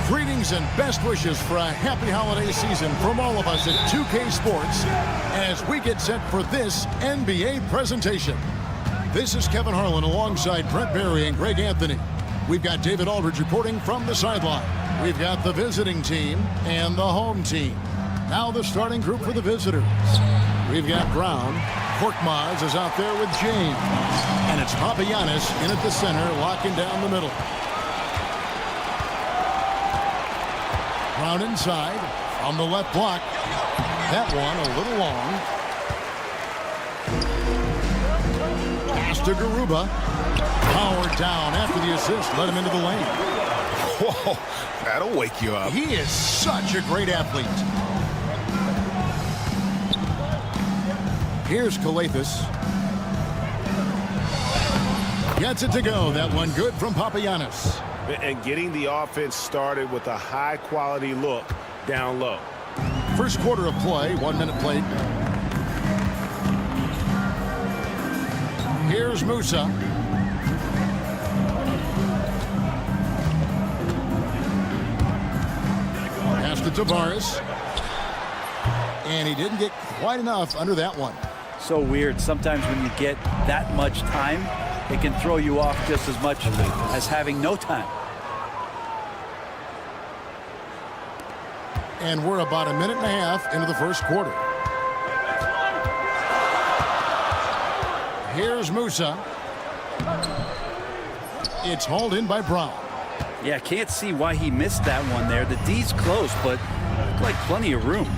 Greetings and best wishes for a happy holiday season from all of us at 2K Sports as we get set for this NBA presentation. This is Kevin Harlan alongside Brent Barry and Greg Anthony. We've got David Aldridge reporting from the sideline. We've got the visiting team and the home team. Now the starting group for the visitors. We've got Brown. Korkmaz is out there with James. And it's Papagiannis in at the center, locking down the middle. Brown inside on the left block. That one a little long. Pass to Garuba. Powered down after the assist. Let him into the lane. Whoa, that'll wake you up. He is such a great athlete. Here's Kalathis. Gets it to go. That one good from Papagiannis. And getting the offense started with a high-quality look down low. First quarter of play, 1 minute played. Here's Musa. Pass to Tavares. And he didn't get quite enough under that one. So weird. Sometimes when you get that much time, it can throw you off just as much as having no time. And we're about a minute and a half into the first quarter. Here's Musa. It's hauled in by Brown. Yeah, can't see why he missed that one there. The D's close, but looked like plenty of room.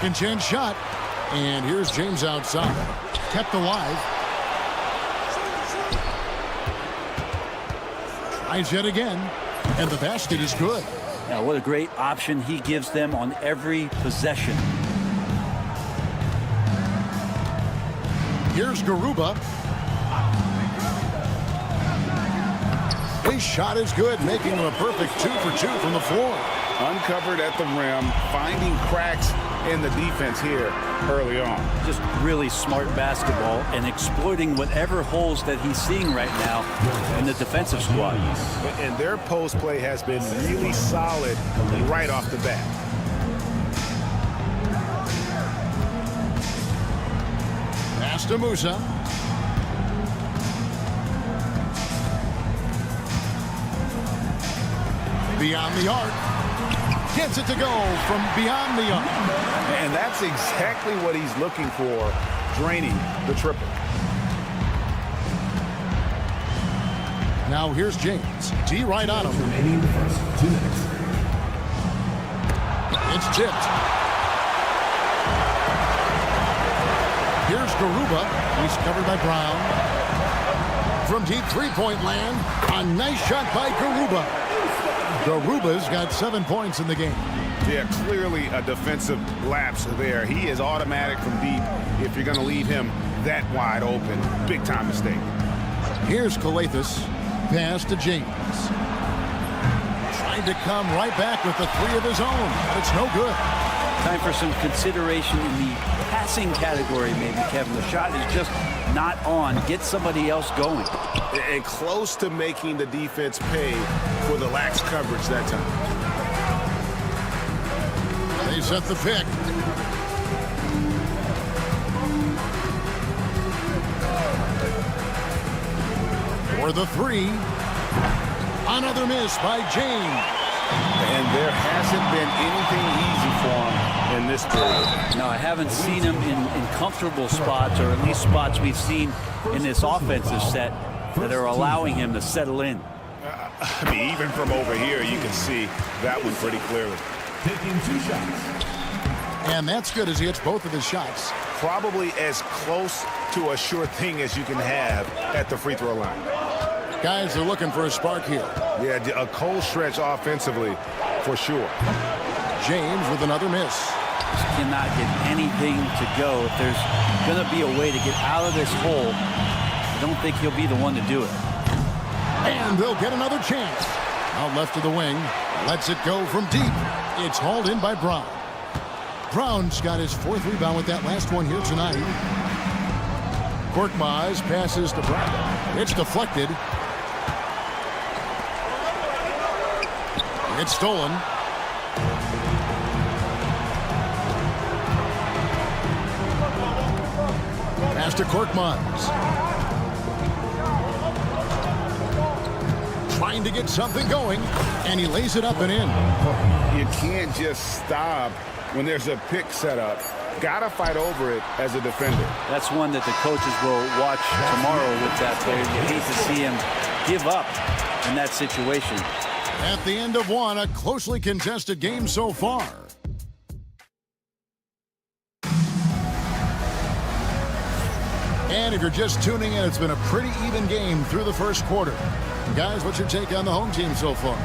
Second chance shot. And here's James outside. Kept alive. Tries yet again. And the basket is good. Now, what a great option he gives them on every possession. Here's Garuba. His shot is good, making him a perfect 2 for 2 from the floor. Uncovered at the rim, finding cracks in the defense here early on. Just really smart basketball and exploiting whatever holes that he's seeing right now in the defensive squad. And their post play has been really solid right off the bat. Pass to Musa. Beyond the arc. Gets it to go from beyond the arc. And that's exactly what he's looking for, draining the triple. Now here's James. D right on him. Remaining the first 2 minutes. It's tipped. Here's Garuba. He's covered by Brown. From deep three-point land, a nice shot by Garuba. Garuba's got 7 points in the game. Yeah, clearly a defensive lapse there. He is automatic from deep if you're going to leave him that wide open. Big time mistake. Here's Kalathis. Pass to James. Trying to come right back with the three of his own, but it's no good. Time for some consideration in the passing category, maybe, Kevin. The shot is just not on. Get somebody else going. And close to making the defense pay for the lax coverage that time. They set the pick. For the three. Another miss by James. And there hasn't been anything easy for him in this period. No, I haven't seen him in comfortable spots, or at least spots we've seen in this offensive set that are allowing him to settle in. I mean, even from over here, you can see that one pretty clearly. Taking 2 shots. And that's good as he hits both of his shots. Probably as close to a sure thing as you can have at the free throw line. Guys are looking for a spark here. Yeah, a cold stretch offensively for sure. James with another miss. Just cannot get anything to go. If there's going to be a way to get out of this hole, I don't think he'll be the one to do it. And they'll get another chance. Out left to the wing. Lets it go from deep. It's hauled in by Brown. Brown's got his 4th rebound with that last one here tonight. Korkmaz passes to Brown. It's deflected. It's stolen. Pass to Korkmaz. Trying to get something going, and he lays it up and in. You can't just stop when there's a pick set up. Gotta fight over it as a defender. That's one that the coaches will watch tomorrow with that player. You hate to see him give up in that situation. At the end of one, a closely contested game so far. And if you're just tuning in, it's been a pretty even game through the first quarter. Guys, what's your take on the home team so far?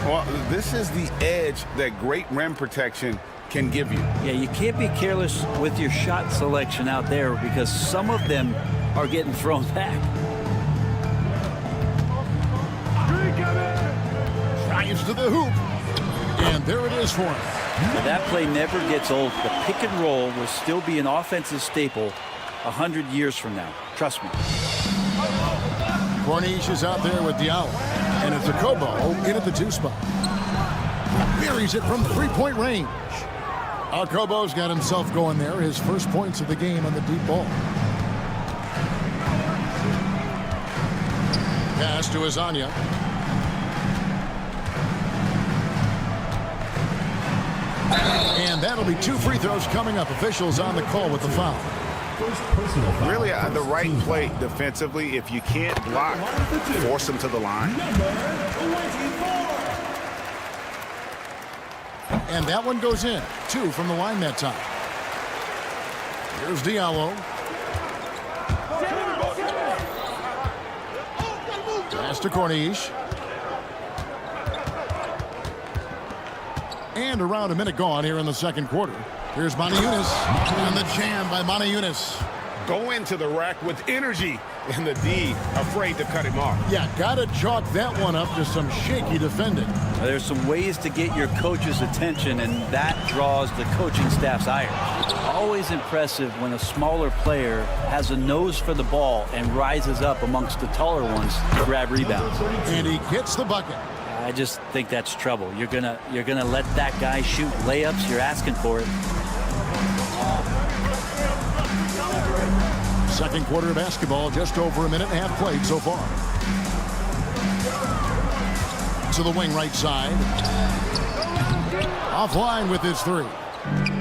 Well, this is the edge that great rim protection can give you. Yeah, you can't be careless with your shot selection out there because some of them are getting thrown back. Drives to the hoop. And there it is for him. That play never gets old. The pick and roll will still be an offensive staple 100 years from now. Trust me. Corniche is out there with Diallo. And it's a Kobo in at the 2 spot. Buries it from 3-point range. Kobo's got himself going there. His first points of the game on the deep ball. Pass to Azania. And that'll be 2 free throws coming up. Officials on the call with the foul. Really the right play defensively. If you can't block, force them to the line. And that one goes in. 2 from the line that time. Here's Diallo. Pass to Corniche. And around a minute gone here in the second quarter. Here's Manajunas. And the jam by Manajunas. Go into the rack with energy. And the D afraid to cut him off. Yeah, got to chalk that one up to some shaky defending. There's some ways to get your coach's attention, and that draws the coaching staff's ire. Always impressive when a smaller player has a nose for the ball and rises up amongst the taller ones to grab rebounds. And he gets the bucket. I just think that's trouble. You're gonna let that guy shoot layups. You're asking for it. Second quarter of basketball, just over a minute and a half played so far. To the wing right side. Offline with his 3.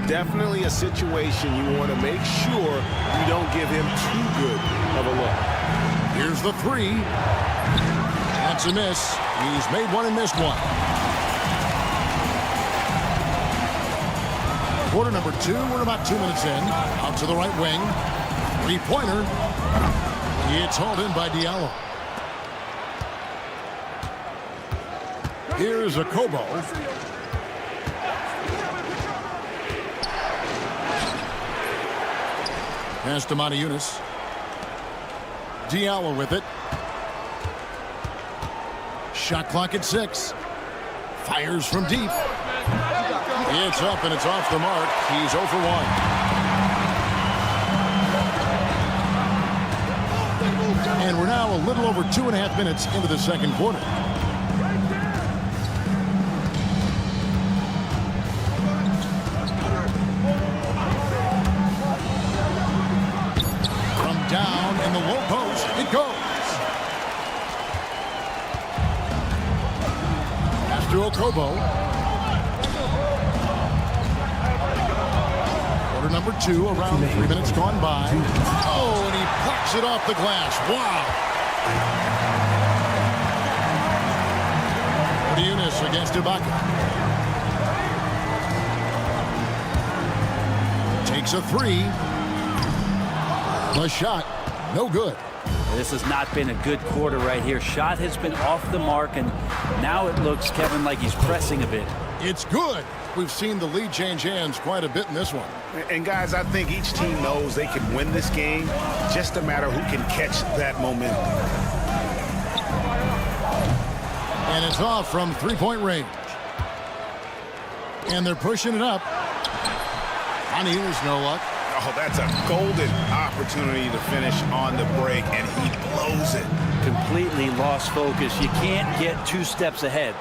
Definitely a situation you want to make sure you don't give him too good of a look. Here's the 3. That's a miss. He's made one and missed one. Quarter number 2. We're about 2 minutes in. Out to the right wing. 3-pointer. It's hauled in by Diallo. Here's a Kobo. Pass to Manajunas. Diallo with it. Shot clock at 6. Fires from deep. It's up and it's off the mark. He's 0 for 1. And we're now a little over 2.5 minutes into the second quarter. From down in the low post, it goes. Pass to Okobo. Quarter number 2, around 3 minutes gone by. Oh, and he plucks it off the glass. Wow. Eunice against Ibaka. Takes a 3. The shot, no good. This has not been a good quarter right here. Shot has been off the mark, and now it looks, Kevin, like he's pressing a bit. It's good. We've seen the lead change hands quite a bit in this one. And guys, I think each team knows they can win this game. Just a matter who can catch that momentum. And it's off from three-point range. And they're pushing it up. On here's no luck. Oh, that's a golden opportunity to finish on the break, and he blows it. Completely lost focus. You can't get 2 steps ahead.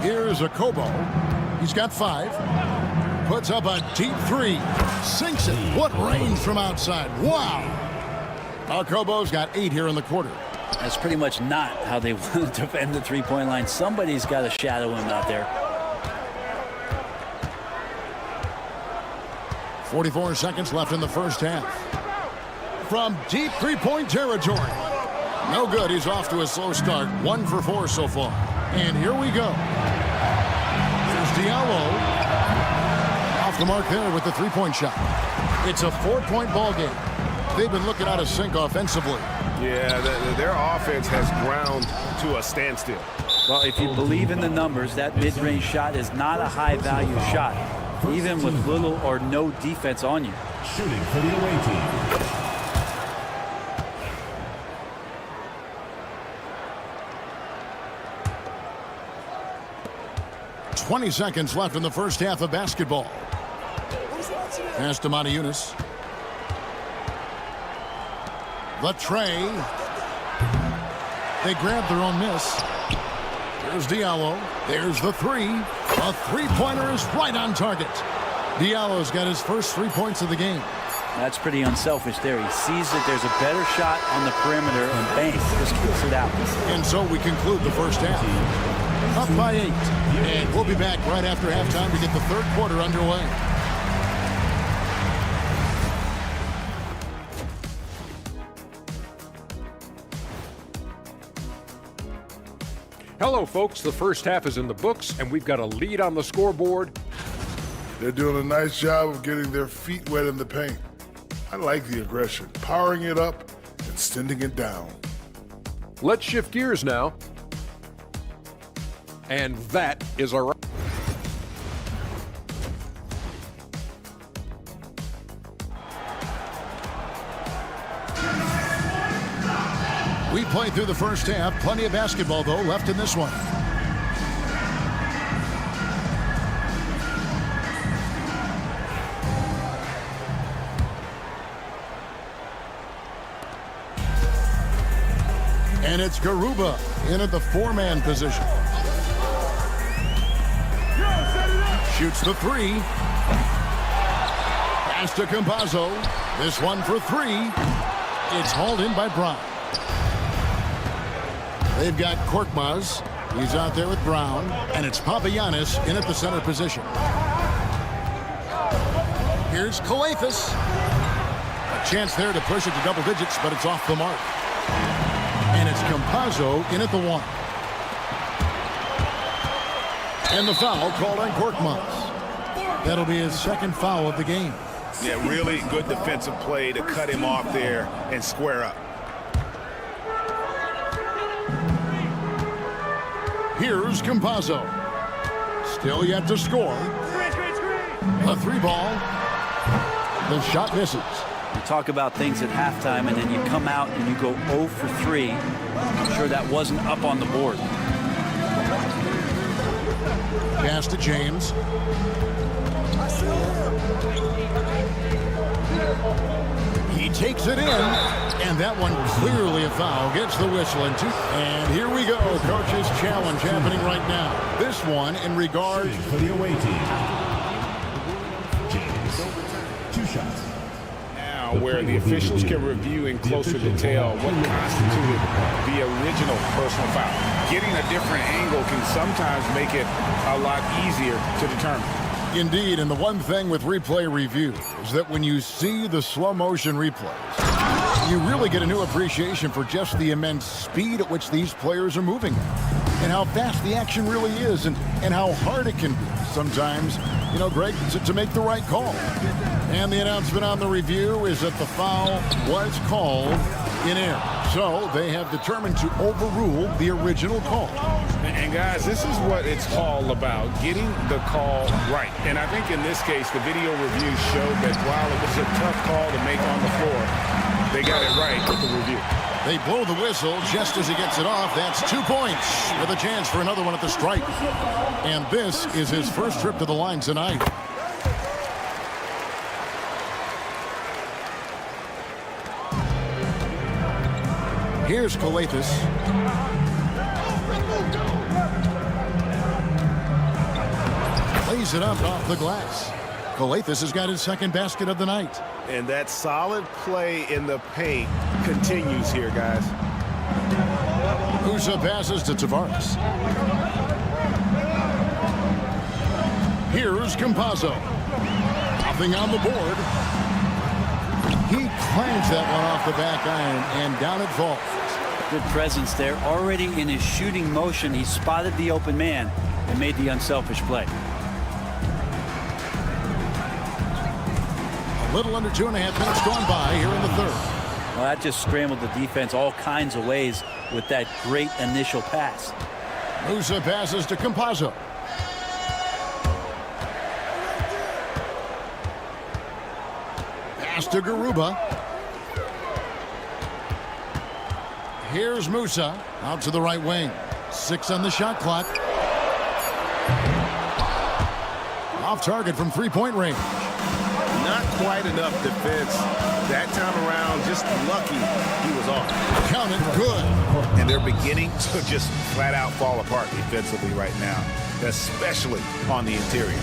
Here's a Kobo. He's got 5. Puts up a deep 3. Sinks it. What range from outside. Wow. Kobo's got 8 here in the quarter. That's pretty much not how they want to defend the three-point line. Somebody's got to shadow him out there. 44 seconds left in the first half. From deep three-point territory. No good. He's off to a slow start. 1 for 4 so far. And here we go. There's Diallo. Off the mark there with the three-point shot. It's a 4-point ball game. They've been looking out of sync offensively. Yeah, their offense has ground to a standstill. Well, if you believe in the numbers, that mid-range shot is not a high-value shot, even with little or no defense on you. Shooting for the away team. 20 seconds left in the first half of basketball. Pass to Yunus. The tray. They grab their own miss. There's Diallo. There's the 3. A three-pointer is right on target. Diallo's got his first 3 points of the game. That's pretty unselfish there. He sees that there's a better shot on the perimeter and bang, just kicks it out. And so we conclude the first half. Up by 8. And we'll be back right after halftime to get the third quarter underway. Hello, folks. The first half is in the books, and we've got a lead on the scoreboard. They're doing a nice job of getting their feet wet in the paint. I like the aggression, powering it up and sending it down. Let's shift gears now. And that is our... We played through the first half. Plenty of basketball, though, left in this one. And it's Garuba in at the 4-man position. Shoots the 3. Pass to Campazzo. This one for 3. It's hauled in by Brown. They've got Korkmaz. He's out there with Brown. And it's Papagiannis in at the center position. Here's Kalathis. A chance there to push it to double digits, but it's off the mark. And it's Campazzo in at the 1. And the foul called on Korkmaz. That'll be his second foul of the game. Yeah, really good defensive play to cut him off there and square up. Here's Campazzo. Still yet to score. A 3-ball. The shot misses. You talk about things at halftime, and then you come out and you go 0 for 3. I'm sure that wasn't up on the board. Pass to James. He takes it in, and that one clearly a foul. Gets the whistle and 2. And here we go. Coach's challenge happening right now. This one in regards For the away team. James. 2 shots. Now where the officials can review in closer detail what constituted the original personal foul. Getting a different angle can sometimes make it a lot easier to determine. Indeed, and the one thing with replay review is that when you see the slow motion replays, you really get a new appreciation for just the immense speed at which these players are moving and how fast the action really is and how hard it can be sometimes, you know, Greg, to make the right call. And the announcement on the review is that the foul was called in air. So they have determined to overrule the original call. And guys, this is what it's all about, getting the call right. And I think in this case, the video review showed that while it was a tough call to make on the floor, they got it right with the review. They blow the whistle just as he gets it off. That's 2 points with a chance for another one at the stripe. And this is his first trip to the line tonight. Here's Coletas. Lays it up off the glass. Coletas has got his second basket of the night. And that solid play in the paint continues here, guys. Musa passes to Tavares. Here's Campazzo. Nothing on the board. He clangs that one off the back iron, and down it falls. Good presence there. Already in his shooting motion, he spotted the open man and made the unselfish play. A little under 2.5 minutes gone by here in the third. Well, that just scrambled the defense all kinds of ways with that great initial pass. Musa passes to Campazzo. Pass to Garuba. Here's Musa out to the right wing. 6 on the shot clock. Off target from three-point range. Not quite enough defense. That time around, just lucky he was off. Count it, good. And they're beginning to just flat out fall apart defensively right now, especially on the interior.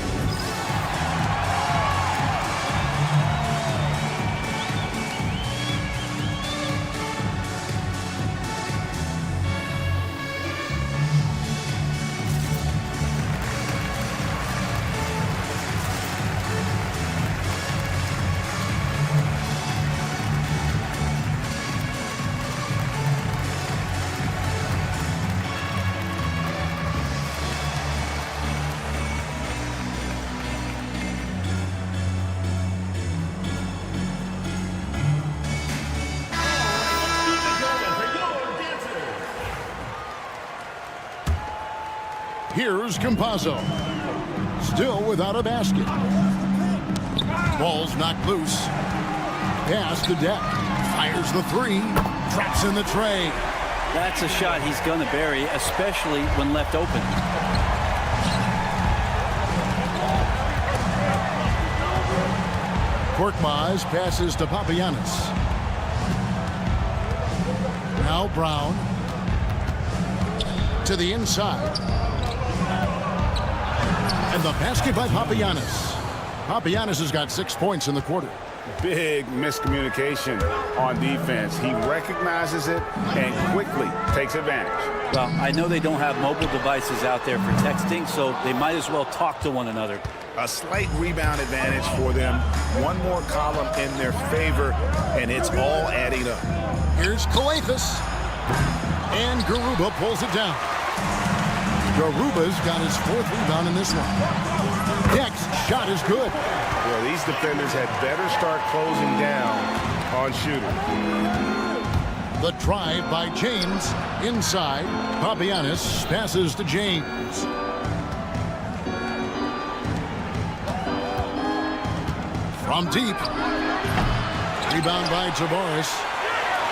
Here's Campazzo. Still without a basket. Ball's knocked loose. Pass to Deck. Fires the three. Drops in the tray. That's a shot he's going to bury, especially when left open. Korkmaz passes to Papagiannis. Now Brown. To the inside. And the basket by Papagiannis. Papagiannis has got 6 points in the quarter. Big miscommunication on defense. He recognizes it and quickly takes advantage. Well, I know they don't have mobile devices out there for texting, so they might as well talk to one another. A slight rebound advantage for them. One more column in their favor, and it's all adding up. Here's Coletas. And Garuba pulls it down. Garuba's got his 4th rebound in this one. Deck's shot is good. Well, these defenders had better start closing down on shooting. The drive by James. Inside. Papagiannis passes to James. From deep. Rebound by Tavares.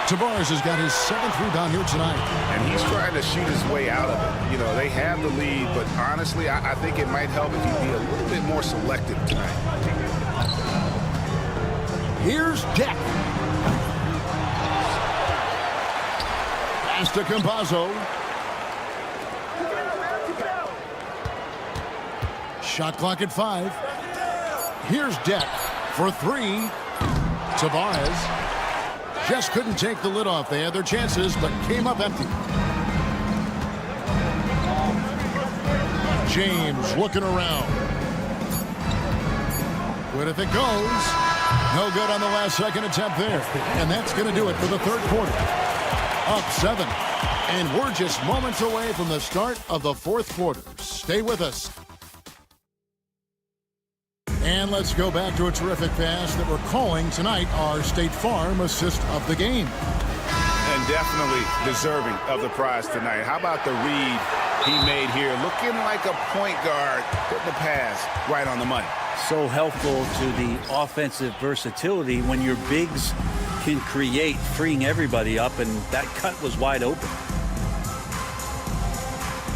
Tavares has got his 7th rebound here tonight. And he's trying to shoot his way out of it. You know, they have the lead, but honestly, I think it might help if he'd be a little bit more selective tonight. Here's Deck. Pass to Campazzo. Shot clock at 5. Here's Deck for 3. Tavares just couldn't take the lid off. They had their chances, but came up empty. James looking around. Good if it goes. No good on the last second attempt there. And that's going to do it for the third quarter. Up 7. And we're just moments away from the start of the fourth quarter. Stay with us. And let's go back to a terrific pass that we're calling tonight our State Farm assist of the game. And and definitely deserving of the prize tonight. How about the read he made here? Looking like a point guard, putting the pass right on the money. So helpful to the offensive versatility when your bigs can create, freeing everybody up, and that cut was wide open.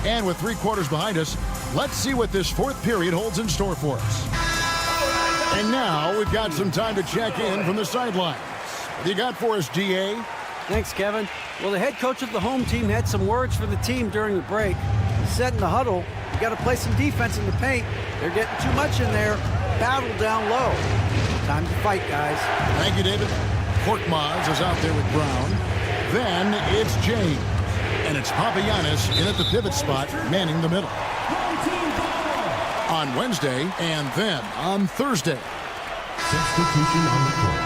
And with 3 quarters behind us, let's see what this 4th period holds in store for us. And now we've got some time to check in from the sidelines. What do you got for us, DA? Thanks, Kevin. Well, the head coach of the home team had some words for the team during the break. He said in the huddle, you got to play some defense in the paint. They're getting too much in there. Battle down low. Time to fight, guys. Thank you, David. Korkmaz is out there with Brown. Then it's James. And it's Papagiannis in at the pivot spot, manning the middle. On Wednesday and then on Thursday. Substitution on the court.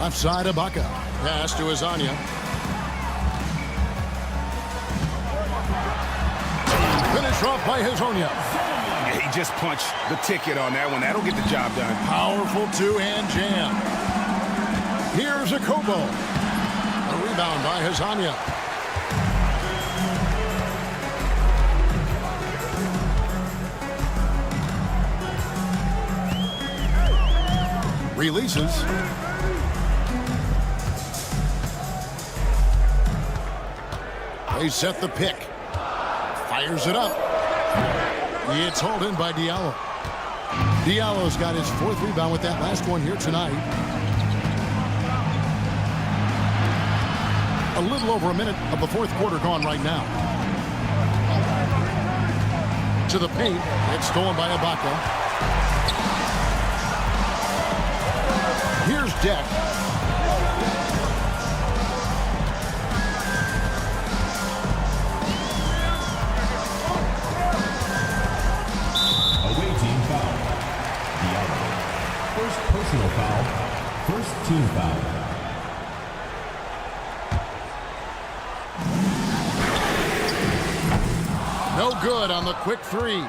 Left side, Ibaka. Pass to Azania. Finish off by Hazonia. Yeah, he just punched the ticket on that one. That'll get the job done. Powerful 2-hand jam. Here's a Kobo. A rebound by Hazonia. Releases. They set the pick. Fires it up. It's hauled in by Diallo. Diallo's got his 4th rebound with that last one here tonight. A little over a minute of the 4th quarter gone right now. To the paint. It's stolen by Ibaka. Here's Deck. Personal foul. First team foul. No good on the quick 3.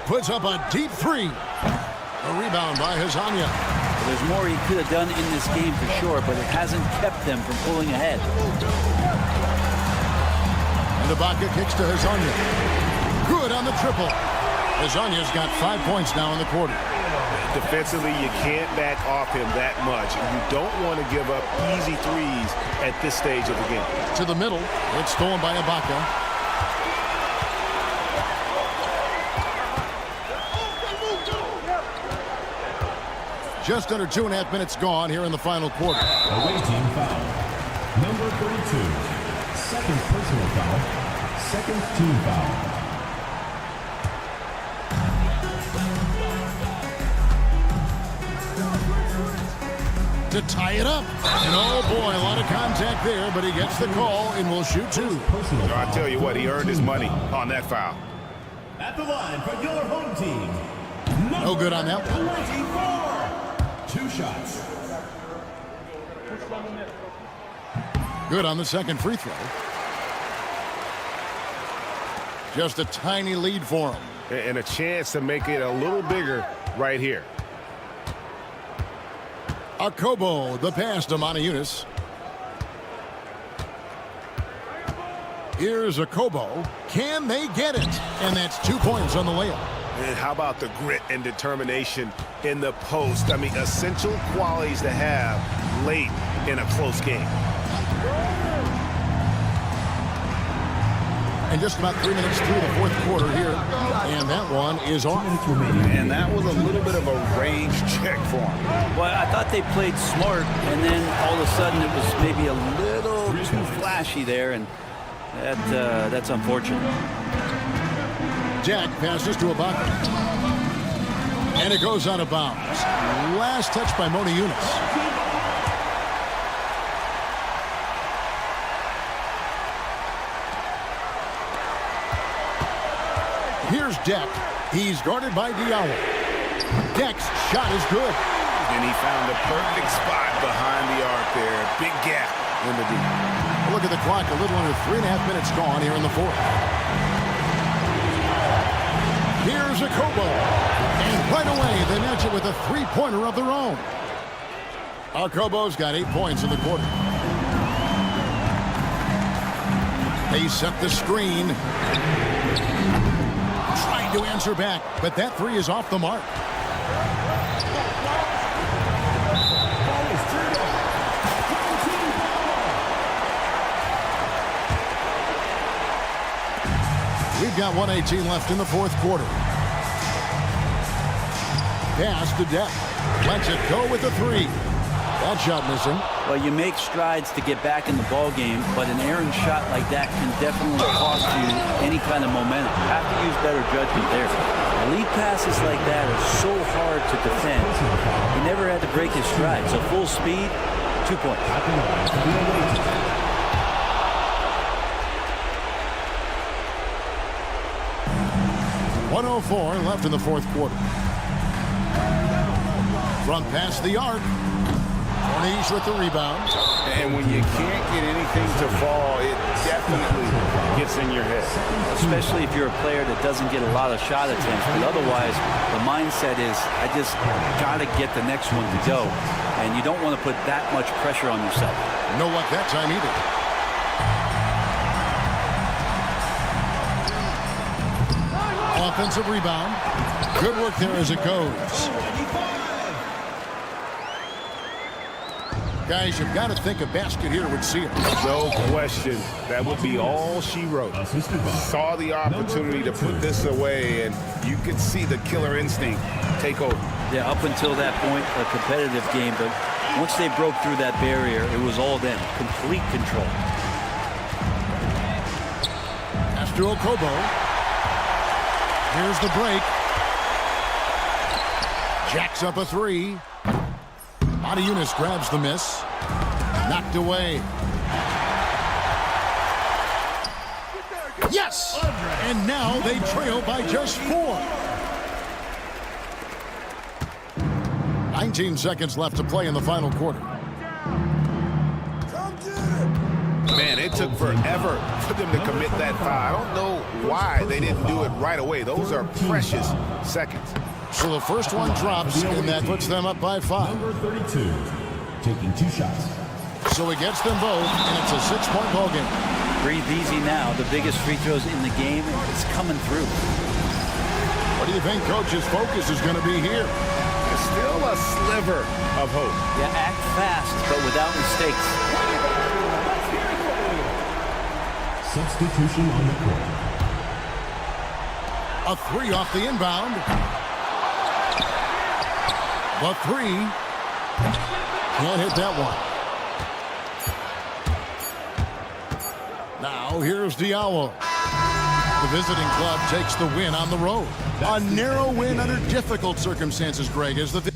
Puts up a deep 3. A rebound by Hazonia. Well, there's more he could have done in this game for sure, but it hasn't kept them from pulling ahead. And Ibaka kicks to Hazonia. Good on the triple. Hazonia's got 5 points now in the quarter. Defensively, you can't back off him that much. You don't want to give up easy threes at this stage of the game. To the middle. It's stolen by Ibaka. Just under 2.5 minutes gone here in the final quarter. Away team foul. Number 32. Second personal foul. Second team foul. To tie it up. And oh boy, a lot of contact there, but he gets the call and will shoot 2. I tell you what, he earned his money on that foul. At the line for your home team. No good on that one. 24. 2 shots. Good on the second free throw. Just a tiny lead for him. And a chance to make it a little bigger right here. Akobo, the pass to Moniunas. Here's Akobo. Can they get it? And that's 2 points on the layup. And how about the grit and determination in the post? I mean, essential qualities to have late in a close game. And just about 3 minutes through the 4th quarter here. And that one is off. And that was a little bit of a range check for him. Well, I thought they played smart, and then all of a sudden it was maybe a little too flashy there, and that's unfortunate. Jack passes to Ibaka. And it goes out of bounds. Last touch by Moniunas. Here's Deck. He's guarded by Diallo. Deck's shot is good. And he found the perfect spot behind the arc there. Big gap in the deep. Look at the clock. A little under 3.5 minutes gone here in the fourth. Here's a Kobo. And right away, they match it with a three-pointer of their own. Kobo's got 8 points in the quarter. They set the screen. Trying to answer back, but that three is off the mark. We've got 1:18 left in the fourth quarter. Pass to Depp. Lets it go with a three. That shot missing. Well, you make strides to get back in the ball game, but an errant shot like that can definitely cost you any kind of momentum. You have to use better judgment there. Elite passes like that are so hard to defend. He never had to break his stride. So full speed, 2 points. 1:04 left in the fourth quarter. Front pass the arc. Corniche with the rebound. And when you can't get anything to fall, it definitely gets in your head. Especially if you're a player that doesn't get a lot of shot attempts. But otherwise, the mindset is, I just got to get the next one to go. And you don't want to put that much pressure on yourself. No luck that time either. Offensive rebound. Good work there as it goes. Guys, you've got to think a basket here would seal. No question. That would be all she wrote. Saw the opportunity to put this away, and you could see the killer instinct take over. Yeah, up until that point, a competitive game, but once they broke through that barrier, it was all them. Complete control. After Okobo. Here's the break. Jacks up a three. Yunus grabs the miss. Knocked away. Yes! And now they trail by just 4. 19 seconds left to play in the final quarter. Man, it took forever for them to commit that foul. I don't know why they didn't do it right away. Those are precious seconds. So the first one drops, and that puts them up by 5. Number 32, taking 2 shots. So he gets them both, and it's a 6-point ball game. Breathe easy now. The biggest free throws in the game is coming through. What do you think Coach's focus is going to be here? There's still a sliver of hope. Yeah, act fast, but without mistakes. Substitution on the court. A three off the inbound. The three. Can't hit that one. Now here's Diallo. The visiting club takes the win on the road. A narrow win under difficult circumstances, Greg, as the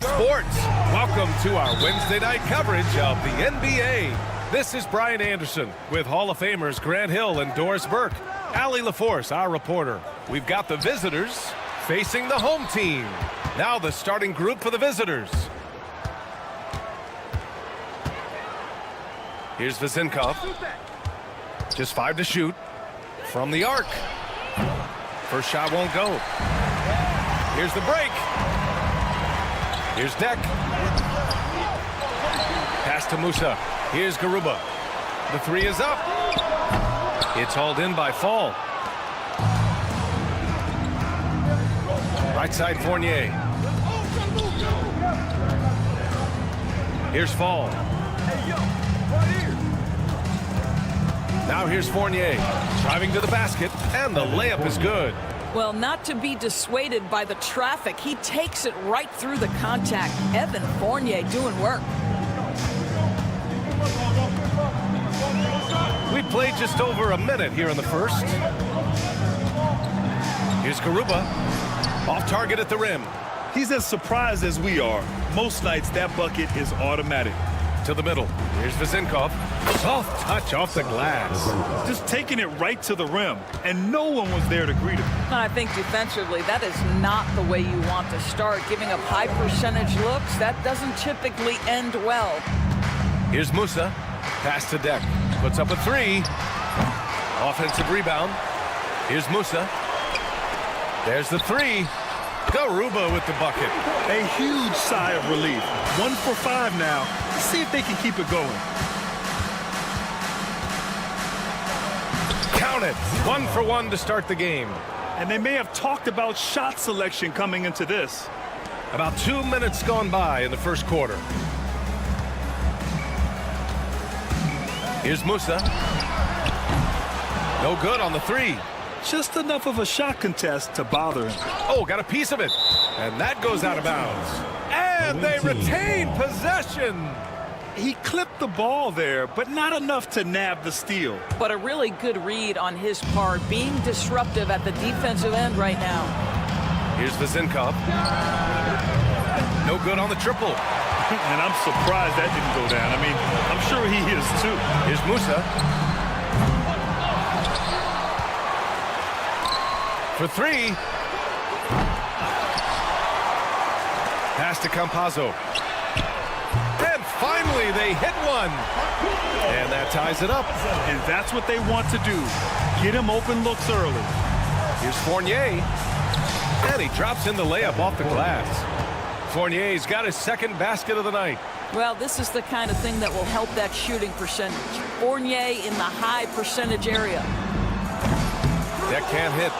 Sports. Welcome to our Wednesday night coverage of the NBA. This is Brian Anderson with Hall of Famers Grant Hill and Doris Burke. Allie LaForce, our reporter. We've got the visitors facing the home team. Now the starting group for the visitors. Here's Vezinkov. Just 5 to shoot from the arc. First shot won't go. Here's the break. Here's Deck. to Musa. Here's Garuba. The three is up. It's hauled in by Fall. Right side Fournier. Here's Fall. Now here's Fournier. Driving to the basket, and the layup is good. Well, not to be dissuaded by the traffic. He takes it right through the contact. Evan Fournier doing work. We played just over a minute here in the first. Here's Garuba. Off target at the rim. He's as surprised as we are. Most nights that bucket is automatic. To the middle. Here's Vezinkov. Soft touch off the glass. Just taking it right to the rim, and no one was there to greet him. I think defensively, that is not the way you want to start. Giving up high percentage looks, that doesn't typically end well. Here's Musa. Pass to Deck. Puts up a three. Offensive rebound. Here's Musa. There's the three. Garuba with the bucket. A huge sigh of relief. 1 for 5 now. Let's see if they can keep it going. Count it. 1 for 1 to start the game. And they may have talked about shot selection coming into this. About 2 minutes gone by in the first quarter. Here's Musa. No good on the three. Just enough of a shot contest to bother him. Oh, got a piece of it. And that goes out of bounds. And they retain possession. He clipped the ball there, but not enough to nab the steal. But a really good read on his part, being disruptive at the defensive end right now. Here's Vezinkov. No good on the triple. And I'm surprised that didn't go down. I mean, I'm sure he is too. Here's Musa. For three. Pass to Campazzo. And finally, they hit one. And that ties it up. And that's what they want to do. Get him open looks early. Here's Fournier. And he drops in the layup off the glass. Fournier's got his second basket of the night. Well, this is the kind of thing that will help that shooting percentage. Fournier in the high percentage area. That can't hit.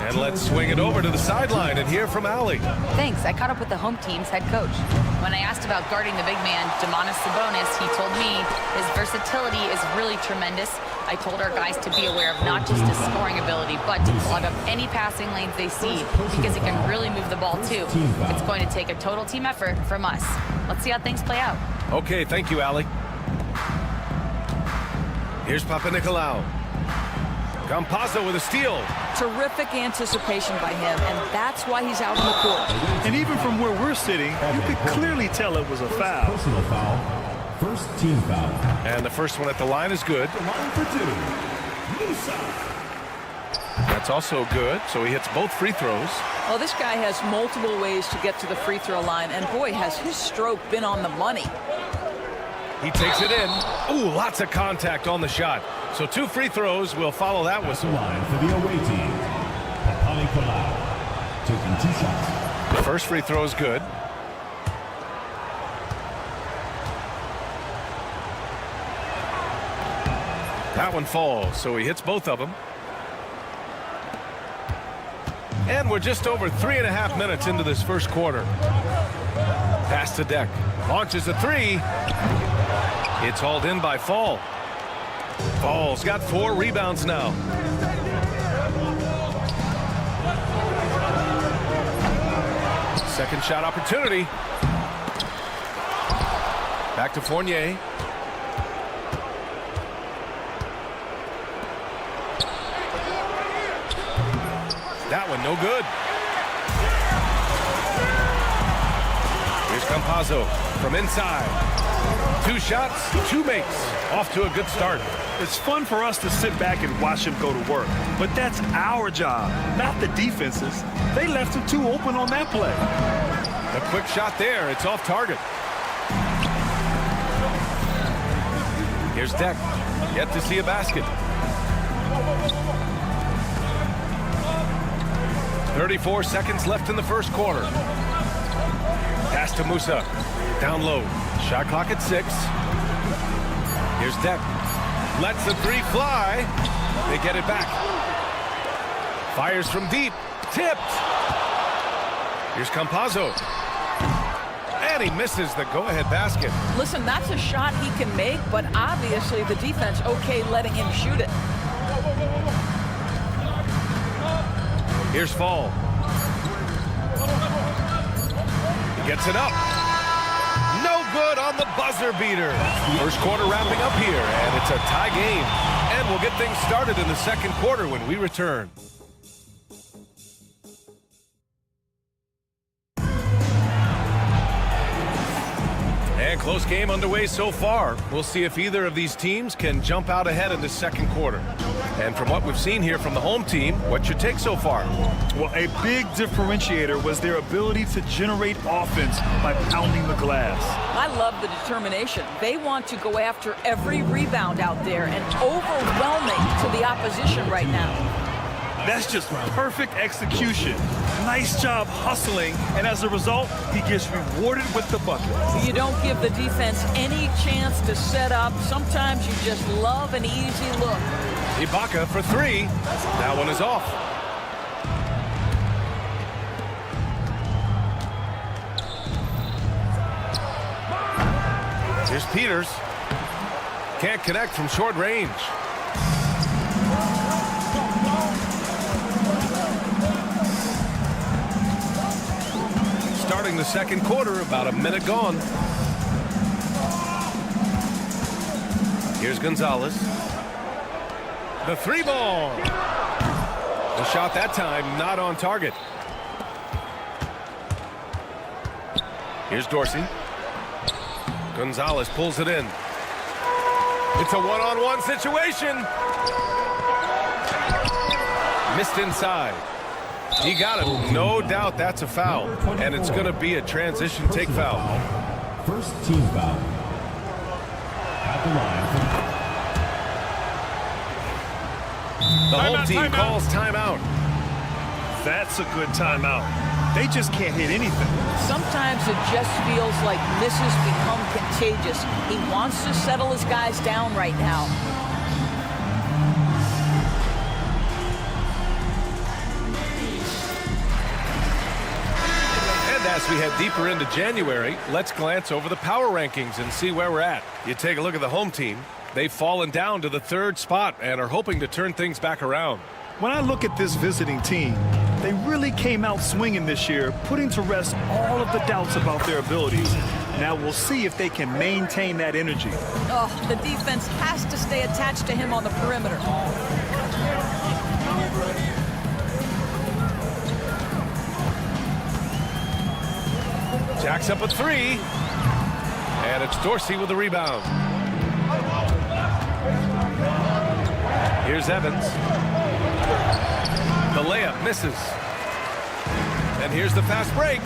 And let's swing it over to the sideline and hear from Allie. Thanks. I caught up with the home team's head coach. When I asked about guarding the big man, Domantas Sabonis, he told me his versatility is really tremendous. I told our guys to be aware of not just his scoring ability, but to clog up any passing lanes they see, because he can really move the ball too. It's going to take a total team effort from us. Let's see how things play out. Okay, thank you, Allie. Here's Papanikolaou. Campazzo with a steal. Terrific anticipation by him, and that's why he's out on the court. And even from where we're sitting, you could clearly tell it was a foul. Personal foul. First team foul. And the first one at the line is good. Line for two. Musa. That's also good, so he hits both free throws. Well, this guy has multiple ways to get to the free throw line, and boy, has his stroke been on the money. He takes it in. Ooh, lots of contact on the shot. So 2 free throws will follow that whistle. Line for the away team. Papanikolaou. Taking 2 shots. The first free throw is good. That one falls, so he hits both of them. And we're just over 3.5 minutes into this first quarter. Pass to Deck. Launches a three. It's hauled in by Fall. Fall's got 4 rebounds now. Second shot opportunity. Back to Fournier. That one no good. Here's Campazzo from inside. 2 shots, 2 makes. Off to a good start. It's fun for us to sit back and watch him go to work. But that's our job, not the defense's. They left him too open on that play. A quick shot there. It's off target. Here's Deck. Yet to see a basket. 34 seconds left in the first quarter. Pass Pass to Musa. Down low. Shot clock at 6. Here's Deck. Lets the 3 fly. They get it back. Fires from deep. Tipped. Here's Campazzo. And he misses the go-ahead basket. Listen, that's a shot he can make, but obviously the defense okay letting him shoot it. Here's Fall. He gets it up. No good on the buzzer beater. First quarter wrapping up here, and it's a tie game. And we'll get things started in the second quarter when we return. And close game underway so far. We'll see if either of these teams can jump out ahead in the second quarter. And from what we've seen here from the home team, what's your take so far? Well, a big differentiator was their ability to generate offense by pounding the glass. I love the determination. They want to go after every rebound out there and overwhelming to the opposition right now. That's just perfect execution. Nice job hustling, and as a result, he gets rewarded with the bucket. You don't give the defense any chance to set up. Sometimes you just love an easy look. Ibaka for 3. That one is off. Here's Peters. Can't connect from short range. Starting the second quarter, about a minute gone. Here's Gonzalez. The 3 ball. The shot that time not on target. Here's Dorsey. Gonzalez pulls it in. It's a one-on-one situation. Missed inside. He got it. No doubt that's a foul. And it's going to be a transition take foul. First team foul. At the line. The home team calls timeout. That's a good timeout. They just can't hit anything. Sometimes it just feels like misses become contagious. He wants to settle his guys down right now. And as we head deeper into January, let's glance over the power rankings and see where we're at. You take a look at the home team. They've fallen down to the 3rd spot and are hoping to turn things back around. When I look at this visiting team, they really came out swinging this year, putting to rest all of the doubts about their abilities. Now we'll see if they can maintain that energy. Oh, the defense has to stay attached to him on the perimeter. Jacks up a 3. And it's Dorsey with the rebound. Here's Evans. The layup misses. And here's the fast break.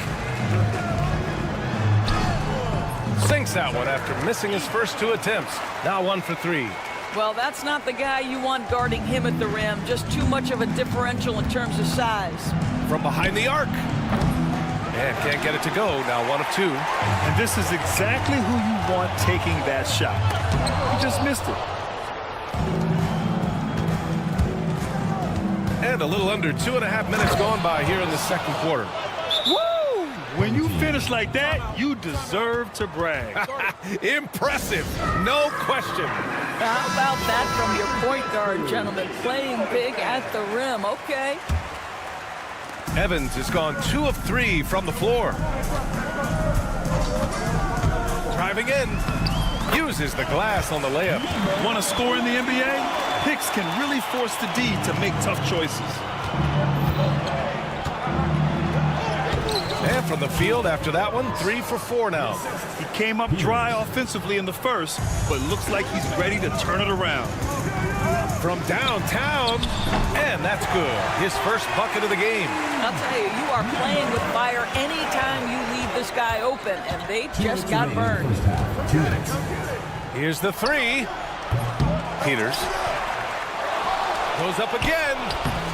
Sinks that one after missing his first 2 attempts. Now 1 for 3. Well, that's not the guy you want guarding him at the rim. Just too much of a differential in terms of size. From behind the arc. And can't get it to go. Now 1 of 2. And this is exactly who you want taking that shot. He just missed it. And a little under 2.5 minutes gone by here in the second quarter. Woo! When you finish like that, you deserve to brag. Impressive, no question. How about that from your point guard, gentlemen? Playing big at the rim, okay. Evans has gone 2 of 3 from the floor. Driving in, uses the glass on the layup. Want to score in the NBA? Hicks can really force the D to make tough choices. And from the field after that one, 3 for 4 now. He came up dry offensively in the first, but looks like he's ready to turn it around. From downtown, and that's good. His first bucket of the game. I'll tell you, you are playing with fire anytime you leave this guy open, and they just got burned. Here's the 3. Peters. Goes up again,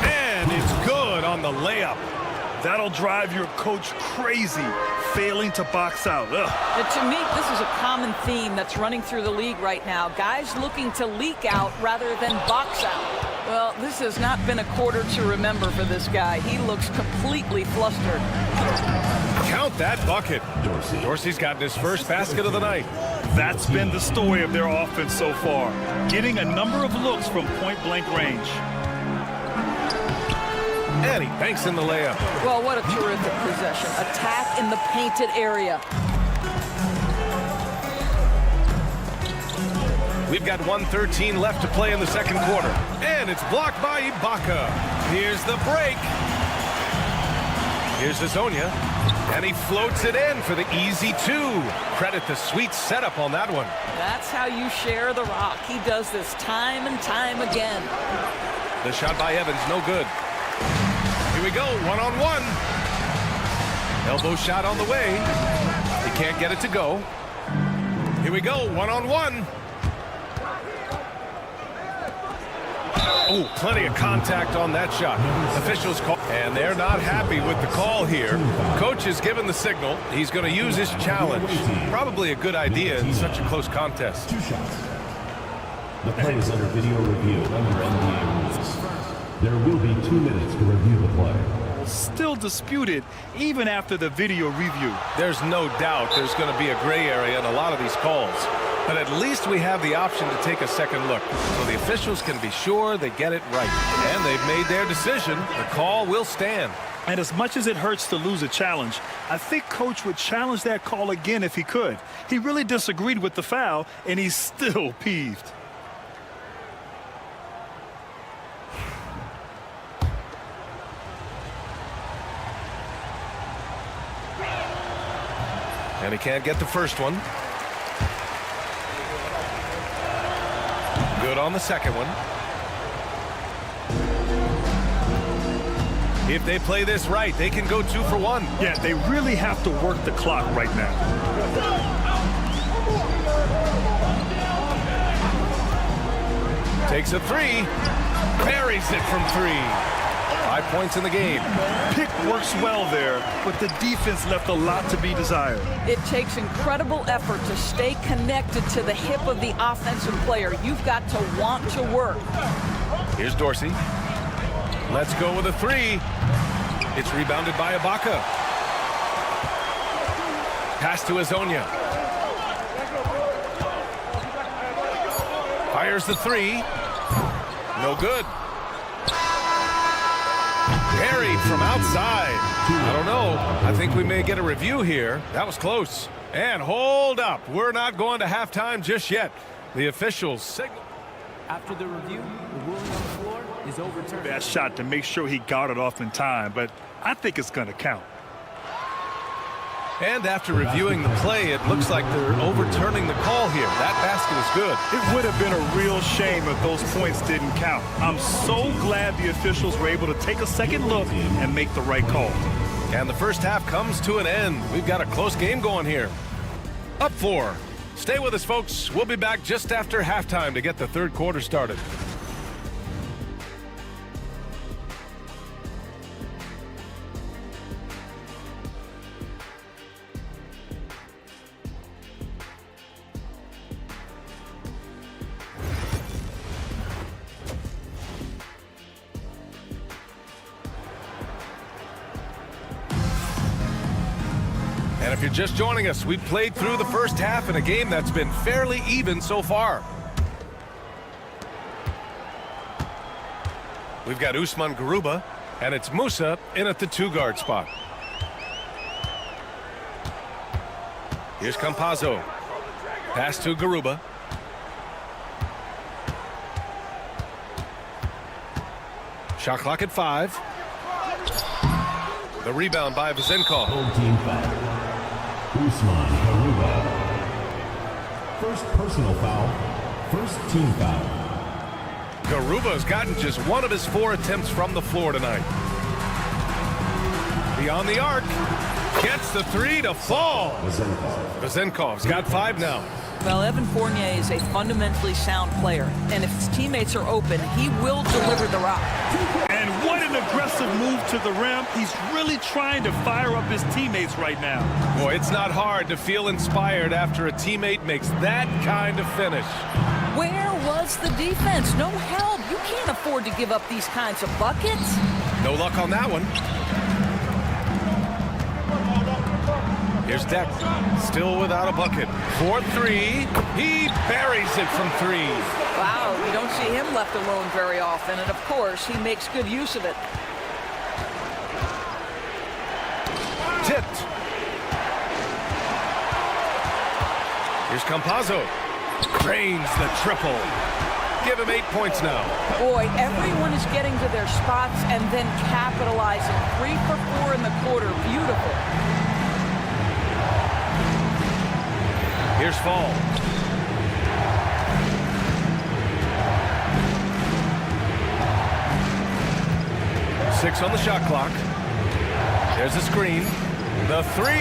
and it's good on the layup. That'll drive your coach crazy, failing to box out. To me, this is a common theme that's running through the league right now. Guys looking to leak out rather than box out. Well, this has not been a quarter to remember for this guy. He looks completely flustered. Count that bucket. Dorsey's gotten his first basket of the night. That's been the story of their offense so far, getting a number of looks from point-blank range. And he banks in the layup. Well, what a terrific possession. Attack in the painted area. We've got 1:13 left to play in the second quarter. And it's blocked by Ibaka. Here's the break. Here's Azonia. And he floats it in for the easy two. Credit the sweet setup on that one. That's how you share the rock. He does this time and time again. The shot by Evans, no good. Here we go, one-on-one. Elbow shot on the way. He can't get it to go. Here we go, one-on-one. Oh, plenty of contact on that shot. Officials call, and they're not happy with the call here. Coach has given the signal. He's going to use his challenge. Probably a good idea in such a close contest. 2 shots. The play is under video review under NBA rules. There will be 2 minutes to review the play. Still disputed even after the video review. There's no doubt there's going to be a gray area in a lot of these calls. But at least we have the option to take a second look, so the officials can be sure they get it right. And they've made their decision. The call will stand. And as much as it hurts to lose a challenge, I think Coach would challenge that call again if he could. He really disagreed with the foul, and he's still peeved. And he can't get the first one. Good on the second one. If they play this right, they can go 2 for 1. Yeah, they really have to work the clock right now. Takes a 3. Buries it from 3. 5 points in the game. Pick works well there, but the defense left a lot to be desired. It takes incredible effort to stay connected to the hip of the offensive player. You've got to want to work. Here's Dorsey. Let's go with a 3. It's rebounded by Ibaka. Pass to Azonia. Fires the 3. No good. Buried from outside. I don't know. I think we may get a review here. That was close. And hold up. We're not going to halftime just yet. The officials signal. After the review, the ruling on the floor is overturned. That shot to make sure he got it off in time, but I think it's going to count. And after reviewing the play, it looks like they're overturning the call here. That basket is good. It would have been a real shame if those points didn't count. I'm so glad the officials were able to take a second look and make the right call. And the first half comes to an end. We've got a close game going here. Up 4. Stay with us, folks. We'll be back just after halftime to get the third quarter started. And if you're just joining us, we've played through the first half in a game that's been fairly even so far. We've got Usman Garuba, and it's Musa in at the 2-guard spot. Here's Campazzo. Pass to Garuba. Shot clock at 5. The rebound by Vazenkov. Home team foul. Usman Garuba. First personal foul. First team foul. Garuba's gotten just 1 of his 4 attempts from the floor tonight. Beyond the arc. Gets the 3 to fall. Vazenkov's got 5 now. Well, Evan Fournier is a fundamentally sound player, and if his teammates are open, he will deliver the rock. And What an aggressive move to the rim. He's really trying to fire up his teammates right now. Boy, it's not hard to feel inspired after a teammate makes that kind of finish. Where was the defense? No help. You can't afford to give up these kinds of buckets. No luck on that one. Here's Deck, still without a bucket. 4-3. He buries it from 3. Wow, you don't see him left alone very often, and of course, he makes good use of it. Tipped. Here's Campazzo. Drains the triple. Give him 8 points now. Boy, everyone is getting to their spots and then capitalizing. 3 for 4 in the quarter. Beautiful. Here's Fall. Six on the shot clock. There's the screen. The 3.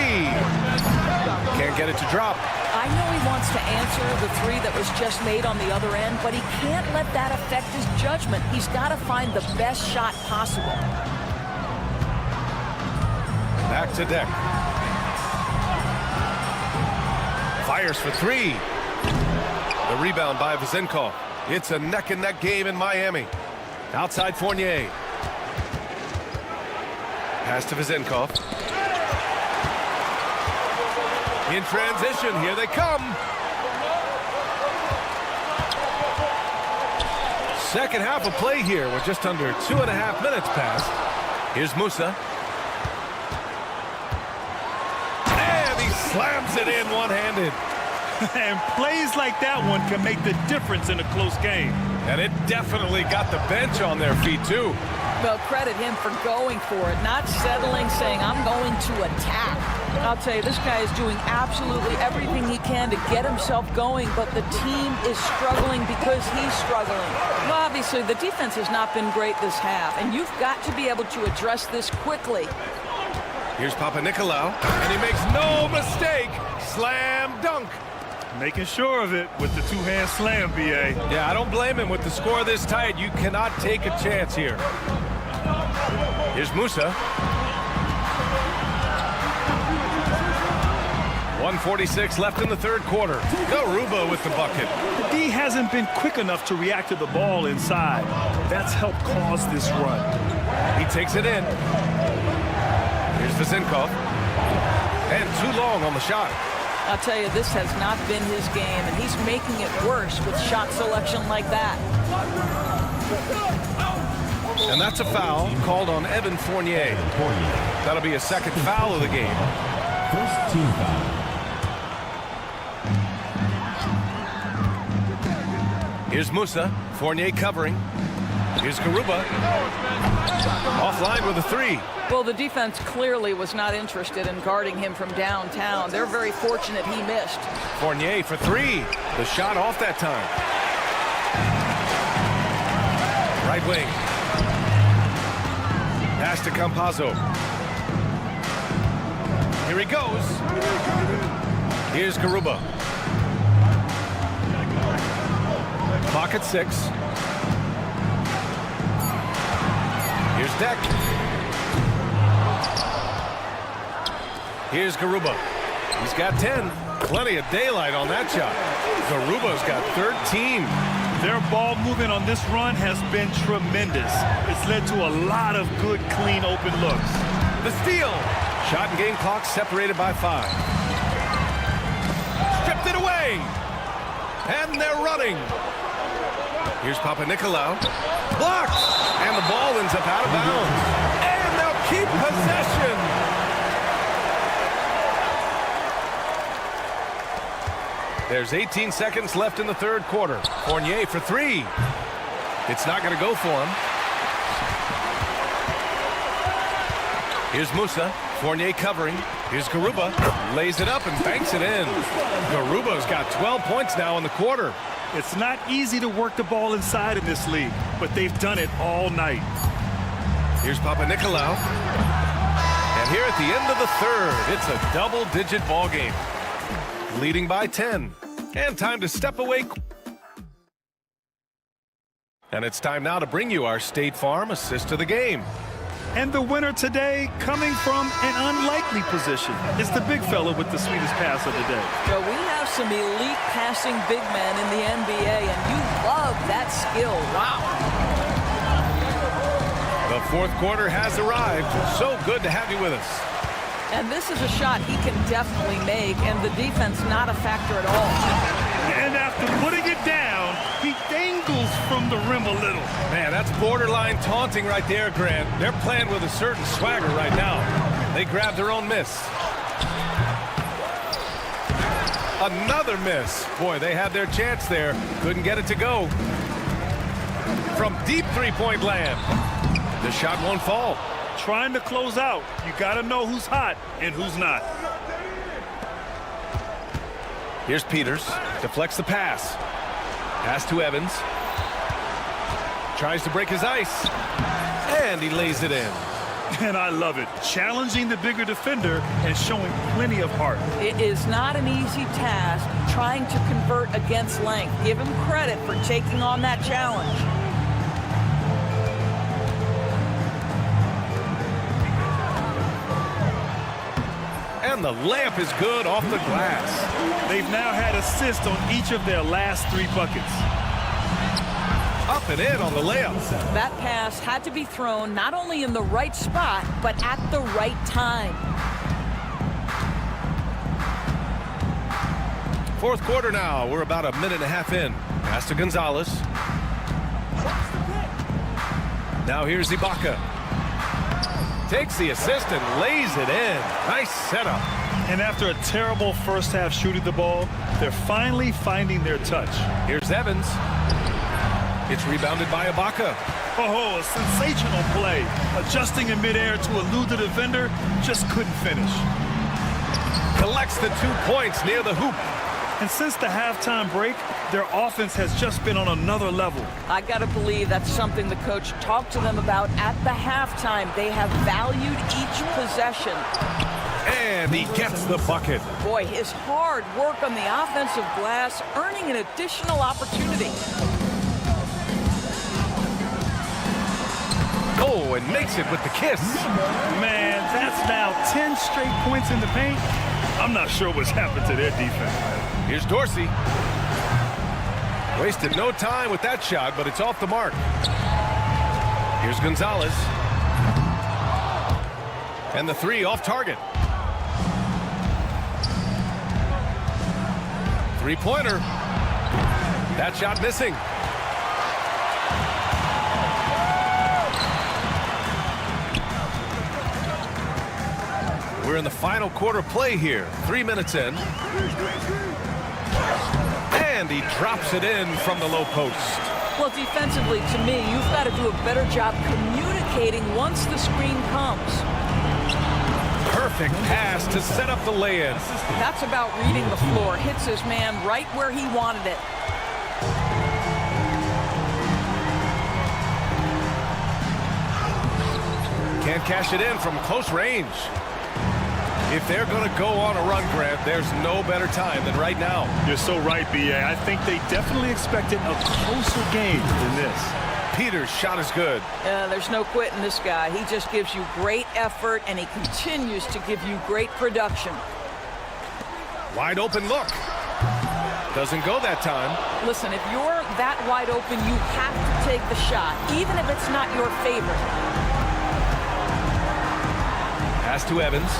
Can't get it to drop. I know he wants to answer the 3 that was just made on the other end, but he can't let that affect his judgment. He's got to find the best shot possible. Back to Deck. Fires for 3. The rebound by Vezenkov. It's a neck-and-neck game in Miami. Outside Fournier. Pass to Vezenkov. In transition, here they come. Second half of play here with just under 2.5 minutes passed. Here's Musa. And he slams it in one-handed. And plays like that one can make the difference in a close game. And it definitely got the bench on their feet, too. Well, credit him for going for it, not settling, saying, I'm going to attack. I'll tell you, this guy is doing absolutely everything he can to get himself going, but the team is struggling because he's struggling. Well, obviously, the defense has not been great this half, and you've got to be able to address this quickly. Here's Papanikolaou, and he makes no mistake. Slam dunk. Making sure of it with the two-hand slam, B.A. Yeah, I don't blame him. With the score this tight, you cannot take a chance here. Here's Musa. 1:46 left in the third quarter. Garuba with the bucket. The D hasn't been quick enough to react to the ball inside. That's helped cause this run. He takes it in. Here's Vezenkov. And too long on the shot. I'll tell you, this has not been his game, and he's making it worse with shot selection like that. And that's a foul called on Evan Fournier. That'll be a second foul of the game. First team foul. Here's Musa. Fournier covering. Here's Garuba. Offline with a 3. Well, the defense clearly was not interested in guarding him from downtown. They're very fortunate he missed. Fournier for 3. The shot off that time. Right wing. Pass to Campazzo. Here he goes. Here's Garuba. Pocket 6. Here's Deck. Here's Garuba. He's got 10. Plenty of daylight on that shot. Garuba's got 13. Their ball movement on this run has been tremendous. It's led to a lot of good, clean, open looks. The steal. Shot and game clock separated by 5. Stripped it away. And they're running. Here's Papanikolaou. Blocked. And the ball ends up out of bounds. And they'll keep possession. There's 18 seconds left in the third quarter. Fournier for 3. It's not going to go for him. Here's Musa. Fournier covering. Here's Garuba. Lays it up and banks it in. Garuba's got 12 points now in the quarter. It's not easy to work the ball inside in this league, but they've done it all night. Here's Papanikolaou. And here at the end of the third, it's a double-digit ball game. Leading by 10. And time to step away. And it's time now to bring you our State Farm assist of the game. And the winner today, coming from an unlikely position, is the big fella with the sweetest pass of the day. So we have some elite passing big men in the NBA, and you love that skill. Wow. The fourth quarter has arrived. So good to have you with us. And this is a shot he can definitely make, and the defense not a factor at all. And after putting it down, he dangles from the rim a little. Man, that's borderline taunting right there, Grant. They're playing with a certain swagger right now. They grabbed their own miss. Another miss. Boy, they had their chance there. Couldn't get it to go. From deep three-point land. The shot won't fall. Trying to close out. You got to know who's hot and who's not. Here's Peters. Deflects the pass. Pass to Evans. Tries to break his ice. And he lays it in. And I love it. Challenging the bigger defender and showing plenty of heart. It is not an easy task trying to convert against length. Give him credit for taking on that challenge. And the layup is good off the glass. They've now had assists on each of their last 3 buckets. Up and in on the layup. That pass had to be thrown not only in the right spot, but at the right time. Fourth quarter now. We're about a minute and a half in. Pass to Gonzalez. Now here's Ibaka. Takes the assist and lays it in. Nice setup. And after a terrible first half shooting the ball, they're finally finding their touch. Here's Evans. It's rebounded by Ibaka. Oh, a sensational play. Adjusting in midair to elude the defender, just couldn't finish. Collects the 2 points near the hoop. And since the halftime break, their offense has just been on another level. I got to believe that's something the coach talked to them about at the halftime. They have valued each possession. And he gets the bucket. Boy, his hard work on the offensive glass, earning an additional opportunity. Oh, and makes it with the kiss. Man, that's now 10 straight points in the paint. I'm not sure what's happened to their defense. Here's Dorsey. Wasted no time with that shot, but it's off the mark. Here's Gonzalez. And the 3 off target. 3-pointer. That shot missing. We're in the final quarter play here. 3 minutes in. And he drops it in from the low post. Well, defensively, to me, you've got to do a better job communicating once the screen comes. Perfect pass to set up the lay-in. That's about reading the floor. Hits his man right where he wanted it. Can't cash it in from close range. If they're going to go on a run, Grant, there's no better time than right now. You're so right, B.A. I think they definitely expected a closer game than this. Peters' shot is good. There's no quitting this guy. He just gives you great effort, and he continues to give you great production. Wide open look. Doesn't go that time. Listen, if you're that wide open, you have to take the shot, even if it's not your favorite. Pass to Evans.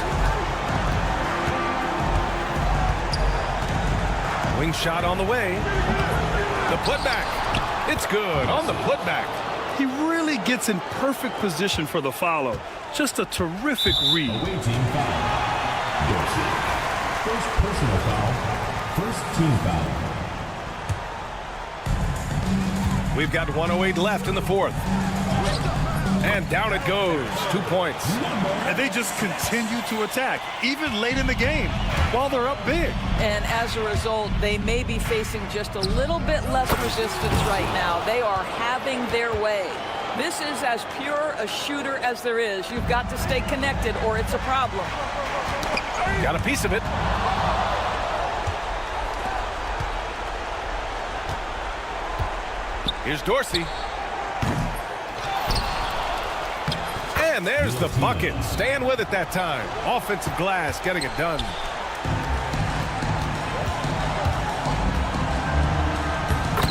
Wing shot on the way. The putback. It's good on the putback. He really gets in perfect position for the follow. Just a terrific read. Away team foul. First personal foul. First team foul. We've got 1:08 left in the fourth. And down it goes. 2 points. And they just continue to attack, even late in the game, while they're up big. And as a result, they may be facing just a little bit less resistance right now. They are having their way. This is as pure a shooter as there is. You've got to stay connected or it's a problem. Got a piece of it. Here's Dorsey. And there's the bucket. Staying with it that time. Offensive glass getting it done.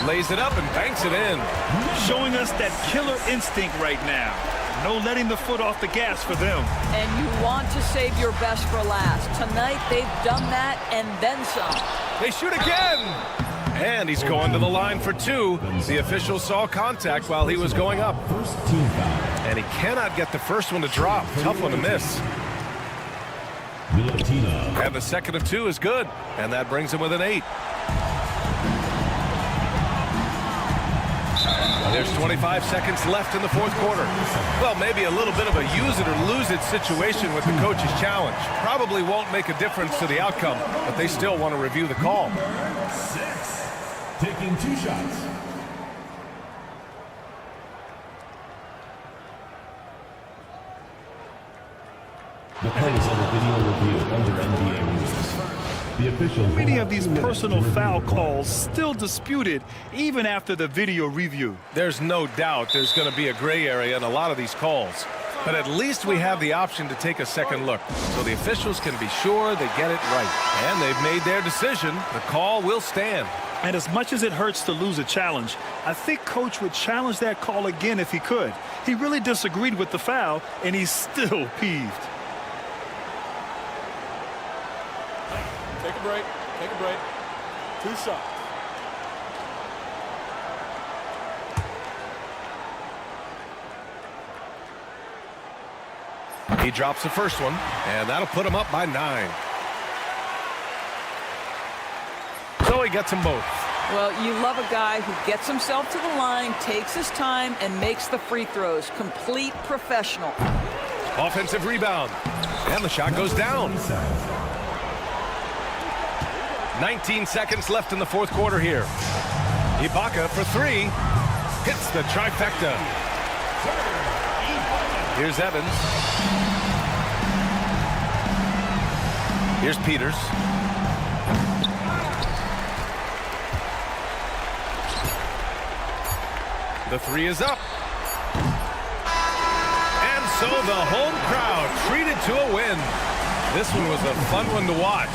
Lays it up and banks it in. Showing us that killer instinct right now. No letting the foot off the gas for them. And you want to save your best for last. Tonight they've done that and then some. They shoot again. And he's going to the line for two. The official saw contact while he was going up. And he cannot get the first one to drop. Tough one to miss. And the second of two is good. And that brings him with an 8. There's 25 seconds left in the fourth quarter. Well, maybe a little bit of a use it or lose it situation with the coach's challenge. Probably won't make a difference to the outcome, but they still want to review the call. 6, taking 2 shots. The play is under video review under NBA rules. The officials. Many of these personal foul calls still disputed even after the video review. There's no doubt there's going to be a gray area in a lot of these calls. But at least we have the option to take a second look, so the officials can be sure they get it right. And they've made their decision. The call will stand. And as much as it hurts to lose a challenge, I think Coach would challenge that call again if he could. He really disagreed with the foul, and he's still peeved. Take a break. Take a break. 2 shots. He drops the first one, and that'll put him up by 9. So he gets them both. Well, you love a guy who gets himself to the line, takes his time, and makes the free throws. Complete professional. Offensive rebound. And the shot goes down. 19 seconds left in the fourth quarter here. Ibaka for 3. Hits the trifecta. Here's Evans. Here's Peters. The 3 is up. And so the home crowd treated to a win. This one was a fun one to watch.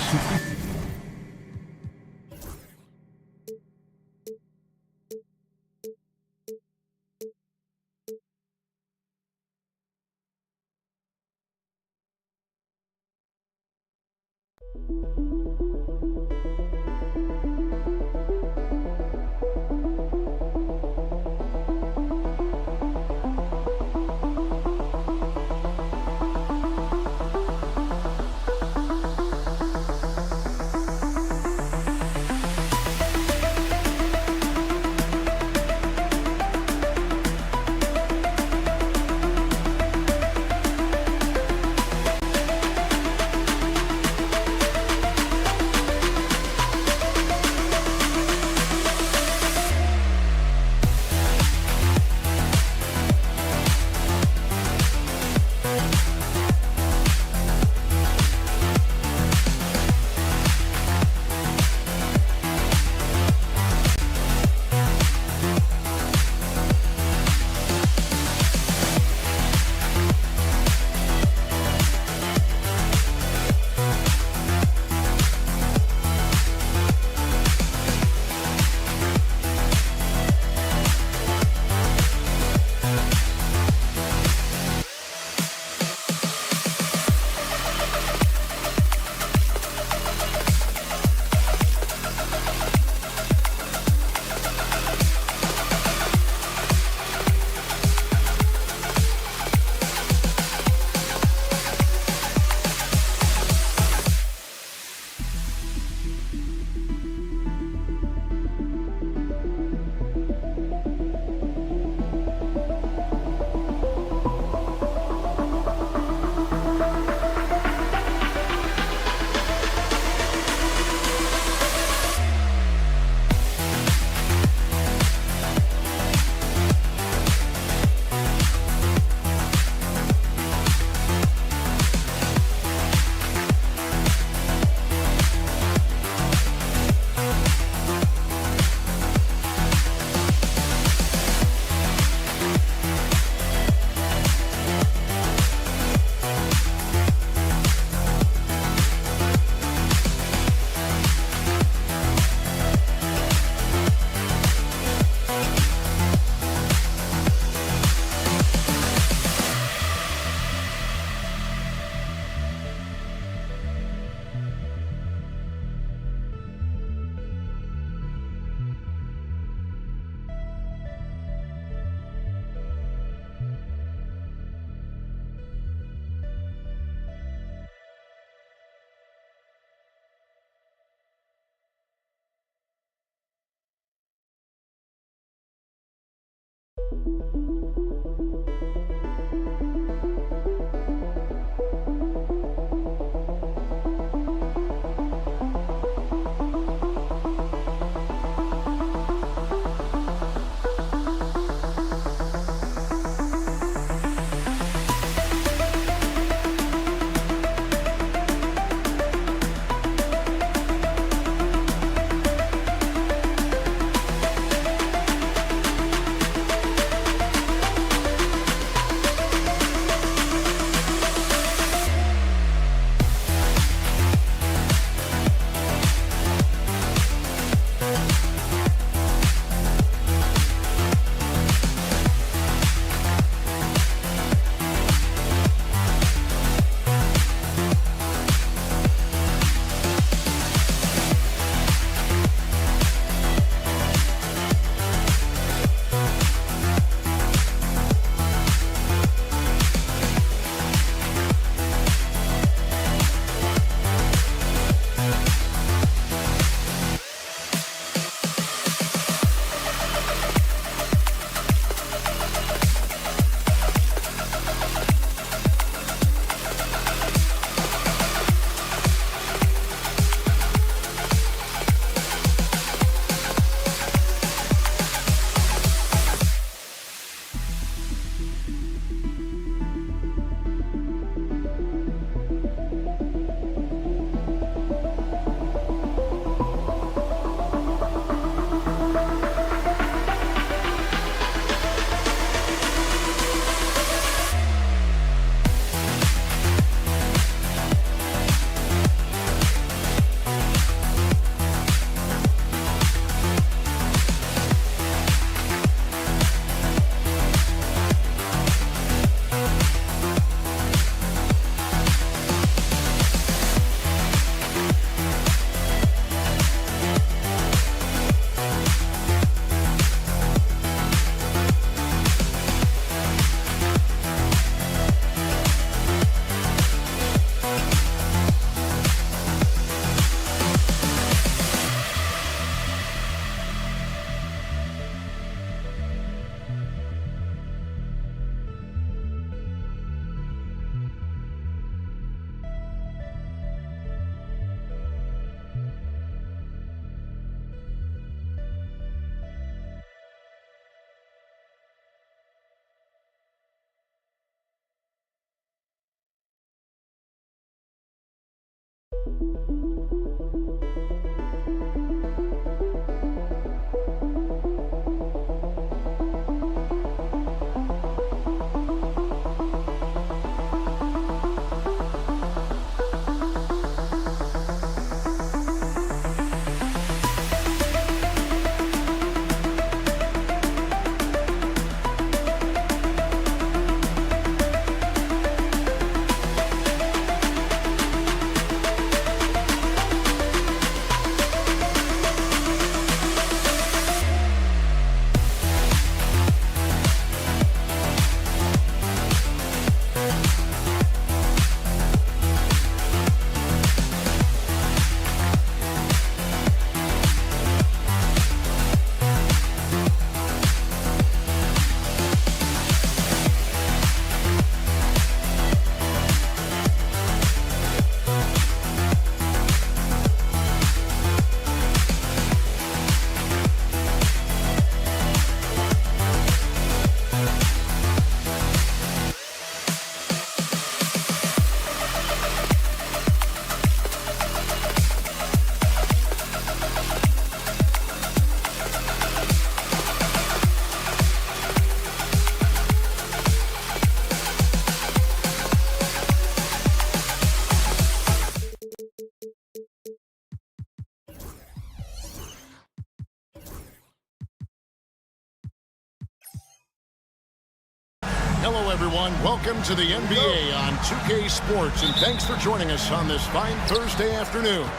Hello, everyone. Welcome to the NBA on 2K Sports, and thanks for joining us on this fine Thursday afternoon.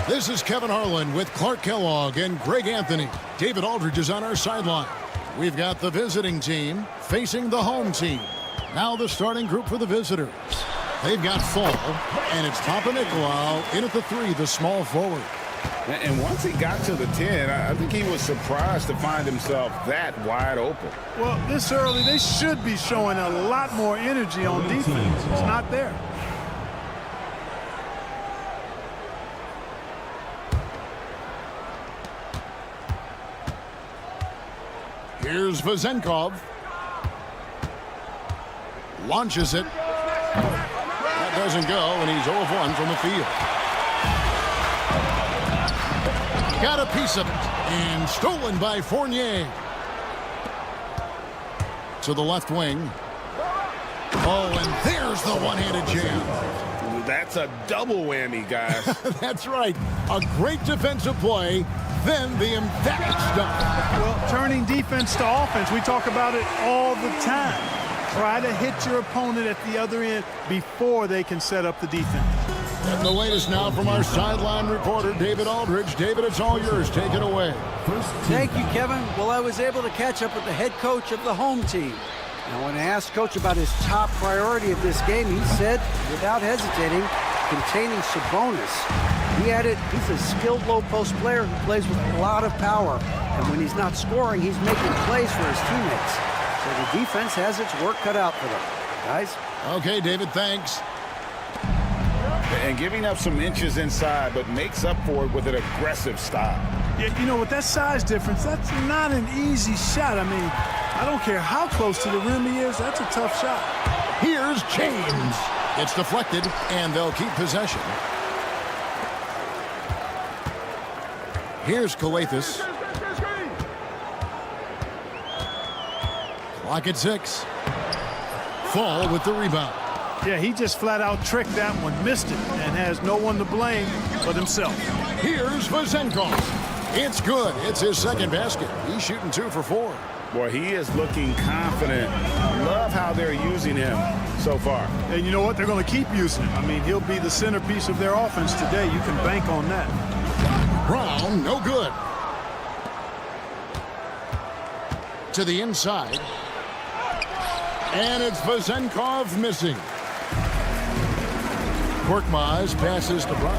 This is Kevin Harlan with Clark Kellogg and Greg Anthony. David Aldridge is on our sideline. We've got the visiting team facing the home team. Now the starting group for the visitors. They've got Fall, and it's Papa Nicolau in at the three, the small forward. And once he got to the 10, I think he was surprised to find himself that wide open. Well, this early, they should be showing a lot more energy on defense. It's not there. Here's Vezenkov. Launches it. That doesn't go, and he's 0 of 1 from the field. Got a piece of it, and stolen by Fournier. To the left wing. Oh, and there's the one-handed jam. That's a double whammy, guys. That's right. A great defensive play, then the emphatic stuff. Well, turning defense to offense, we talk about it all the time. Try to hit your opponent at the other end before they can set up the defense. And the latest now from our sideline reporter, David Aldridge. David, it's all yours. Take it away. Thank you, Kevin. Well, I was able to catch up with the head coach of the home team. Now, when I asked Coach about his top priority of this game, he said, without hesitating, containing Sabonis. He added, he's a skilled low-post player who plays with a lot of power. And when he's not scoring, he's making plays for his teammates. So the defense has its work cut out for them. Guys? Okay, David, thanks. And giving up some inches inside, but makes up for it with an aggressive stop. Yeah, you know, with that size difference, that's not an easy shot. I mean, I don't care how close to the rim he is, that's a tough shot. Here's James. It's deflected, and they'll keep possession. Here's Kalathis. Clock at 6. Fall with the rebound. Yeah, he just flat out tricked that one, missed it, and has no one to blame but himself. Here's Vezenkov. It's good. It's his second basket. He's shooting 2 for 4. Boy, he is looking confident. Love how they're using him so far. And you know what? They're going to keep using him. I mean, he'll be the centerpiece of their offense today. You can bank on that. Brown, no good. To the inside. And it's Vezenkov missing. Korkmaz passes to Brown.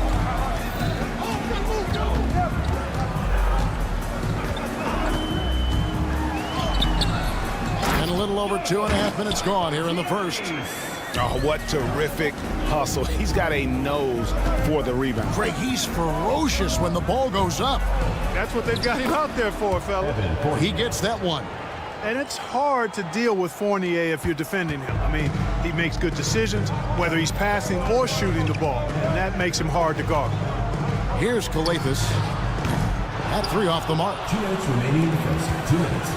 And a little over 2.5 minutes gone here in the first. Oh, what terrific hustle. He's got a nose for the rebound. Craig, he's ferocious when the ball goes up. That's what they've got him out there for, fella. He gets that one. And it's hard to deal with Fournier if you're defending him. I mean, he makes good decisions, whether he's passing or shooting the ball, and that makes him hard to guard. Here's Kalathis. At 3 off the mark. 2 minutes remaining in the first. 2 minutes.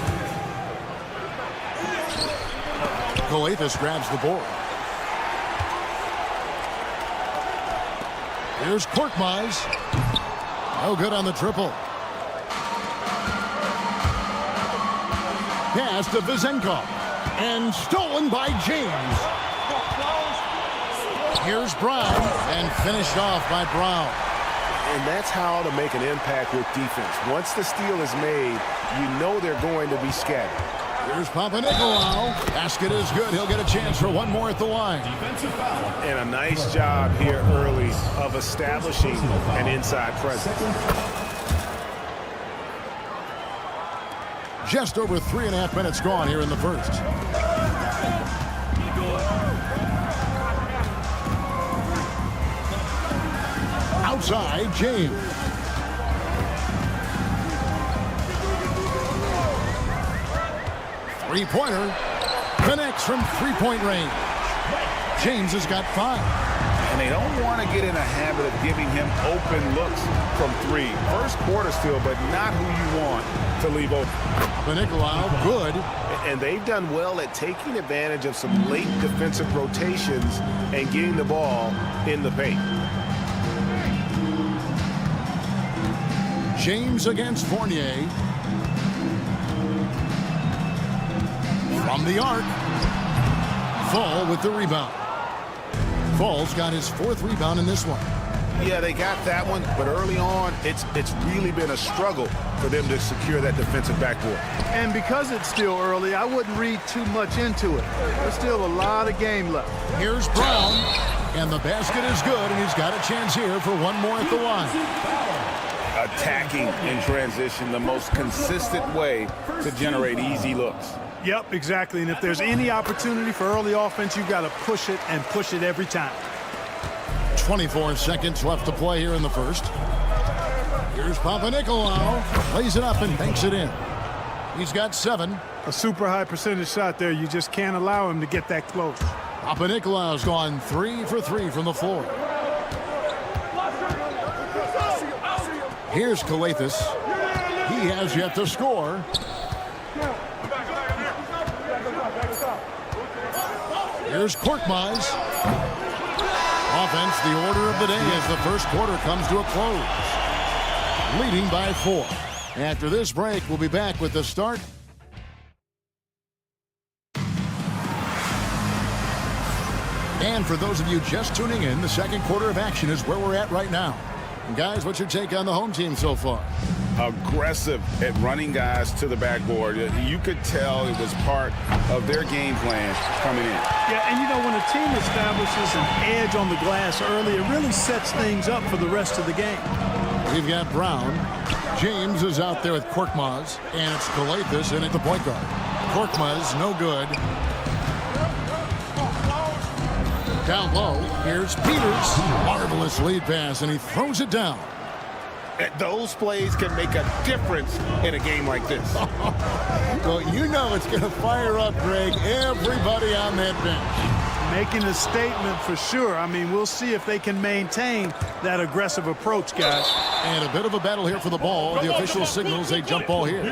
Kalathis grabs the board. Here's Korkmaz. No good on the triple. Pass to Vezenkov. And stolen by James. Here's Brown. And finished off by Brown. And that's how to make an impact with defense. Once the steal is made, you know they're going to be scattered. Here's Papanikolaou. Basket is good. He'll get a chance for one more at the line. Defensive foul. And a nice job here early of establishing an inside presence. Just over 3.5 minutes gone here in the first. Outside, James. Three-pointer. Connects from three-point range. James has got 5. And they don't want to get in a habit of giving him open looks from 3. First quarter still, but not who you want to leave open. Papanikolaou, good. And they've done well at taking advantage of some late defensive rotations and getting the ball in the paint. James against Fournier. From the arc. Fall with the rebound. Fall's got his 4th rebound in this one. Yeah, they got that one, but early on, it's really been a struggle for them to secure that defensive backboard. And because it's still early, I wouldn't read too much into it. There's still a lot of game left. Here's Brown, and the basket is good, and he's got a chance here for one more at the line. attacking in transition, the most consistent way to generate easy looks. Yep, exactly. And if there's any opportunity for early offense, you've got to push it and push it every time. 24 seconds left to play here in the first. Here's Papanikolaou. Plays it up and banks it in. He's got 7. A super high percentage shot there. You just can't allow him to get that close. Papanikolaou's gone 3 for 3 from the floor. Here's Kalathis. He has yet to score. Here's Korkmaz. Offense, the order of the day as the first quarter comes to a close. Leading by 4. After this break, we'll be back with the start. And for those of you just tuning in, the second quarter of action is where we're at right now. And guys, what's your take on the home team so far? Aggressive at running guys to the backboard. You could tell it was part of their game plan coming in. Yeah, and you know, when a team establishes an edge on the glass early, it really sets things up for the rest of the game. We've got Brown. James is out there with Korkmaz, and it's Kalathis in at the point guard. Korkmaz, no good. Down low, here's Peters. Marvelous lead pass, and he throws it down. Those plays can make a difference in a game like this. Well, you know it's going to fire up, Greg, everybody on that bench. Making a statement for sure. I mean, we'll see if they can maintain that aggressive approach, guys. And a bit of a battle here for the ball. The official signals a jump ball here.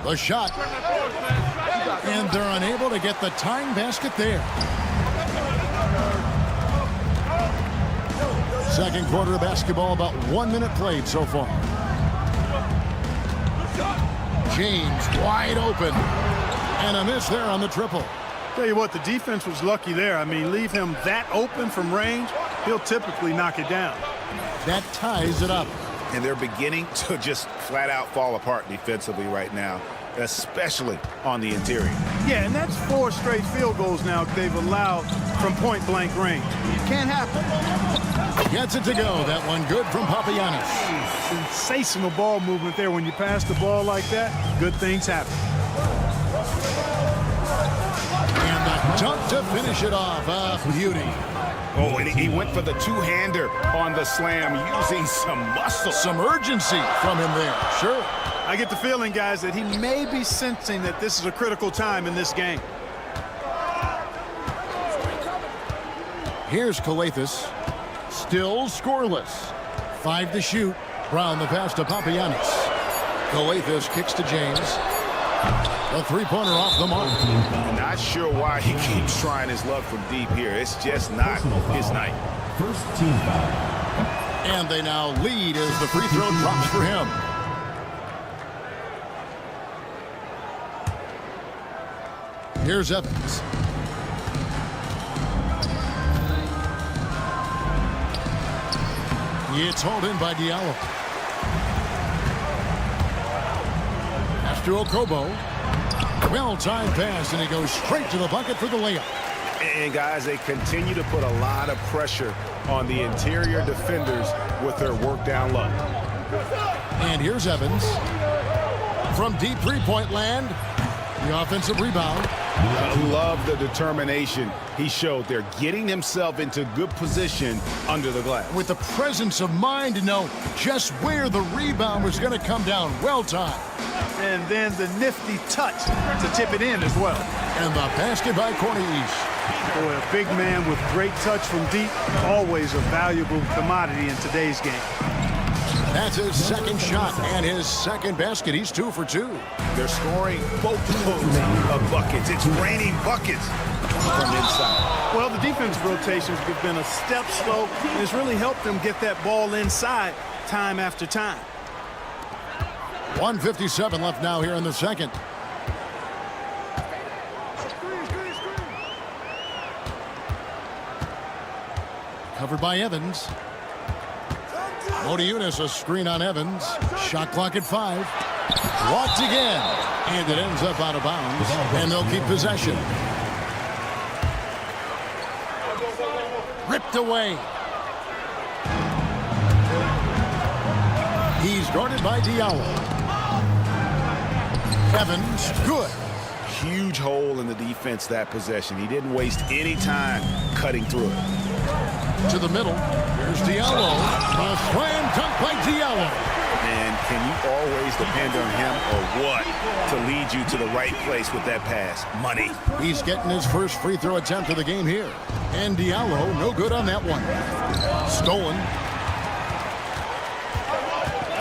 The shot. And they're unable to get the tying basket there. Second quarter of basketball, about 1 minute played so far. James wide open. And a miss there on the triple. Tell you what, the defense was lucky there. I mean, leave him that open from range, he'll typically knock it down. That ties it up. And they're beginning to just flat out fall apart defensively right now, especially on the interior. Yeah, and that's 4 straight field goals now they've allowed from point-blank range. Can't happen. Gets it to go. That one good from Papagiannis. Sensational ball movement there. When you pass the ball like that, good things happen. And the dunk to finish it off. Beauty. Oh, and he went for the two-hander on the slam, using some muscle. Some urgency from him there. Sure. I get the feeling, guys, that he may be sensing that this is a critical time in this game. Here's Kalathis. Still scoreless. 5 to shoot. Brown the pass to Papagiannis. Kalathis kicks to James. A three-pointer off the mark. Not sure why he keeps trying his luck from deep here. It's just not his night. First team foul. And they now lead as the free throw drops for him. Here's Evans. It's hauled in by Diallo. After Okobo. Well-timed pass, and he goes straight to the bucket for the layup. And, guys, they continue to put a lot of pressure on the interior defenders with their work down low. And here's Evans. From deep three-point land. The offensive rebound. I love the determination he showed there, getting himself into good position under the glass. With the presence of mind to know just where the rebound was going to come down. Well timed. And then the nifty touch to tip it in as well. And the basket by Cornelius. Boy, a big man with great touch from deep, always a valuable commodity in today's game. That's his second shot and his second basket. He's 2 for 2. They're scoring boatloads of buckets. It's raining buckets from inside. Well, the defensive rotations have been a step slow, and it's really helped them get that ball inside time after time. 1:57 left now here in the second. Covered by Evans. Modiunas, a screen on Evans. Shot clock at 5. Blocked again. And it ends up out of bounds. And they'll keep possession. Ripped away. He's guarded by Diallo. Evans, good. Huge hole in the defense that possession. He didn't waste any time cutting through it. To the middle. Here's Diallo. A slam dunk by Diallo. And can you always depend on him or what to lead you to the right place with that pass? Money. He's getting his first free throw attempt of the game here. And Diallo, no good on that one. Stolen.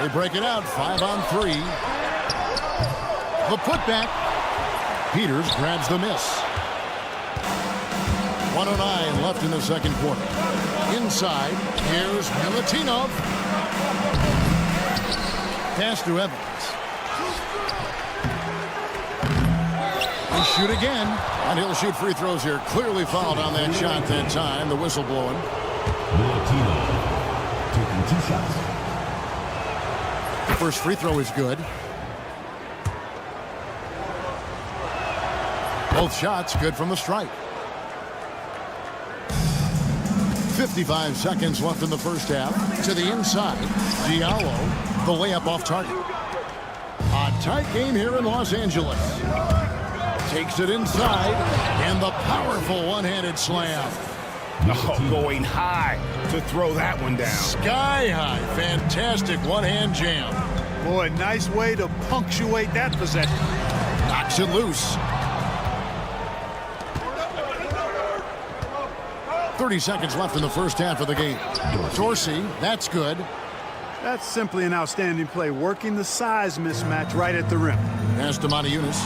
They break it out, 5-on-3. The putback. Peters grabs the miss. 1:09 left in the second quarter. Inside, here's Milutinov. Pass to Evans. And shoot again. And he'll shoot free throws here. Clearly fouled on that shot that time. The whistle blowing. Milutinov taking 2 shots. The first free throw is good. Both shots good from the stripe. 55 seconds left in the first half. To the inside. Diallo, the layup off target. A tight game here in Los Angeles. Takes it inside. And the powerful one-handed slam. Oh, going high to throw that one down. Sky high. Fantastic one-hand jam. Boy, nice way to punctuate that possession. Knocks it loose. 30 seconds left in the first half of the game. Dorsey, that's good. That's simply an outstanding play, working the size mismatch right at the rim. Pass to Matajunas.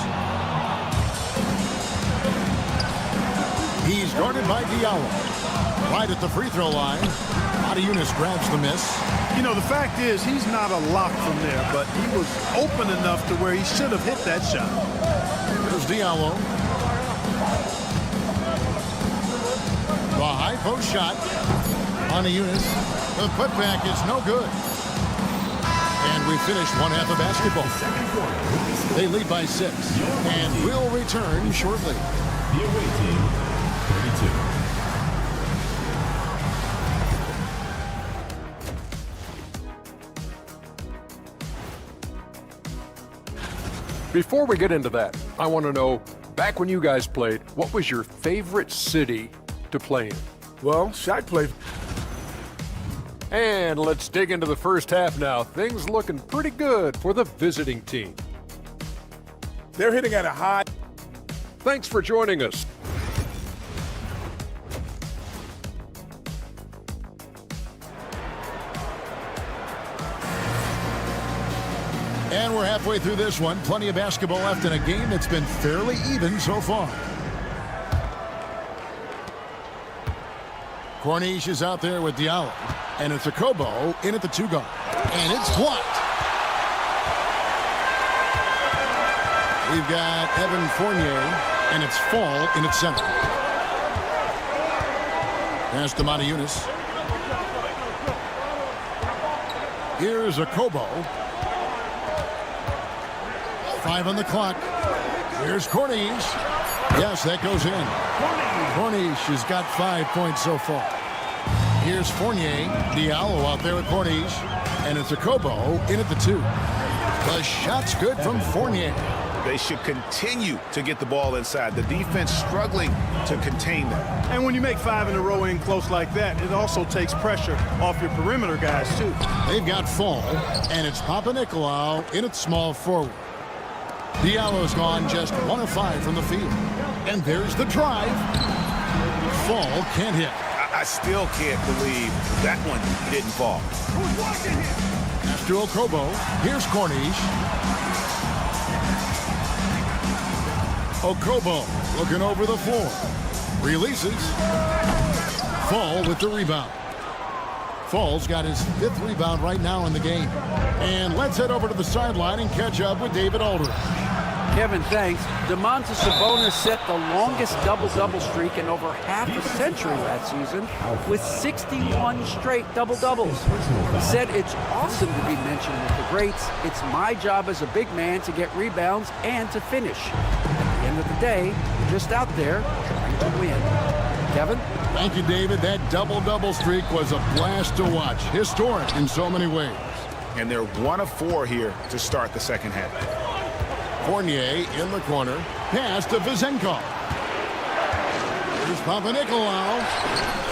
He's guarded by Diallo. Right at the free throw line. Matajunas grabs the miss. You know, the fact is, he's not a lock from there, but he was open enough to where he should have hit that shot. There's Diallo. The high post shot. Matajunas. The putback is no good. And we finish one half of basketball. They lead by 6. And will return shortly. The away team, 32. Before we get into that, I want to know, back when you guys played, what was your favorite city to play in? Well, Shaq played. And let's dig into the first half now. Things looking pretty good for the visiting team. They're hitting at a high. Thanks for joining us. And we're halfway through this one. Plenty of basketball left in a game that's been fairly even so far. Corniche is out there with Diallo. And it's a Kobo in at the 2 guard. And it's blocked. We've got Evan Fournier, and it's Fall in at center. Pass to Matajunas. Here's a Kobo. 5 on the clock. Here's Corniche. Yes, that goes in. Corniche has got 5 points so far. Here's Fournier. Diallo out there with Corniche. And it's a Kobo in at the 2. The shot's good from Fournier. They should continue to get the ball inside. The defense struggling to contain them. And when you make 5 in a row in close like that, it also takes pressure off your perimeter guys, too. They've got Fall, and it's Papanikolaou in at small forward. Diallo's gone just 1 of 5 from the field. And there's the drive. Fall can't hit. I still can't believe that one didn't fall. Pass to Okobo. Here's Corniche. Okobo looking over the floor. Releases. Fall with the rebound. Fall's got his 5th rebound right now in the game. And let's head over to the sideline and catch up with David Aldridge. Kevin, thanks. Domantas Sabonis set the longest double-double streak in over half a century last season with 61 straight double-doubles. He said it's awesome to be mentioned with the greats. It's my job as a big man to get rebounds and to finish. At the end of the day, we're just out there trying to win. Kevin? Thank you, David. That double-double streak was a blast to watch. Historic in so many ways. And they're 1 of 4 here to start the second half. Fournier in the corner. Pass to Vezenkov. Here's Papanikolaou.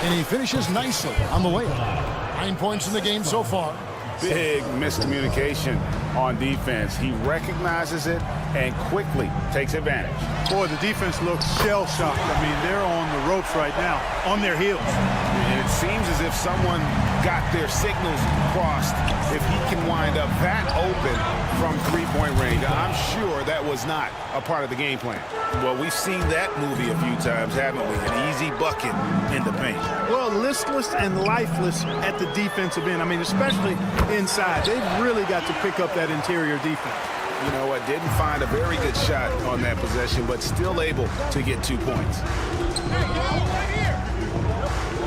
And he finishes nicely on the layup. 9 points in the game so far. Big miscommunication on defense. He recognizes it and quickly takes advantage. Boy, the defense looks shell-shocked. I mean, they're on the ropes right now, on their heels. And it seems as if someone got their signals crossed. If he can wind up that open from three-point range, I'm sure that was not a part of the game plan. Well, we've seen that movie a few times, haven't we? An easy bucket in the paint. Well, listless and lifeless at the defensive end. I mean, especially inside. They've really got to pick up that interior defense. You know what? Didn't find a very good shot on that possession, but still able to get 2 points.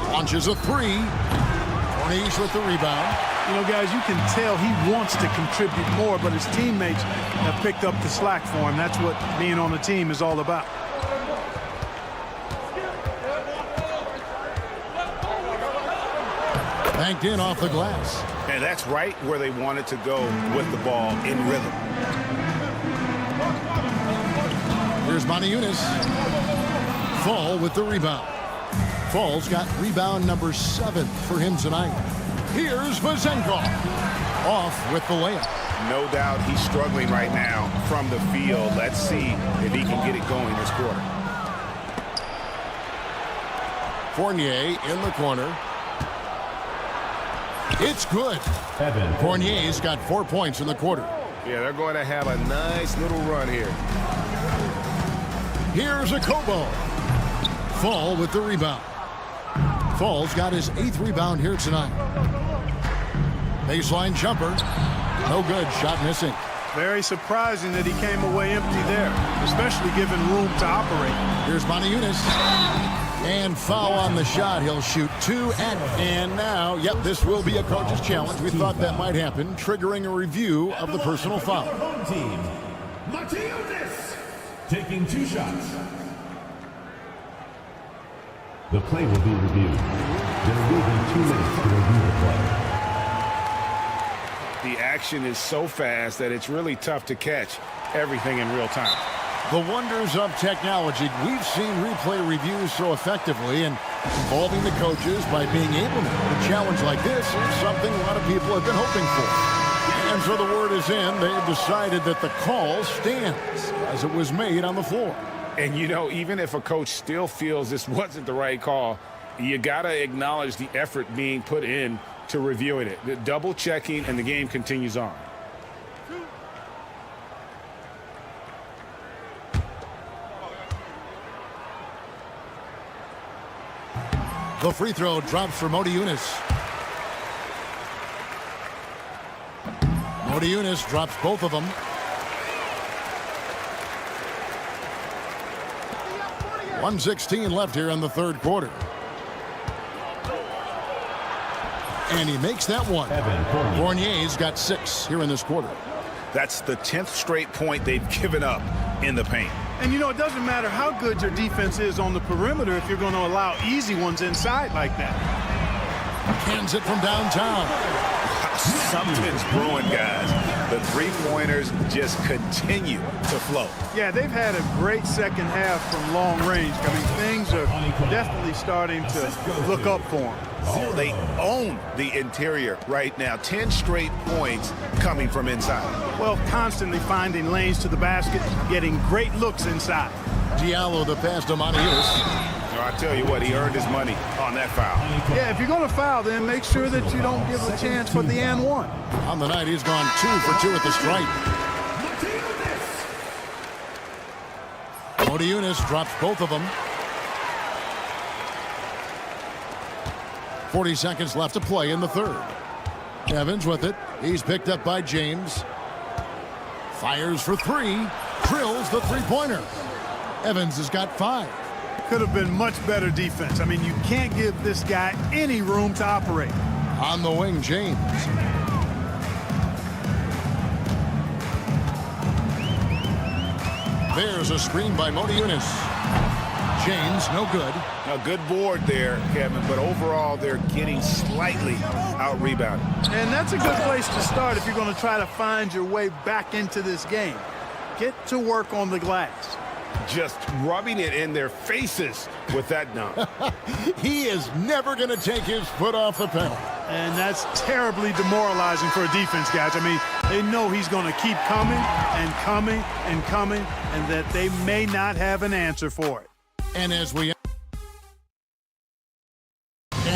Launches a three. Fournier's with the rebound. You know, guys, you can tell he wants to contribute more, but his teammates have picked up the slack for him. That's what being on the team is all about. Banked in off the glass. And that's right where they wanted to go with the ball in rhythm. Here's Moniunas. Fall with the rebound. Fall's got rebound number 7 for him tonight. Here's Vezenkov. Off with the layup. No doubt he's struggling right now from the field. Let's see if he can get it going this quarter. Fournier in the corner. It's good. Fournier's got 4 points in the quarter. Yeah, they're going to have a nice little run here. Here's a Kobo. Fall with the rebound. Fall's got his 8th rebound here tonight. Baseline jumper. No good. Shot missing. Very surprising that he came away empty there, especially given room to operate. Here's Moniunas. And foul on the shot. He'll shoot 2 and now, yep, this will be a coach's challenge. We thought that might happen, triggering a review of the personal foul. Home team, Moniunas, taking 2 shots. The play will be reviewed. There will be 2 minutes to review the play. The action is so fast that it's really tough to catch everything in real time. The wonders of technology. We've seen replay reviews so effectively, and involving the coaches by being able to a challenge like this is something a lot of people have been hoping for. And so the word is in. They've decided that the call stands as it was made on the floor. And, you know, even if a coach still feels this wasn't the right call, you got to acknowledge the effort being put in to reviewing it. The double checking, and the game continues on. The free throw drops for Moniunas. Moniunas drops both of them. .116 left here in the third quarter. And he makes that one. Fournier's got 6 here in this quarter. That's the 10th straight point they've given up in the paint. And, you know, it doesn't matter how good your defense is on the perimeter if you're going to allow easy ones inside like that. Cans it from downtown. Something's brewing, guys. The three-pointers just continue to flow. Yeah, they've had a great second half from long range. I mean, things are definitely starting to look up for them. Oh, they own the interior right now. 10 straight points coming from inside. Well, constantly finding lanes to the basket, getting great looks inside. Diallo the pass to Moniunas. I tell you what, he earned his money on that foul. Yeah, if you're going to foul, then make sure that you don't give a chance for the and one. On the night, he's gone 2 for 2 at the stripe. Moniunas drops both of them. 40 seconds left to play in the third. Evans with it. He's picked up by James. Fires for 3. drills the three-pointer. Evans has got 5. Could have been much better defense. I mean, you can't give this guy any room to operate. On the wing, James. There's a screen by Modiunis. James, no good. A good board there, Kevin, but overall they're getting slightly out-rebounded. And that's a good place to start if you're going to try to find your way back into this game. Get to work on the glass. Just rubbing it in their faces with that dunk. He is never going to take his foot off the pedal. And that's terribly demoralizing for a defense, guys. I mean, they know he's going to keep coming and coming and coming, and that they may not have an answer for it. And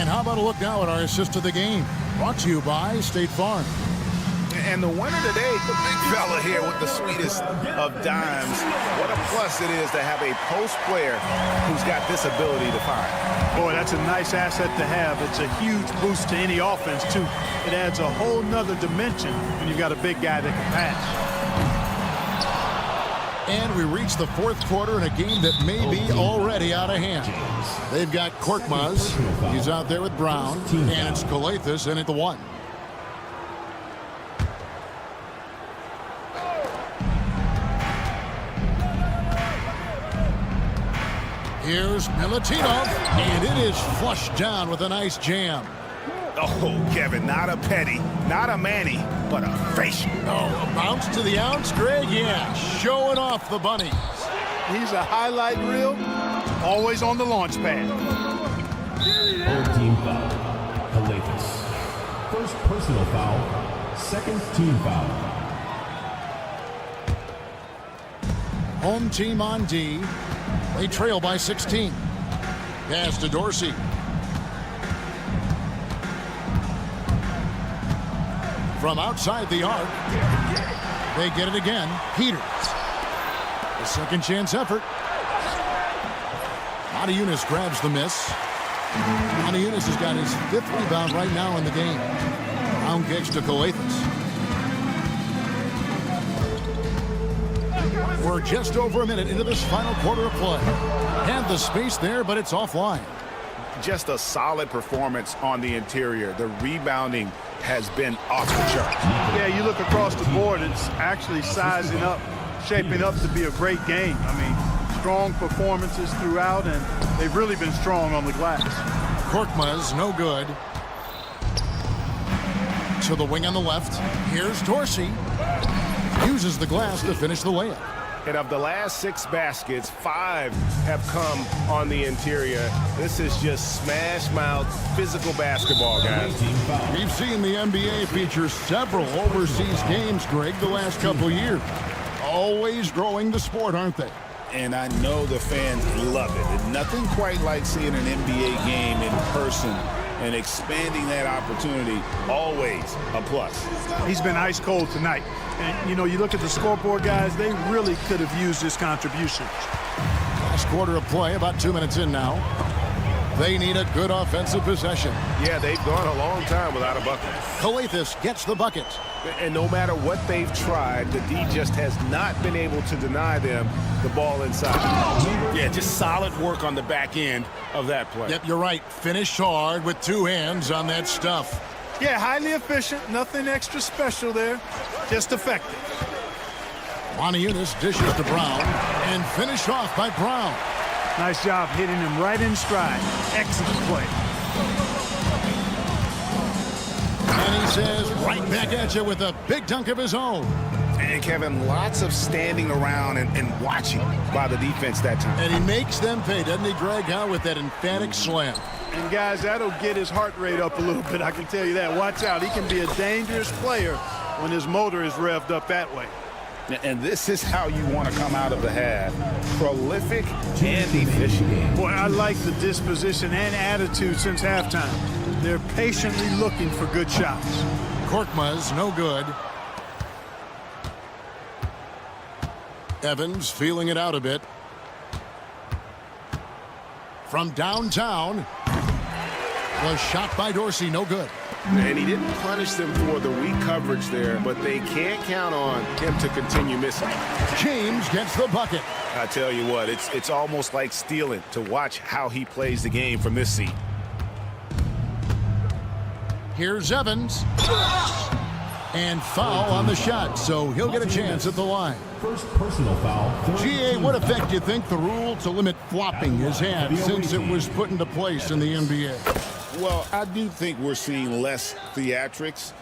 how about a look now at our assist of the game? Brought to you by State Farm. And the winner today, the big fella here with the sweetest of dimes. What a plus it is to have a post player who's got this ability to fire. Boy, that's a nice asset to have. It's a huge boost to any offense, too. It adds a whole nother dimension when you've got a big guy that can pass. And we reach the fourth quarter in a game that may be already out of hand. They've got Korkmaz. He's out there with Brown. And it's Calathes in at the 1. Here's Milutinov, and it is flushed down with a nice jam. Oh, Kevin, not a petty, not a Manny, but a facial. Oh, a bounce to the ounce, Greg? Yeah, showing off the bunnies. He's a highlight reel, always on the launch pad. Home team foul. Calathes. First personal foul. Second team foul. Home team on D. They trail by 16. Pass to Dorsey. From outside the arc, they get it again. Peters. A second chance effort. Modiunis grabs the miss. Modiunis has got his 5th rebound right now in the game. Down kicks to Calathes. We're just over a minute into this final quarter of play. Had the space there, but it's offline. Just a solid performance on the interior. The rebounding has been off the chart. Yeah, you look across the board, it's actually sizing up, shaping up to be a great game. I mean, strong performances throughout, and they've really been strong on the glass. Korkmaz, no good. To the wing on the left. Here's Dorsey. Uses the glass to finish the layup. And of the last 6 baskets, 5 have come on the interior. This is just smash mouth physical basketball, guys. We've seen the NBA feature several overseas games, Greg, the last couple years. Always growing the sport, aren't they? And I know the fans love it. And nothing quite like seeing an NBA game in person and expanding that opportunity, always a plus. He's been ice cold tonight. And, you know, you look at the scoreboard, guys, they really could have used his contributions. Last quarter of play, about 2 minutes in now. They need a good offensive possession. Yeah, they've gone a long time without a bucket. Calathes gets the bucket. And no matter what they've tried, the D just has not been able to deny them the ball inside. Yeah, just solid work on the back end of that play. Yep, you're right. Finished hard with 2 hands on that stuff. Yeah, highly efficient. Nothing extra special there. Just effective. Modiunis dishes to Brown and finished off by Brown. Nice job hitting him right in stride. Excellent play. And he says right back at you with a big dunk of his own. And Kevin, lots of standing around and watching by the defense that time. And he makes them pay, doesn't he, Greg, with that emphatic slam. And, guys, that'll get his heart rate up a little bit, I can tell you that. Watch out. He can be a dangerous player when his motor is revved up that way. And this is how you want to come out of the half. Prolific and efficient. Boy, I like the disposition and attitude since halftime. They're patiently looking for good shots. Korkmaz, no good. Evans feeling it out a bit. From downtown. Was shot by Dorsey, no good. And he didn't punish them for the weak coverage there, but they can't count on him to continue missing. James gets the bucket. I tell you what, it's almost like stealing to watch how he plays the game from this seat. Here's Evans. And foul on the shot, so he'll get a chance at the line. First personal foul. GA, what effect do you think the rule to limit flopping has had since it was put into place in the NBA? Well, I do think we're seeing less theatrics,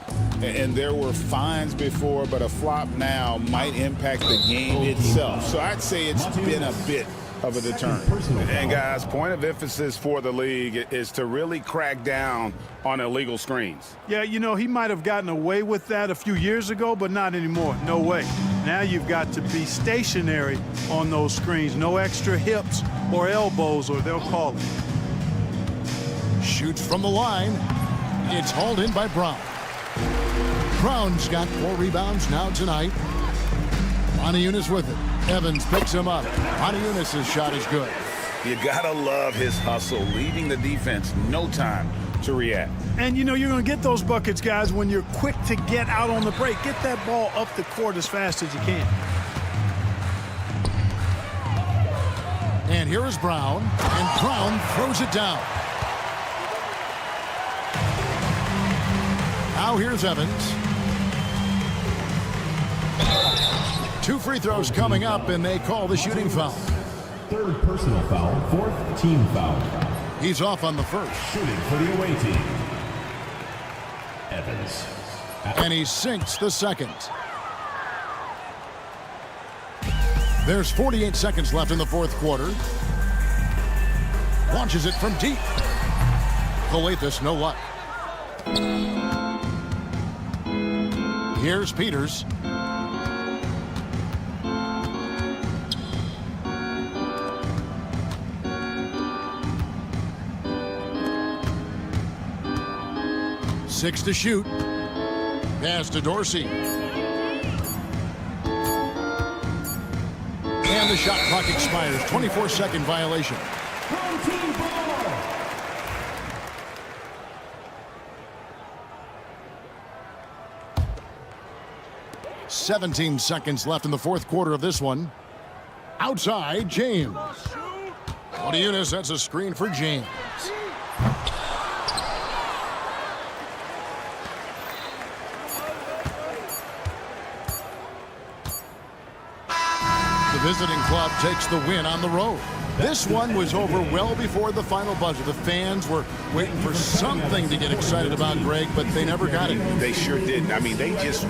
and there were fines before, but a flop now might impact the game itself. So I'd say it's been a bit of a deterrent. And guys, point of emphasis for the league is to really crack down on illegal screens. Yeah, you know, he might have gotten away with that a few years ago, but not anymore. No way. Now you've got to be stationary on those screens. No extra hips or elbows, or they'll call it. Shoots from the line. It's hauled in by Brown. Brown's got 4 rebounds now tonight. Eunice with it. Evans picks him up. Eunice's shot is good. You gotta love his hustle, leaving the defense no time to react. And you know you're going to get those buckets, guys, when you're quick to get out on the break. Get that ball up the court as fast as you can. And here is Brown, and Brown throws it down. Now here's Evans. 2 free throws coming up, and they call the shooting foul. Third personal foul, 4th team foul. He's off on the first. Shooting for the away team. Evans. And he sinks the second. There's 48 seconds left in the 4th quarter. Launches it from deep. Coates, no luck. Here's Peters. Six to shoot. Pass to Dorsey. And the shot clock expires. 24-second violation. 17 seconds left in the 4th quarter of this one. Outside, James. Eunice, that's a screen for James. The visiting club takes the win on the road. This one was over well before the final buzzer. The fans were waiting for something to get excited about, Greg, but they never got it. They sure didn't. I mean, they just...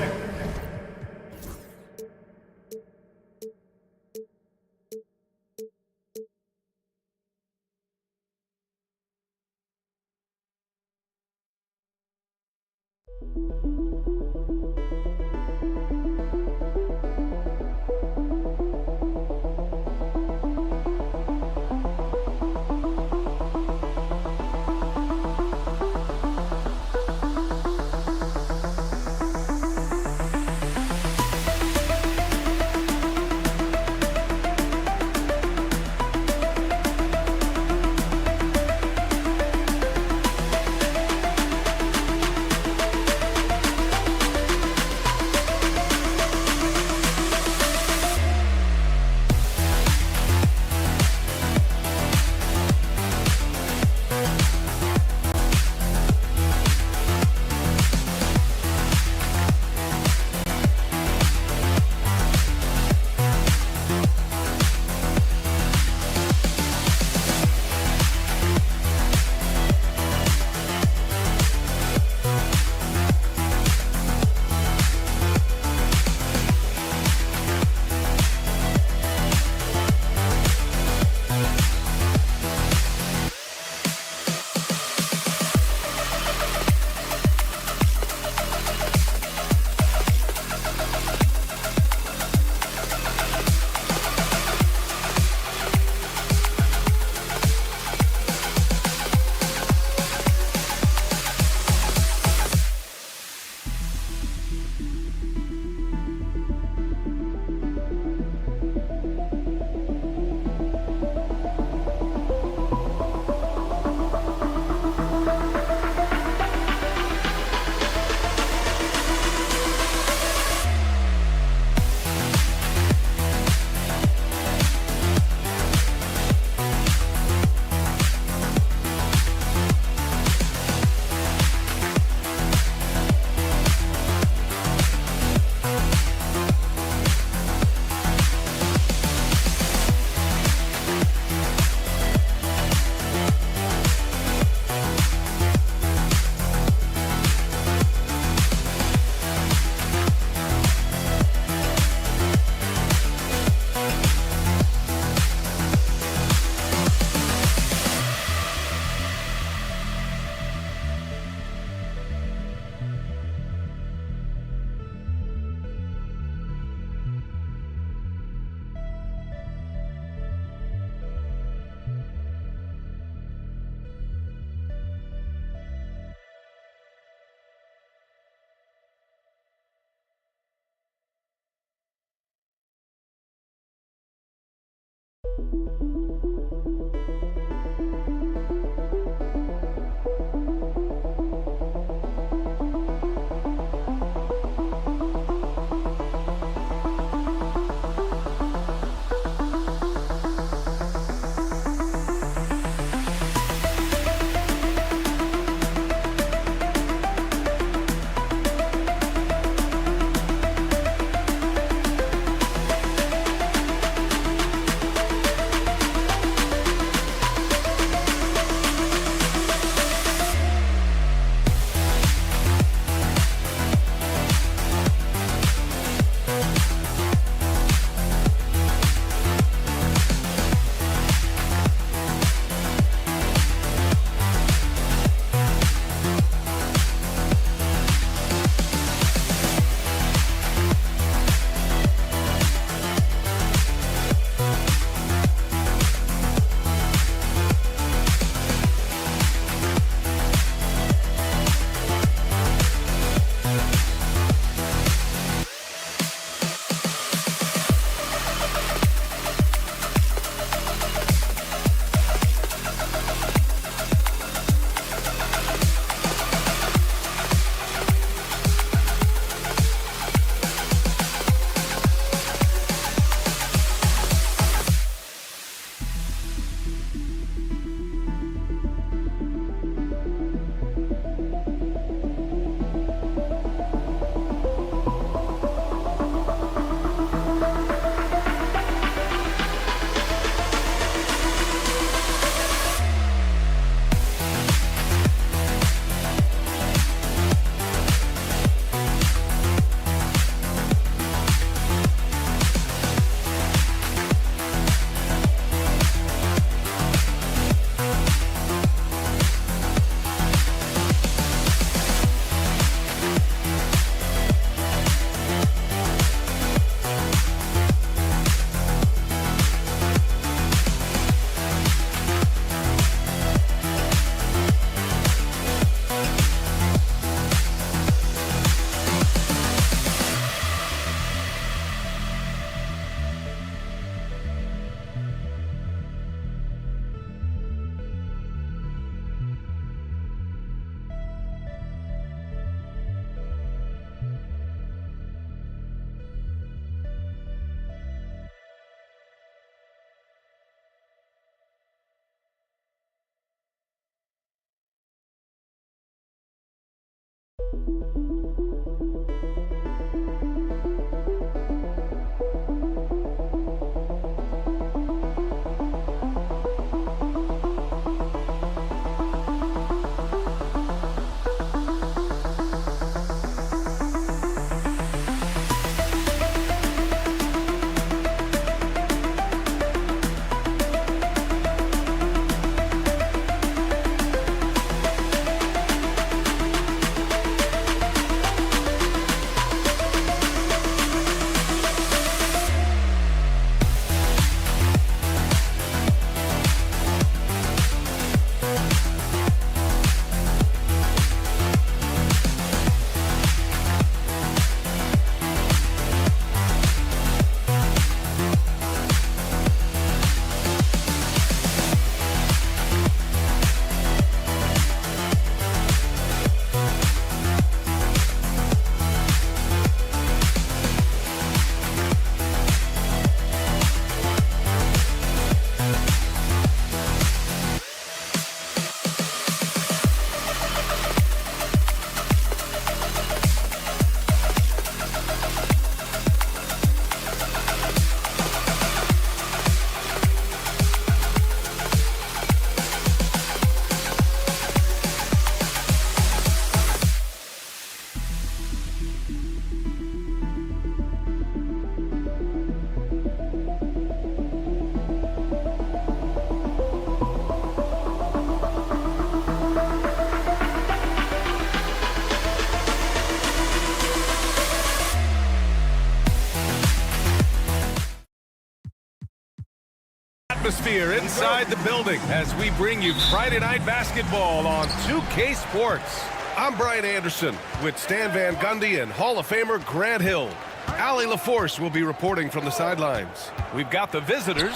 Atmosphere inside the building as we bring you Friday Night Basketball on 2K Sports. I'm Brian Anderson with Stan Van Gundy and Hall of Famer Grant Hill. Allie LaForce will be reporting from the sidelines. We've got the visitors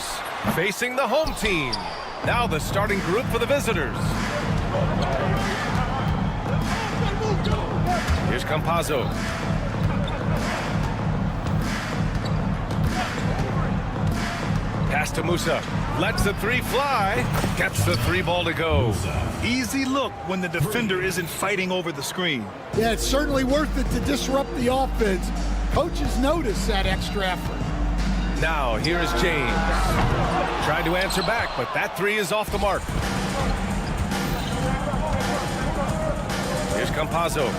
facing the home team. Now the starting group for the visitors. Here's Campazzo. Pass to Musa. Lets the three fly. Gets the three ball to go. Easy look when the defender isn't fighting over the screen. Yeah, it's certainly worth it to disrupt the offense. Coaches notice that extra effort. Now, here is James. Tried to answer back, but that three is off the mark. Here's Campazzo.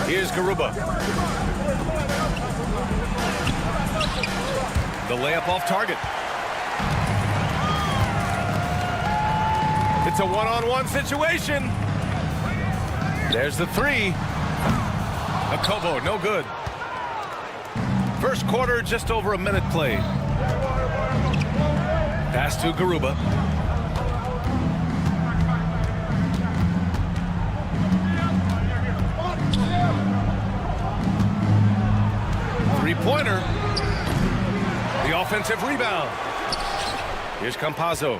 Here's Garuba. The layup off target. It's a one-on-one situation. There's the three. Akobo, no good. First quarter, just over a minute played. Pass to Garuba. Three-pointer. The offensive rebound. Here's Campazzo.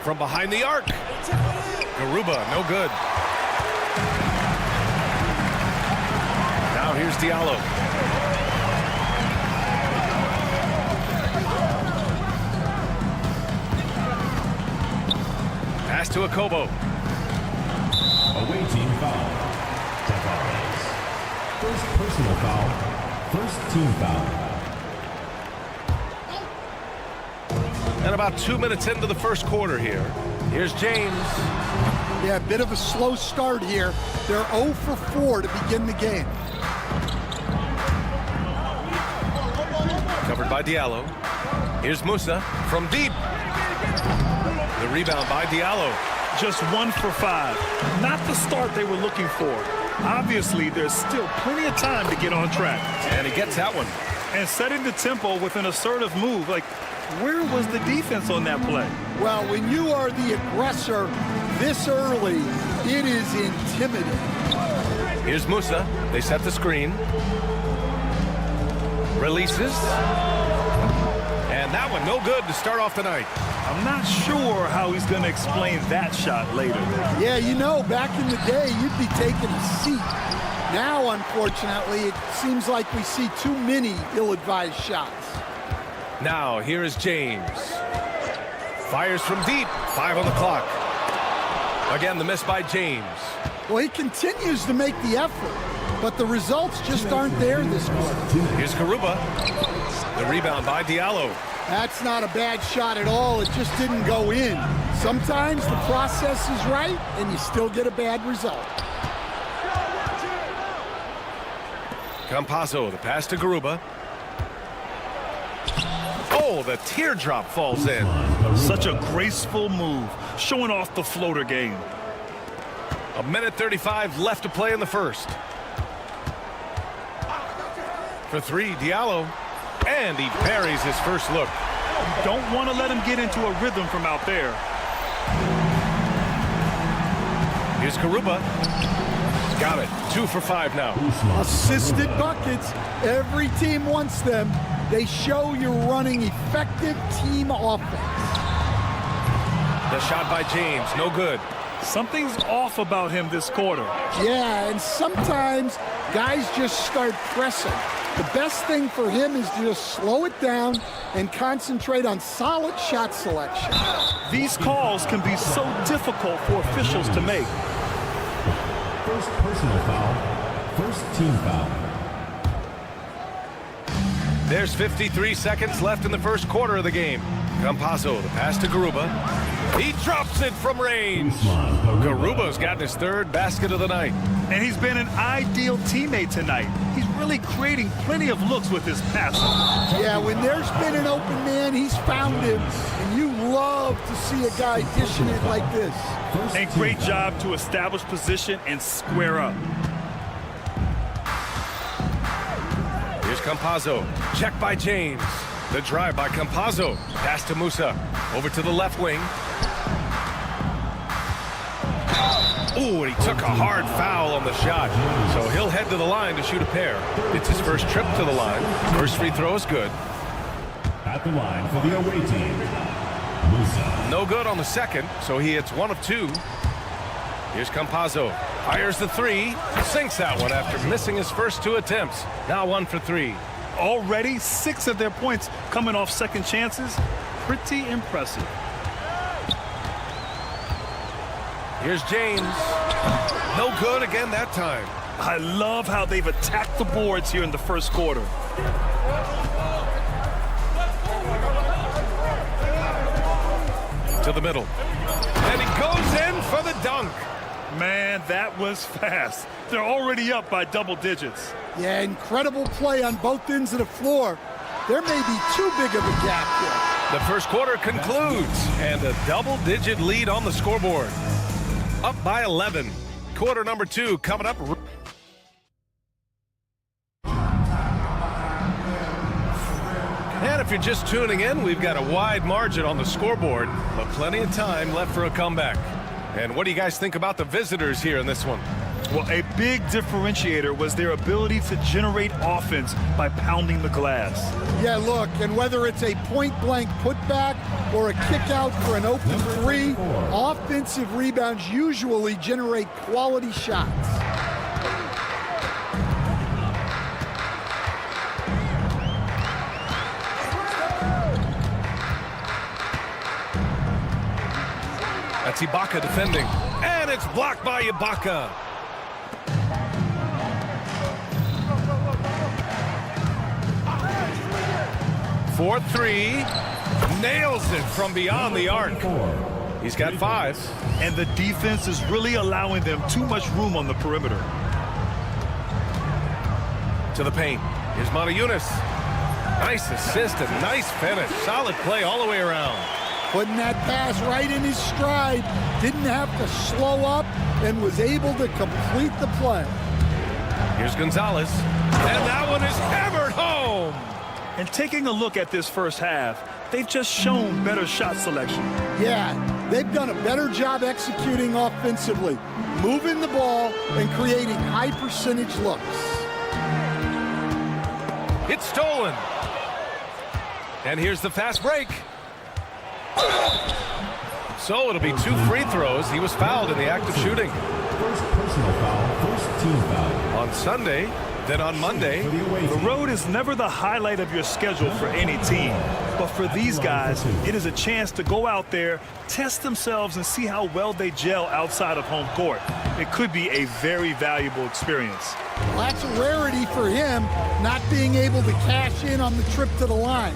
From behind the arc. Garuba, no good. Now here's Diallo. Pass to Akobo. Away team foul. Tavares. First personal foul. First team foul. And about 2 minutes into the first quarter here. Here's James. Yeah, a bit of a slow start here. They're 0 for 4 to begin the game. Covered by Diallo. Here's Musa from deep. The rebound by Diallo. Just 1 for 5. Not the start they were looking for. Obviously, there's still plenty of time to get on track. And he gets that one. And setting the tempo with an assertive move. Like, where was the defense on that play? Well, when you are the aggressor this early, it is intimidating. Here's Musa. They set the screen. Releases. And that one no good to start off the night. I'm not sure how he's going to explain that shot later. Yeah, you know, back in the day, you'd be taking a seat. Now, unfortunately, it seems like we see too many ill-advised shots. Now, here is James. Fires from deep. 5 on the clock. Again, the miss by James. Well, he continues to make the effort, but the results just aren't there this quarter. Here's Garuba. The rebound by Diallo. That's not a bad shot at all. It just didn't go in. Sometimes the process is right, and you still get a bad result. Campazzo, the pass to Garuba. Oh, the teardrop falls in. Such a graceful move, showing off the floater game. 1:35 left to play in the first. For three, Diallo. And he buries his first look. You don't want to let him get into a rhythm from out there. Here's Garuba. Got it. 2 for 5 now. Assisted buckets. Every team wants them. They show you're running effective team offense. The shot by James, no good. Something's off about him this quarter. Yeah, and sometimes guys just start pressing. The best thing for him is to just slow it down and concentrate on solid shot selection. These calls can be so difficult for officials to make. First personal foul, first team foul. There's 53 seconds left in the first quarter of the game. Campazzo, the pass to Garuba. He drops it from range. Garuba's gotten his third basket of the night. And he's been an ideal teammate tonight. He's really creating plenty of looks with his passing. Yeah, when there's been an open man, he's found him. And you love to see a guy dishing it like this. And great job to establish position and square up. Here's Campazzo. Check by James. The drive by Campazzo. Pass to Musa. Over to the left wing. Ooh, and he took a hard foul on the shot. So he'll head to the line to shoot a pair. It's his first trip to the line. First free throw is good. At the line for the away team, Musa. No good on the second, so he hits 1 of 2. Here's Campazzo. Fires the three. Sinks that one after missing his first 2 attempts. Now 1 for 3. Already 6 of their points coming off second chances. Pretty impressive. Here's James. No good again that time. I love how they've attacked the boards here in the first quarter. To the middle. And he goes in for the dunk. Man, that was fast. They're already up by double digits. Yeah, incredible play on both ends of the floor. There may be too big of a gap here. The first quarter concludes, and a double-digit lead on the scoreboard. Up by 11. Quarter number 2 coming up. And if you're just tuning in, we've got a wide margin on the scoreboard, but plenty of time left for a comeback. And what do you guys think about the visitors here in this one? Well, a big differentiator was their ability to generate offense by pounding the glass. Yeah, look, and whether it's a point-blank putback or a kick out for an open three, offensive rebounds usually generate quality shots. That's Ibaka defending, and it's blocked by Ibaka. For 3, nails it from beyond the arc. He's got 5. And the defense is really allowing them too much room on the perimeter. To the paint. Here's Motiejunas. Nice assist and nice finish. Solid play all the way around. Putting that pass right in his stride. Didn't have to slow up and was able to complete the play. Here's Gonzalez. And that one is hammered home. And taking a look at this first half, they've just shown better shot selection. Yeah, they've done a better job executing offensively, moving the ball and creating high percentage looks. It's stolen. And here's the fast break. So it'll be 2 free throws. He was fouled in the act of shooting. First personal foul, first team foul. On Sunday, Then on Monday, the road is never the highlight of your schedule for any team. But for these guys, it is a chance to go out there, test themselves, and see how well they gel outside of home court. It could be a very valuable experience. Well, that's a rarity for him, not being able to cash in on the trip to the line.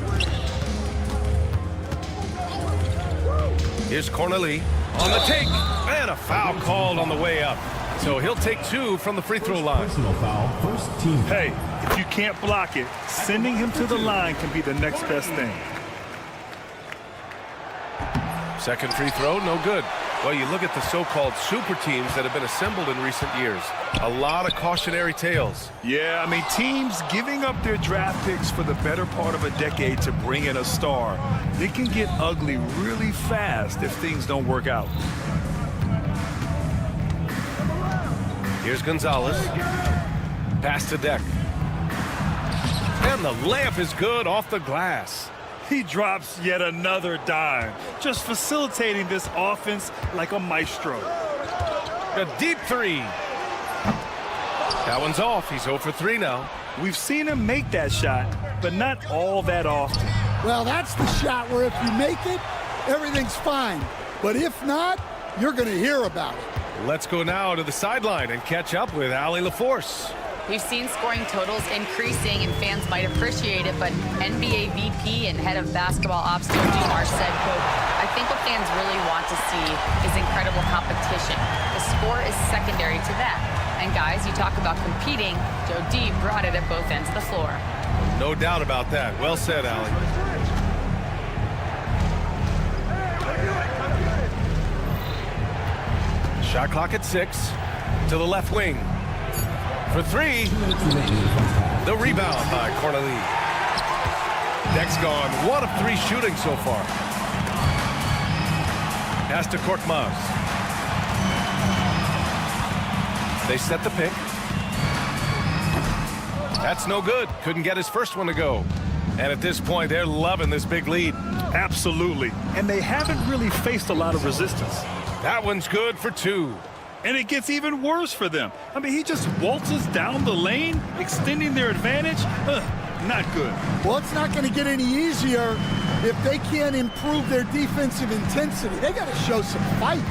Here's Corneli on the take, and a foul called on the way up. So he'll take 2 from the free throw line. Personal foul, first team. Hey, if you can't block it, sending him to the line can be the next best thing. Second free throw, no good. Well, you look at the so-called super teams that have been assembled in recent years. A lot of cautionary tales. Yeah, I mean, teams giving up their draft picks for the better part of a decade to bring in a star. They can get ugly really fast if things don't work out. Here's Gonzalez. Pass to Deck. And the layup is good off the glass. He drops yet another dime, just facilitating this offense like a maestro. A deep 3. That one's off. He's 0 for 3 now. We've seen him make that shot, but not all that often. Well, that's the shot where if you make it, everything's fine. But if not, you're going to hear about it. Let's go now to the sideline and catch up with Allie LaForce. We've seen scoring totals increasing, and fans might appreciate it, but NBA VP and head of basketball ops Joe Dumars said, quote, I think what fans really want to see is incredible competition. The score is secondary to that. And guys, you talk about competing, Joe D brought it at both ends of the floor. No doubt about that. Well said, Allie. Shot clock at 6. To the left wing. For 3. The rebound by Corneli. Deck's gone 1 of 3 shooting so far. Pass to Korkmaz. They set the pick. That's no good. Couldn't get his first one to go. And at this point, they're loving this big lead. Absolutely. And they haven't really faced a lot of resistance. That one's good for 2. And it gets even worse for them. I mean, he just waltzes down the lane, extending their advantage. Not good. Well, it's not going to get any easier if they can't improve their defensive intensity. They got to show some fight.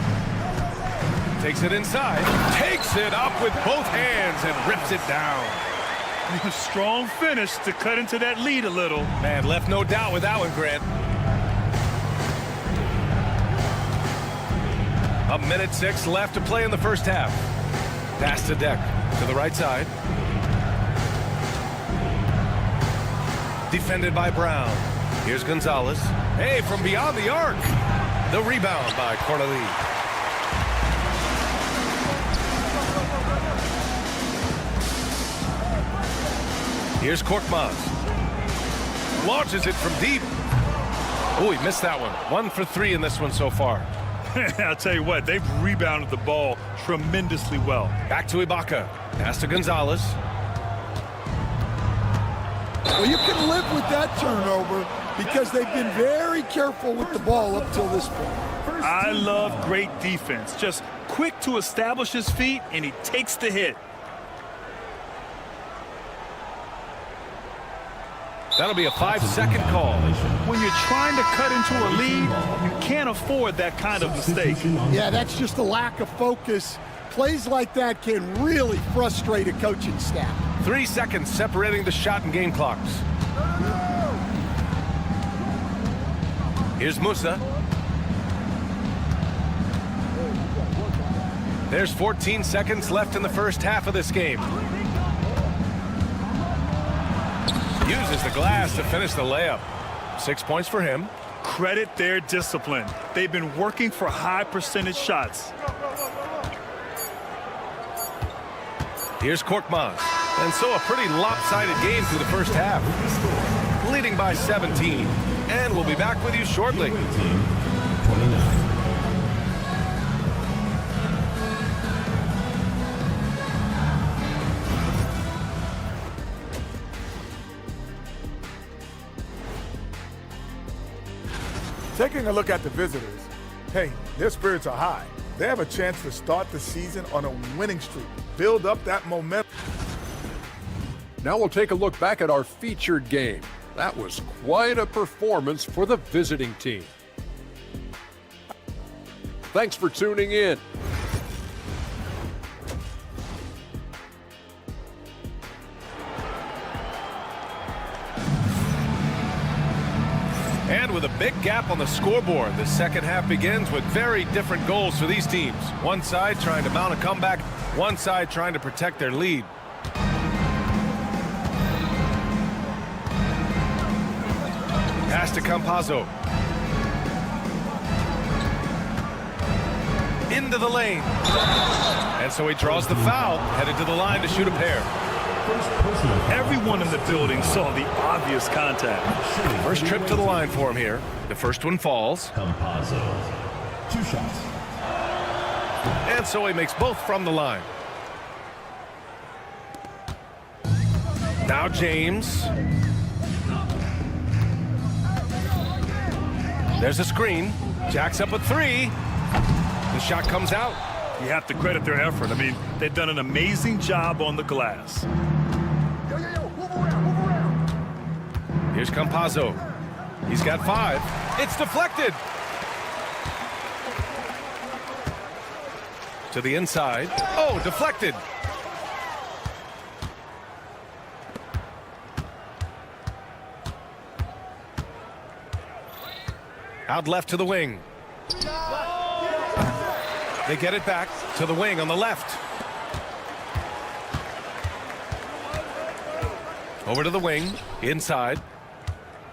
Takes it inside, takes it up with both hands and rips it down. Strong finish to cut into that lead a little. Man, left no doubt with that one, Grant. 1:06 left to play in the first half. Pass to Deck to the right side. Defended by Brown. Here's Gonzalez. Hey, from beyond the arc. The rebound by Corneli. Here's Korkmaz. Launches it from deep. Oh, he missed that one. 1 for 3 in this one so far. I'll tell you what, they've rebounded the ball tremendously well. Back to Ibaka. Pass to Gonzalez. Well, you can live with that turnover because they've been very careful with the ball up till this point. I love great defense. Just quick to establish his feet, and he takes the hit. That'll be a 5-second call. When you're trying to cut into a lead, you can't afford that kind of mistake. Yeah, that's just a lack of focus. Plays like that can really frustrate a coaching staff. 3 seconds separating the shot and game clocks. Here's Musa. There's 14 seconds left in the first half of this game. Uses the glass to finish the layup. 6 points for him. Credit their discipline. They've been working for high percentage shots. Here's Korkmaz. And so a pretty lopsided game through the first half. Leading by 17. And we'll be back with you shortly. 29. Taking a look at the visitors, hey, their spirits are high. They have a chance to start the season on a winning streak, build up that momentum. Now we'll take a look back at our featured game. That was quite a performance for the visiting team. Thanks for tuning in. And with a big gap on the scoreboard, the second half begins with very different goals for these teams. One side trying to mount a comeback, one side trying to protect their lead. Pass to Campazzo. Into the lane. And so he draws the foul, headed to the line to shoot a pair. Everyone in the building saw the obvious contact. First trip to the line for him here. The first one falls. Campazzo. 2 shots. And so he makes both from the line. Now James. There's a screen. Jacks up a 3. The shot comes out. You have to credit their effort. I mean, they've done an amazing job on the glass. Here's Campazzo. He's got 5. It's deflected. To the inside. Oh, deflected. Out left to the wing. They get it back to the wing on the left. Over to the wing, inside.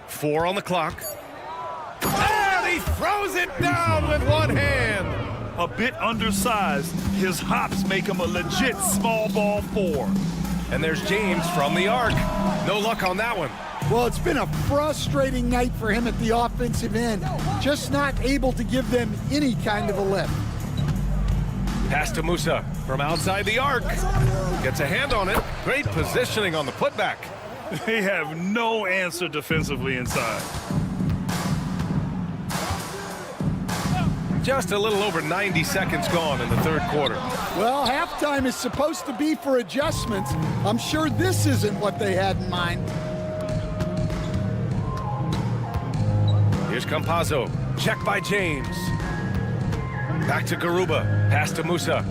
4 on the clock. And he throws it down with one hand. A bit undersized, his hops make him a legit small ball 4. And there's James from the arc. No luck on that one. Well, it's been a frustrating night for him at the offensive end. Just not able to give them any kind of a lift. Pass to Musa from outside the arc. Gets a hand on it. Great positioning on the putback. They have no answer defensively inside. Just a little over 90 seconds gone in the third quarter. Well, halftime is supposed to be for adjustments. I'm sure this isn't what they had in mind. Here's Campazzo. Check by James. Back to Garuba. Pass to Musa.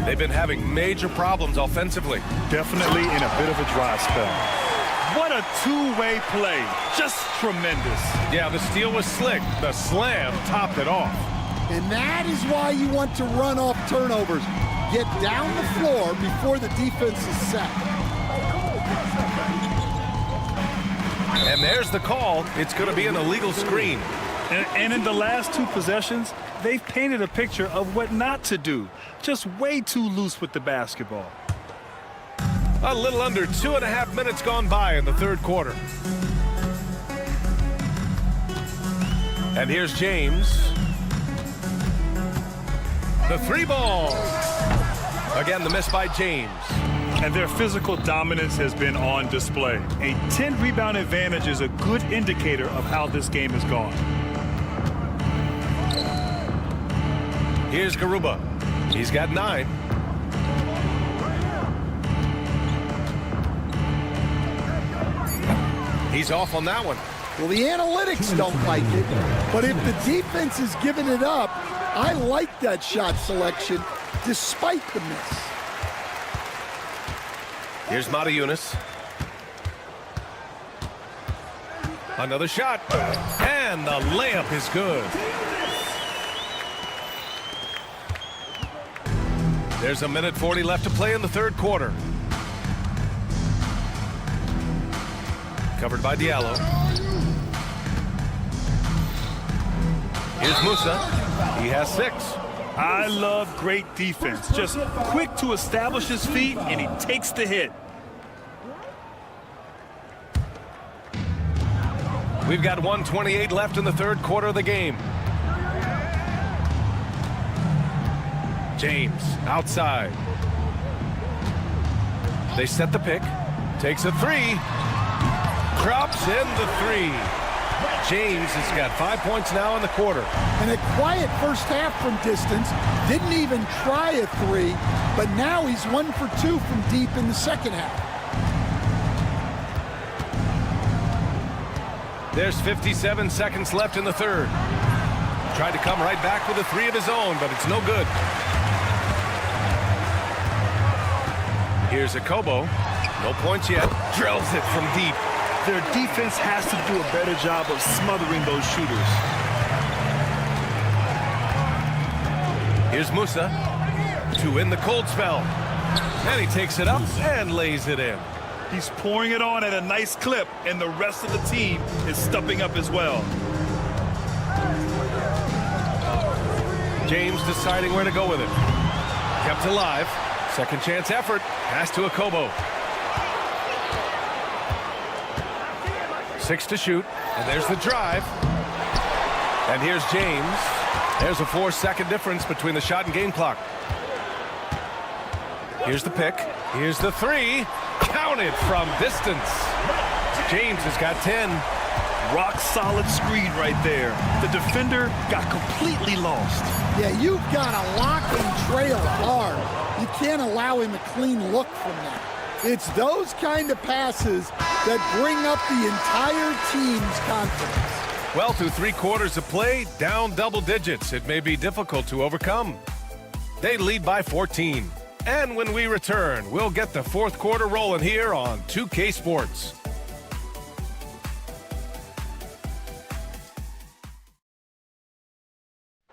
They've been having major problems offensively. Definitely in a bit of a dry spell. What a two-way play. Just tremendous. Yeah, the steal was slick. The slam topped it off. And that is why you want to run off turnovers. Get down the floor before the defense is set. And there's the call. It's going to be an illegal screen. And in the last 2 possessions, they've painted a picture of what not to do. Just way too loose with the basketball. A little under 2.5 minutes gone by in the third quarter. And here's James. The 3 ball. Again, the miss by James. And their physical dominance has been on display. A 10-rebound advantage is a good indicator of how this game has gone. Here's Garuba. He's got 9. He's off on that one. Well, the analytics don't like it, but if the defense is giving it up, I like that shot selection despite the miss. Here's Mata-Yunis. Another shot. And the layup is good. There's a minute 40 left to play in the third quarter. Covered by Diallo. Here's Musa. He has 6. I love great defense. Just quick to establish his feet, and he takes the hit. We've got 1:28 left in the third quarter of the game. James outside. They set the pick. Takes a 3. Drops in the 3. James has got 5 points now in the quarter. And a quiet first half from distance. Didn't even try a three, but now he's 1 for 2 from deep in the second half. There's 57 seconds left in the third. Tried to come right back with a three of his own, but it's no good. Here's a Kobo. No points yet. Drills it from deep. Their defense has to do a better job of smothering those shooters. Here's Musa to win the cold spell. And he takes it up and lays it in. He's pouring it on at a nice clip, and the rest of the team is stepping up as well. James deciding where to go with it. Kept alive. Second chance effort. Pass to a Kobo. 6 to shoot. And there's the drive. And here's James. There's a 4-second difference between the shot and game clock. Here's the pick. Here's the three. Counted from distance. James has got 10. Rock solid screen right there. The defender got completely lost. Yeah, you've got to lock and trail hard. You can't allow him a clean look from that. It's those kind of passes that bring up the entire team's confidence. Well, through 3 quarters of play, down double digits. It may be difficult to overcome. They lead by 14. And when we return, we'll get the fourth quarter rolling here on 2K Sports.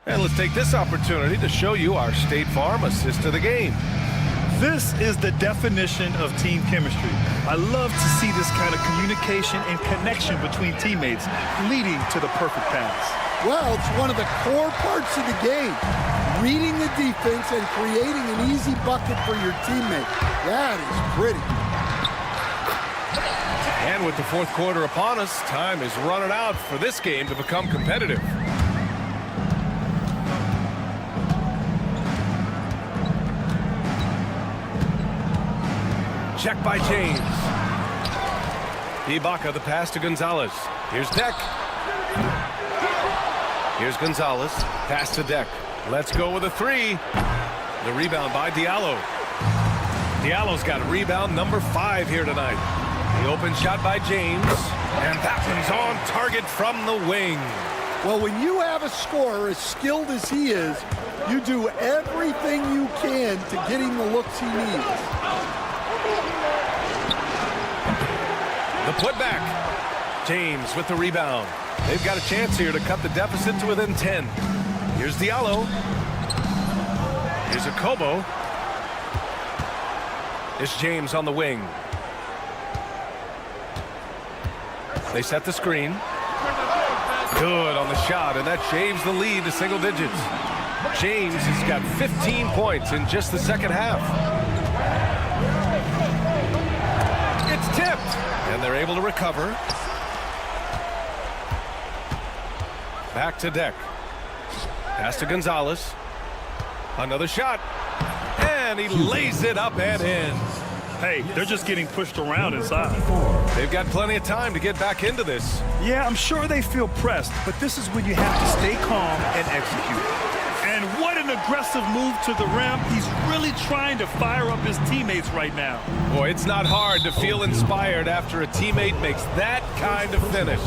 And let's take this opportunity to show you our State Farm assist of the game. This is the definition of team chemistry. I love to see this kind of communication and connection between teammates leading to the perfect pass. Well, it's one of the core parts of the game. Reading the defense and creating an easy bucket for your teammate. That is pretty. And with the fourth quarter upon us, time is running out for this game to become competitive. Check by James. Ibaka, the pass to Gonzalez. Here's Deck. Here's Gonzalez. Pass to Deck. Let's go with a three. The rebound by Diallo. Diallo's got rebound number 5 here tonight. The open shot by James. And that one's on target from the wing. Well, when you have a scorer as skilled as he is, you do everything you can to get him the looks he needs. The putback. James with the rebound. They've got a chance here to cut the deficit to within 10. Here's Diallo. Here's a Kobo. It's James on the wing. They set the screen. Good on the shot, and that shaves the lead to single digits. James has got 15 points in just the second half. It's tipped, and they're able to recover. Back to Deck. Pass to Gonzalez. Another shot. And he lays it up and in. Hey, they're just getting pushed around inside. They've got plenty of time to get back into this. Yeah, I'm sure they feel pressed, but this is when you have to stay calm and execute. And what an aggressive move to the rim. He's really trying to fire up his teammates right now. Boy, it's not hard to feel inspired after a teammate makes that kind of finish.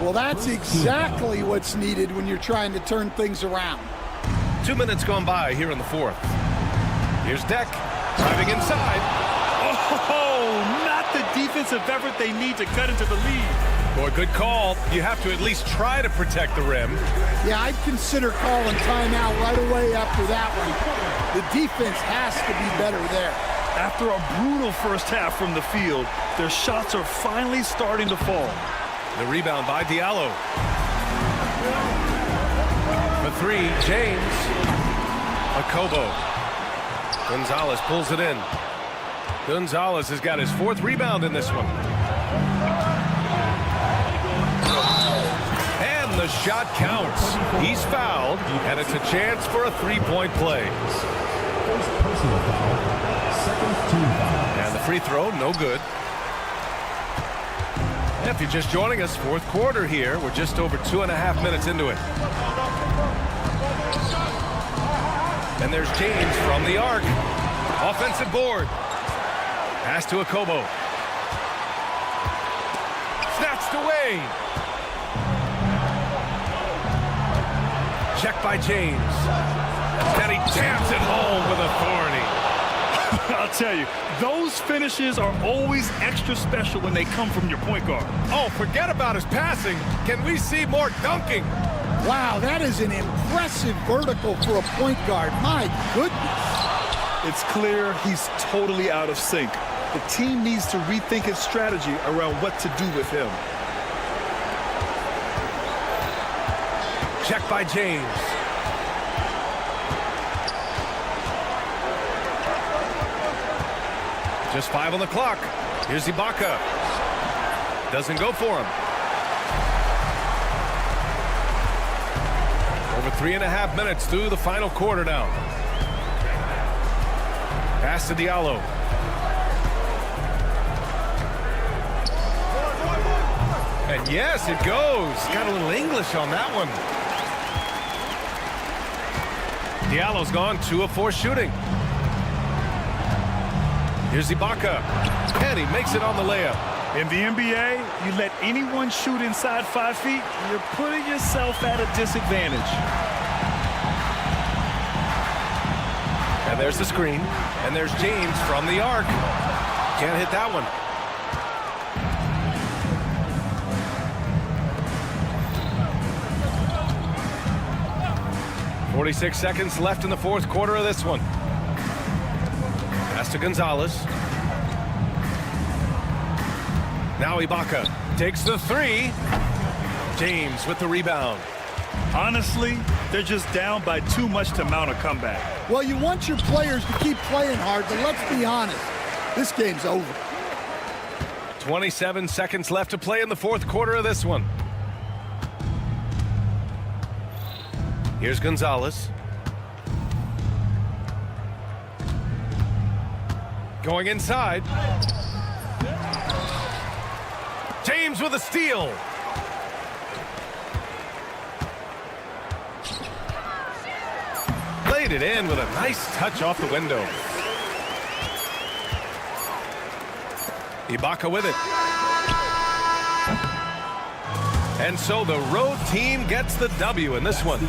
Well, that's exactly what's needed when you're trying to turn things around. 2 minutes gone by here in the fourth. Here's Deck driving inside. Oh, not the defensive effort they need to cut into the lead. Boy, good call. You have to at least try to protect the rim. Yeah, I'd consider calling timeout right away after that one. The defense has to be better there. After a brutal first half from the field, their shots are finally starting to fall. The rebound by Diallo. For three, James. Akobo. Gonzalez pulls it in. Gonzalez has got his 4th rebound in this one. And the shot counts. He's fouled, and it's a chance for a 3-point play. First personal foul, second team foul. And the free throw, no good. If you're just joining us, fourth quarter here. We're just over 2.5 minutes into it. And there's James from the arc. Offensive board. Pass to Akobo. Snatched away. Check by James. And he jams it home with authority. I'll tell you, those finishes are always extra special when they come from your point guard. Oh, forget about his passing. Can we see more dunking? Wow, that is an impressive vertical for a point guard. My goodness. It's clear he's totally out of sync. The team needs to rethink its strategy around what to do with him. Check by James. Just 5 on the clock. Here's Ibaka. Doesn't go for him. Over 3.5 minutes through the final quarter now. Pass to Diallo. And yes, it goes. Got a little English on that one. Diallo's gone 2 of 4 shooting. Here's Ibaka. And he makes it on the layup. In the NBA, you let anyone shoot inside 5 feet, you're putting yourself at a disadvantage. And there's the screen. And there's James from the arc. Can't hit that one. .46 seconds left in the fourth quarter of this one. Pass to Gonzalez. Now Ibaka takes the 3. James with the rebound. Honestly, they're just down by too much to mount a comeback. Well, you want your players to keep playing hard, but let's be honest. This game's over. 27 seconds left to play in the fourth quarter of this one. Here's Gonzalez. Going inside. James with a steal. Laid it in with a nice touch off the window. Ibaka with it. And so the road team gets the W in this one.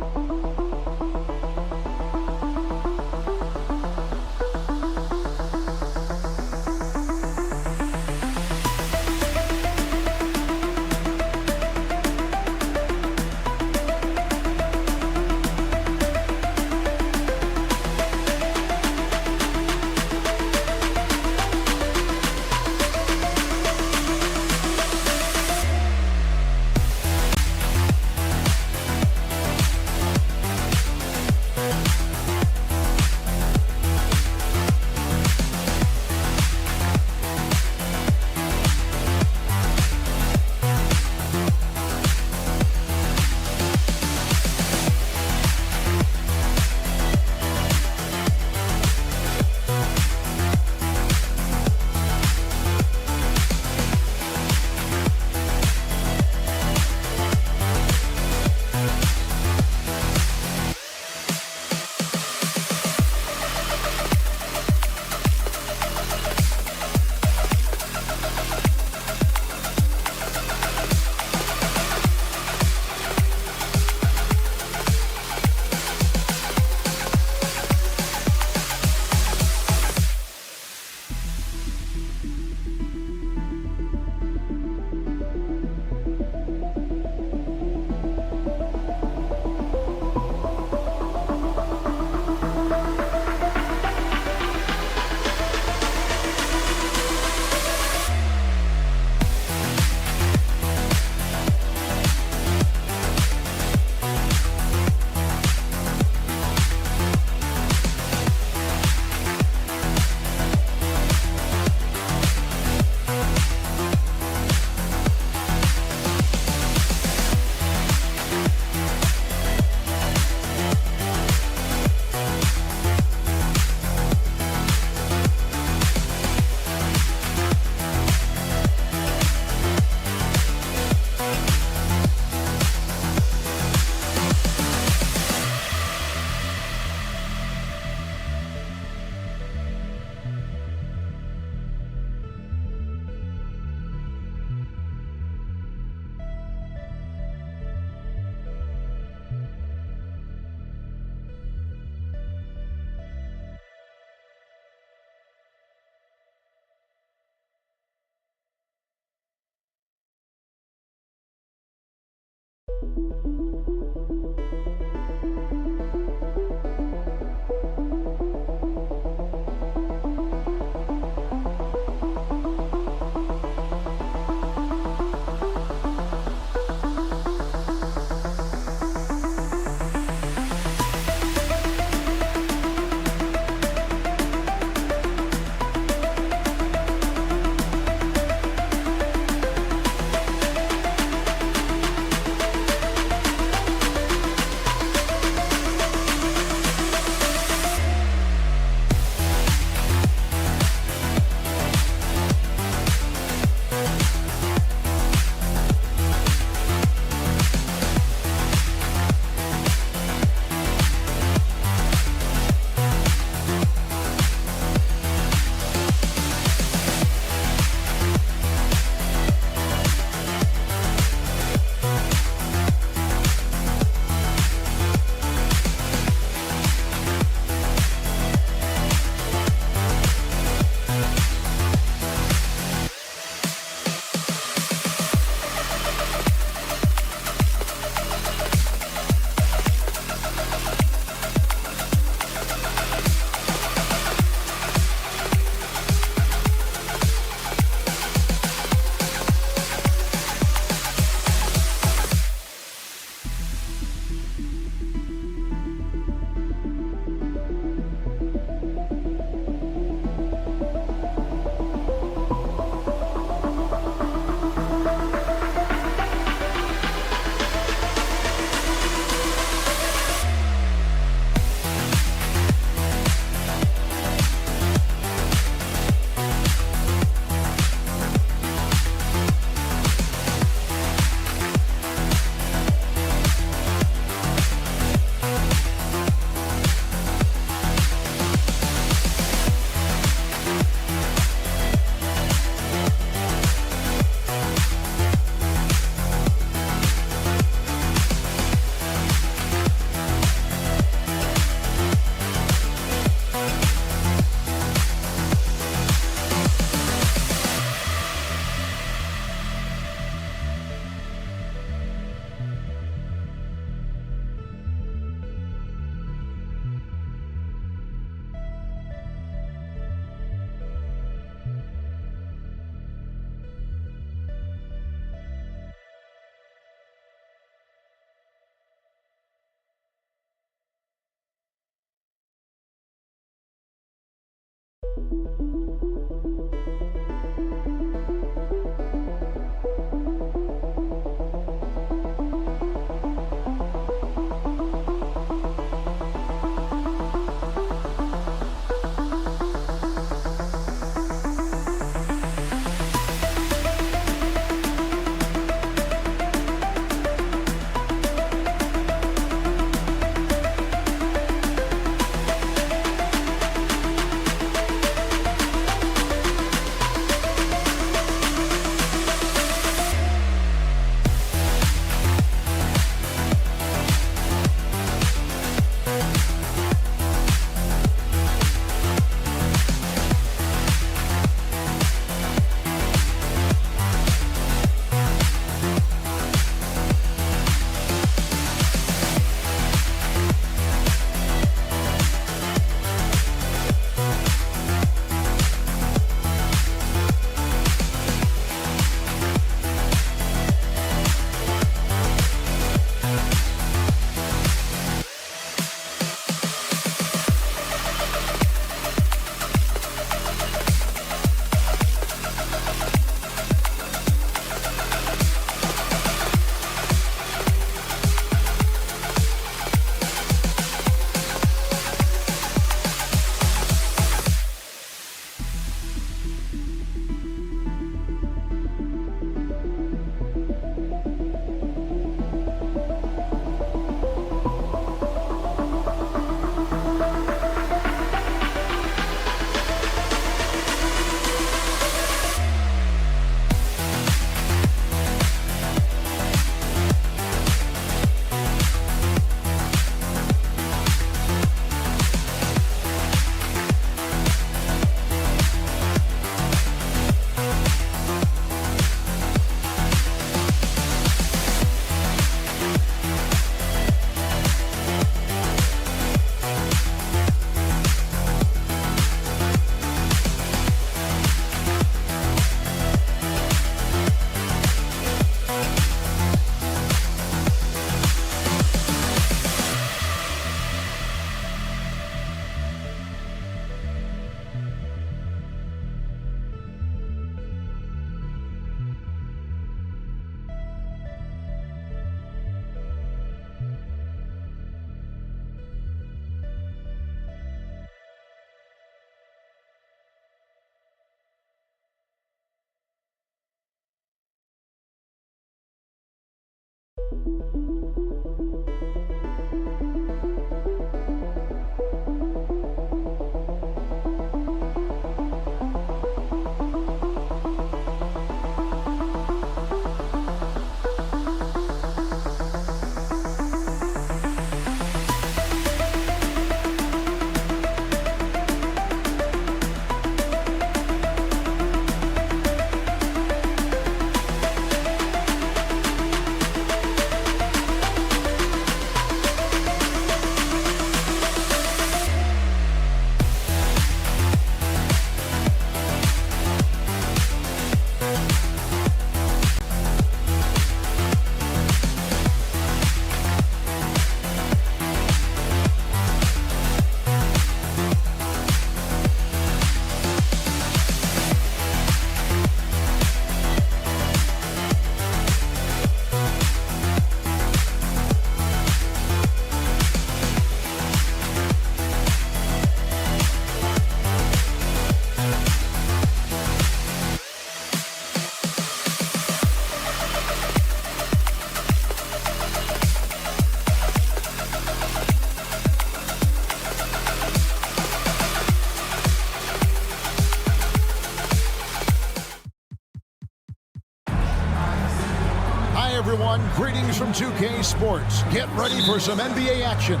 everyone. Greetings from 2K Sports. Get ready for some NBA action.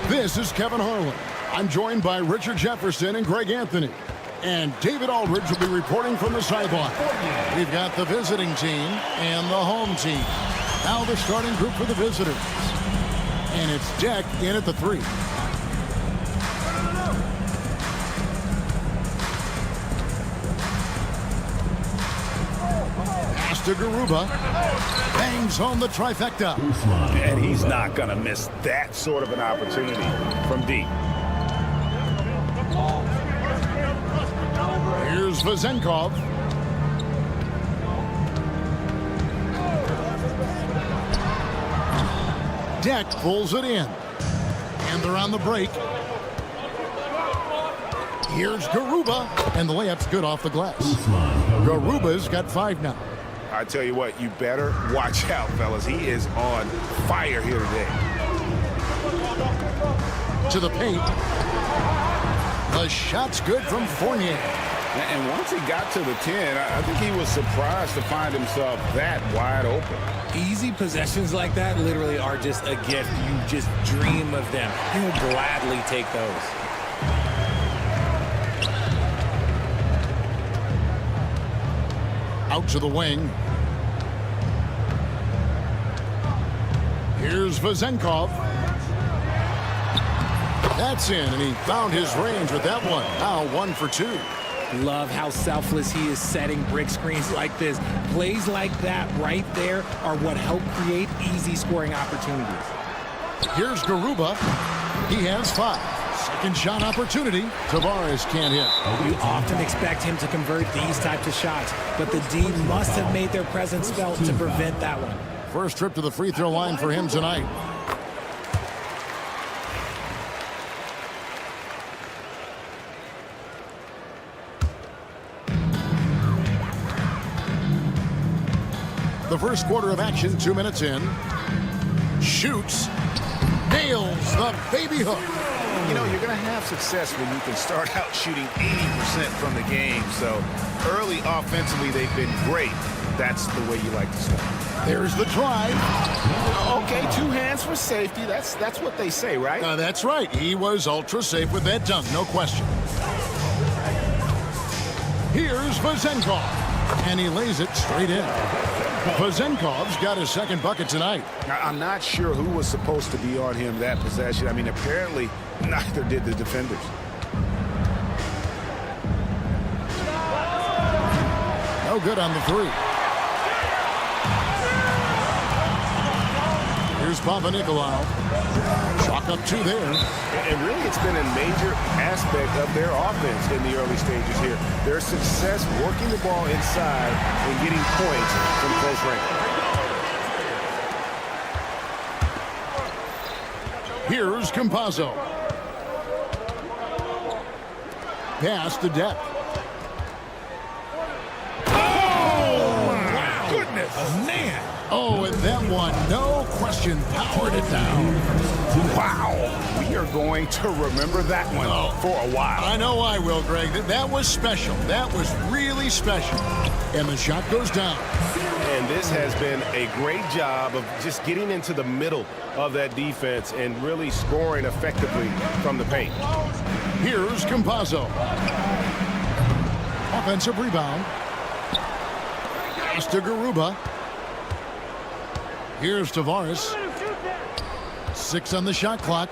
This is Kevin Harlan. I'm joined by Richard Jefferson and Greg Anthony. And David Aldridge will be reporting from the sideline. We've got the visiting team and the home team. Now the starting group for the visitors. And it's Deck in at the 3. Pass to Garuba. Bangs home the trifecta. And he's not going to miss that sort of an opportunity from deep. Here's Vazenkov. Deck pulls it in. And they're on the break. Here's Garuba. And the layup's good off the glass. Garuba's got 5 now. I tell you what, you better watch out, fellas. He is on fire here today. To the paint. The shot's good from Fournier. And once he got to the 10, I think he was surprised to find himself that wide open. Easy possessions like that literally are just a gift. You just dream of them. He'll gladly take those. Out to the wing. Here's Vazenkov. That's in, and he found his range with that one. Now 1 for 2. Love how selfless he is setting brick screens like this. Plays like that right there are what help create easy scoring opportunities. Here's Garuba. He has 5. Second shot opportunity. Tavares can't hit. You often expect him to convert these types of shots, but the D must have made their presence felt to prevent that one. First trip to the free throw line for him tonight. The first quarter of action, 2 minutes in. Shoots. Nails the baby hook. You know, you're going to have success when you can start out shooting 80% from the game. So early offensively, they've been great. That's the way you like to start. There's the drive. Okay, 2 hands for safety. That's what they say, right? That's right. He was ultra safe with that dunk, no question. Here's Vazenkov. And he lays it straight in. Vazenkov's got his second bucket tonight. I'm not sure who was supposed to be on him that possession. I mean, apparently neither did the defenders. No good on the 3. Here's Papanikolaou. Chalk up 2 there. And really, it's been a major aspect of their offense in the early stages here. Their success working the ball inside and getting points from close range. Here's Campazzo. Pass to Depp. Oh, my goodness. Man. Oh, and that one, no question, powered it down. Wow. We are going to remember that one for a while. I know I will, Greg. That was special. That was really special. And the shot goes down. And this has been a great job of just getting into the middle of that defense and really scoring effectively from the paint. Here's Campazzo. Offensive rebound. Pass to Garuba. Here's Tavares. 6 on the shot clock.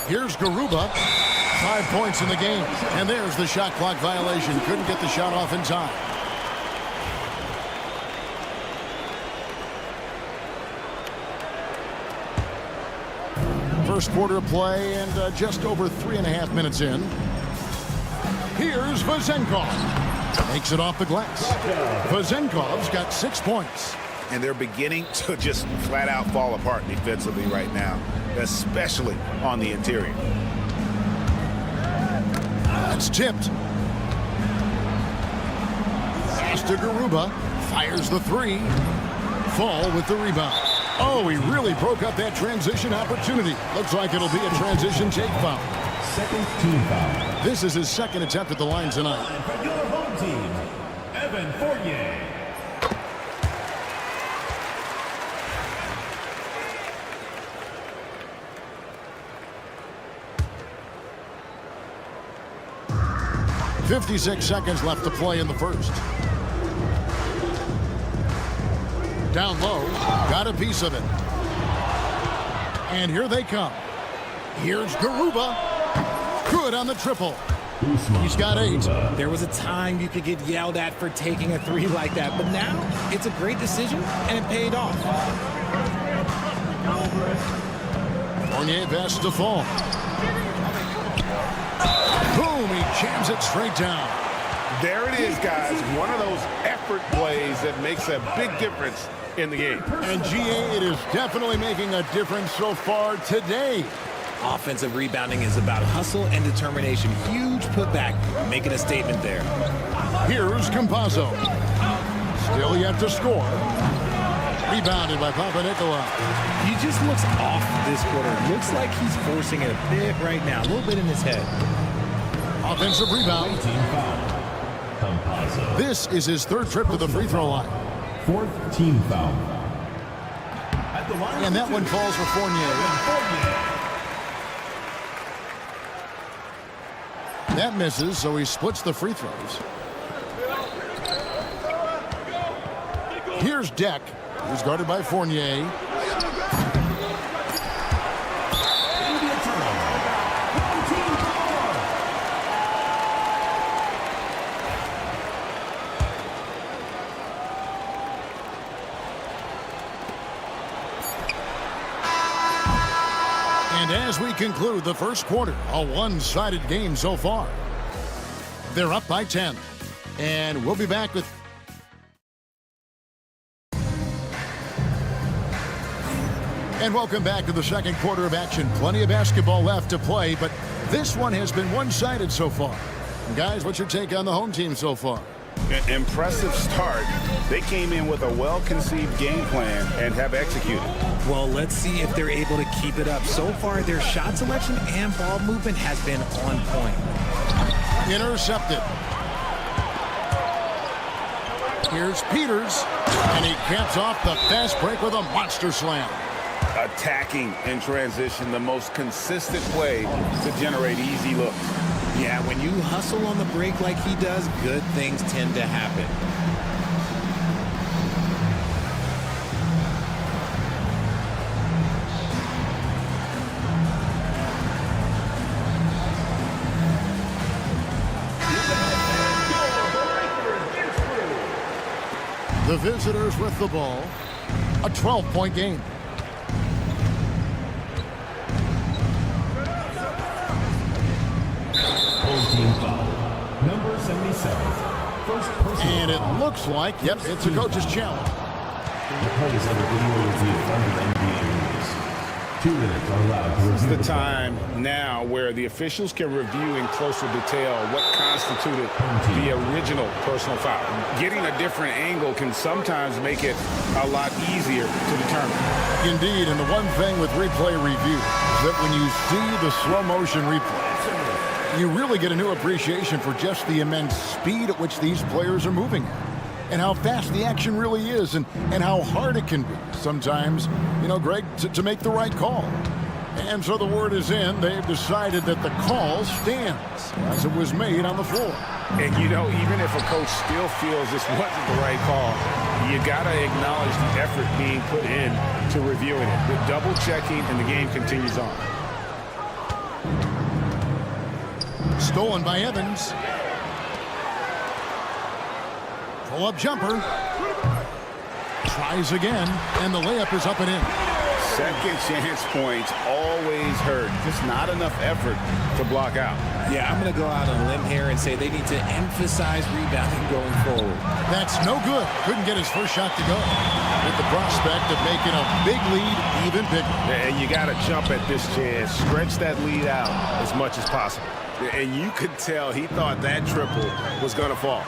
Here's Garuba. 5 points in the game. And there's the shot clock violation. Couldn't get the shot off in time. First quarter of play and just over 3.5 minutes in. Here's Vazenkov. Makes it off the glass. Vazenkov's got 6 points. And they're beginning to just flat out fall apart defensively right now, especially on the interior. That's tipped. Pass to Garuba. Fires the 3. Fall with the rebound. Oh, he really broke up that transition opportunity. Looks like it'll be a transition take foul. Second team foul. This is his second attempt at the line tonight. For your home team, Evan Fournier. .56 seconds left to play in the first. Down low, got a piece of it. And here they come. Here's Garuba. Good on the triple. He's got 8. There was a time you could get yelled at for taking a 3 like that, but now it's a great decision, and it paid off. Fournier pass to Fall. Jams it straight down. There it is, guys. One of those effort plays that makes a big difference in the game. And GA, it is definitely making a difference so far today. Offensive rebounding is about hustle and determination. Huge putback, making a statement there. Here's Campazzo. Still yet to score. Rebounded by Papanikolaou. He just looks off this quarter. Looks like he's forcing it a bit right now. A little bit in his head. Offensive rebound. This is his third trip to the free throw line. Fourth team foul. And that one falls for Fournier. That misses, so he splits the free throws. Here's Deck, who's guarded by Fournier. And as we conclude the first quarter, a one-sided game so far. They're up by 10. And we'll be back with... And welcome back to the second quarter of action. Plenty of basketball left to play, but this one has been one-sided so far. And guys, what's your take on the home team so far? Impressive start. They came in with a well-conceived game plan and have executed. Well, let's see if they're able to keep it up. So far, their shot selection and ball movement has been on point. Intercepted. Here's Peters, and he caps off the fast break with a monster slam. Attacking in transition, the most consistent way to generate easy looks. Yeah, when you hustle on the break like he does, good things tend to happen. The visitors with the ball. A 12-point game. Team foul. Number 77. First person. And it looks like, yep, it's a coach's challenge. The play is under video review under NBA rules. 2 minutes are allowed to review. This is the time now where the officials can review in closer detail what constituted the original personal foul. Getting a different angle can sometimes make it a lot easier to determine. Indeed, and the one thing with replay review is that when you see the slow motion replay, you really get a new appreciation for just the immense speed at which these players are moving at, and how fast the action really is, and how hard it can be sometimes, you know, Greg, to make the right call. And so the word is in. They've decided that the call stands as it was made on the floor. And, you know, even if a coach still feels this wasn't the right call, you got to acknowledge the effort being put in to reviewing it. The double checking, and the game continues on. Stolen by Evans. Pull-up jumper. Tries again, and the layup is up and in. Second chance points always hurt. Just not enough effort to block out. Yeah, I'm going to go out on a limb here and say they need to emphasize rebounding going forward. That's no good. Couldn't get his first shot to go. With the prospect of making a big lead even bigger. And you got to jump at this chance. Stretch that lead out as much as possible. And you could tell he thought that triple was going to fall.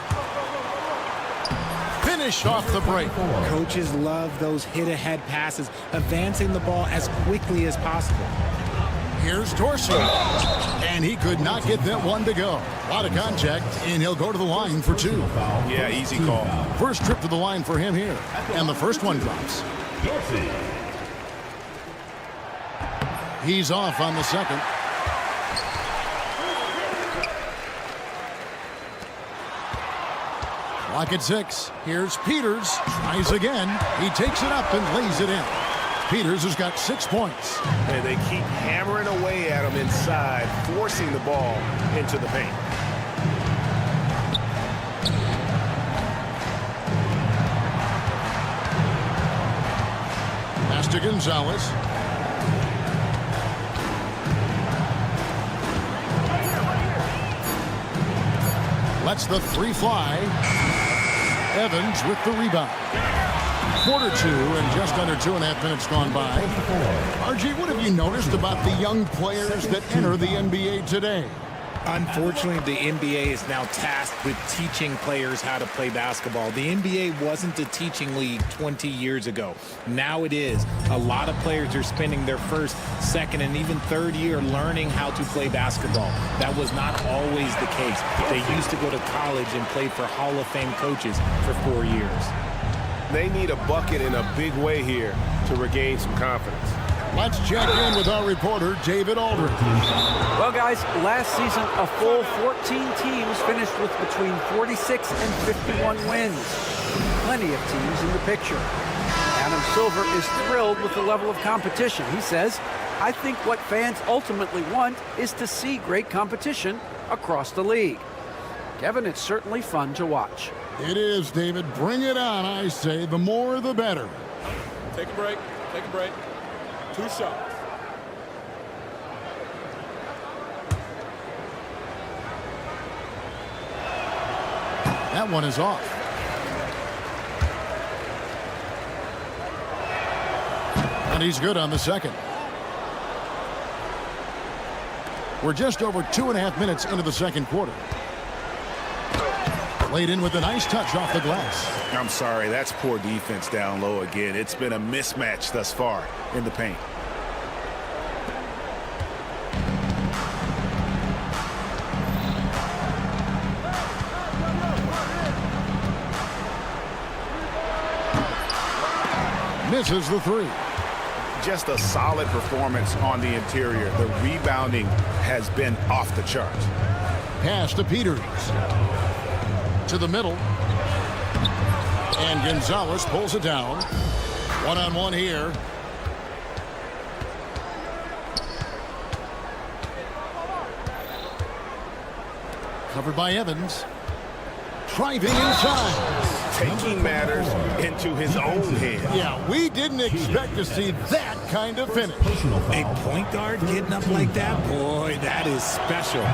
Finish off the break. Coaches love those hit-ahead passes, advancing the ball as quickly as possible. Here's Dorsey, and he could not get that one to go. A lot of contact, and he'll go to the line for two. Yeah, easy call. First trip to the line for him here, and the first one drops. He's off on the second. Clock at 6. Here's Peters. Tries again. He takes it up and lays it in. Peters has got 6 points. And they keep hammering away at him inside, forcing the ball into the paint. Pass to Gonzalez. Lets the three fly. Evans with the rebound. Quarter two and just under 2.5 minutes gone by. RG, what have you noticed about the young players that enter the NBA today? Unfortunately, the NBA is now tasked with teaching players how to play basketball. The NBA wasn't a teaching league 20 years ago. Now it is. A lot of players are spending their first, second, and even third year learning how to play basketball. That was not always the case. They used to go to college and play for Hall of Fame coaches for 4 years. They need a bucket in a big way here to regain some confidence. Let's check in with our reporter, David Aldridge. Well, guys, last season, a full 14 teams finished with between 46 and 51 wins. Plenty of teams in the picture. Adam Silver is thrilled with the level of competition. He says, I think what fans ultimately want is to see great competition across the league. Kevin, it's certainly fun to watch. It is, David. Bring it on, I say. The more, the better. Take a break. Take a break. 2 shots. That one is off. And he's good on the second. We're just over 2.5 minutes into the second quarter. Laid in with a nice touch off the glass. I'm sorry, that's poor defense down low again. It's been a mismatch thus far in the paint. Misses the three. Just a solid performance on the interior. The rebounding has been off the charts. Pass to Peters. To the middle. And Gonzalez pulls it down. One-on-one here. Covered by Evans. Driving inside. Taking matters into his own hands. Yeah, we didn't expect to see that kind of finish. A point guard getting up like that? Boy, that is special.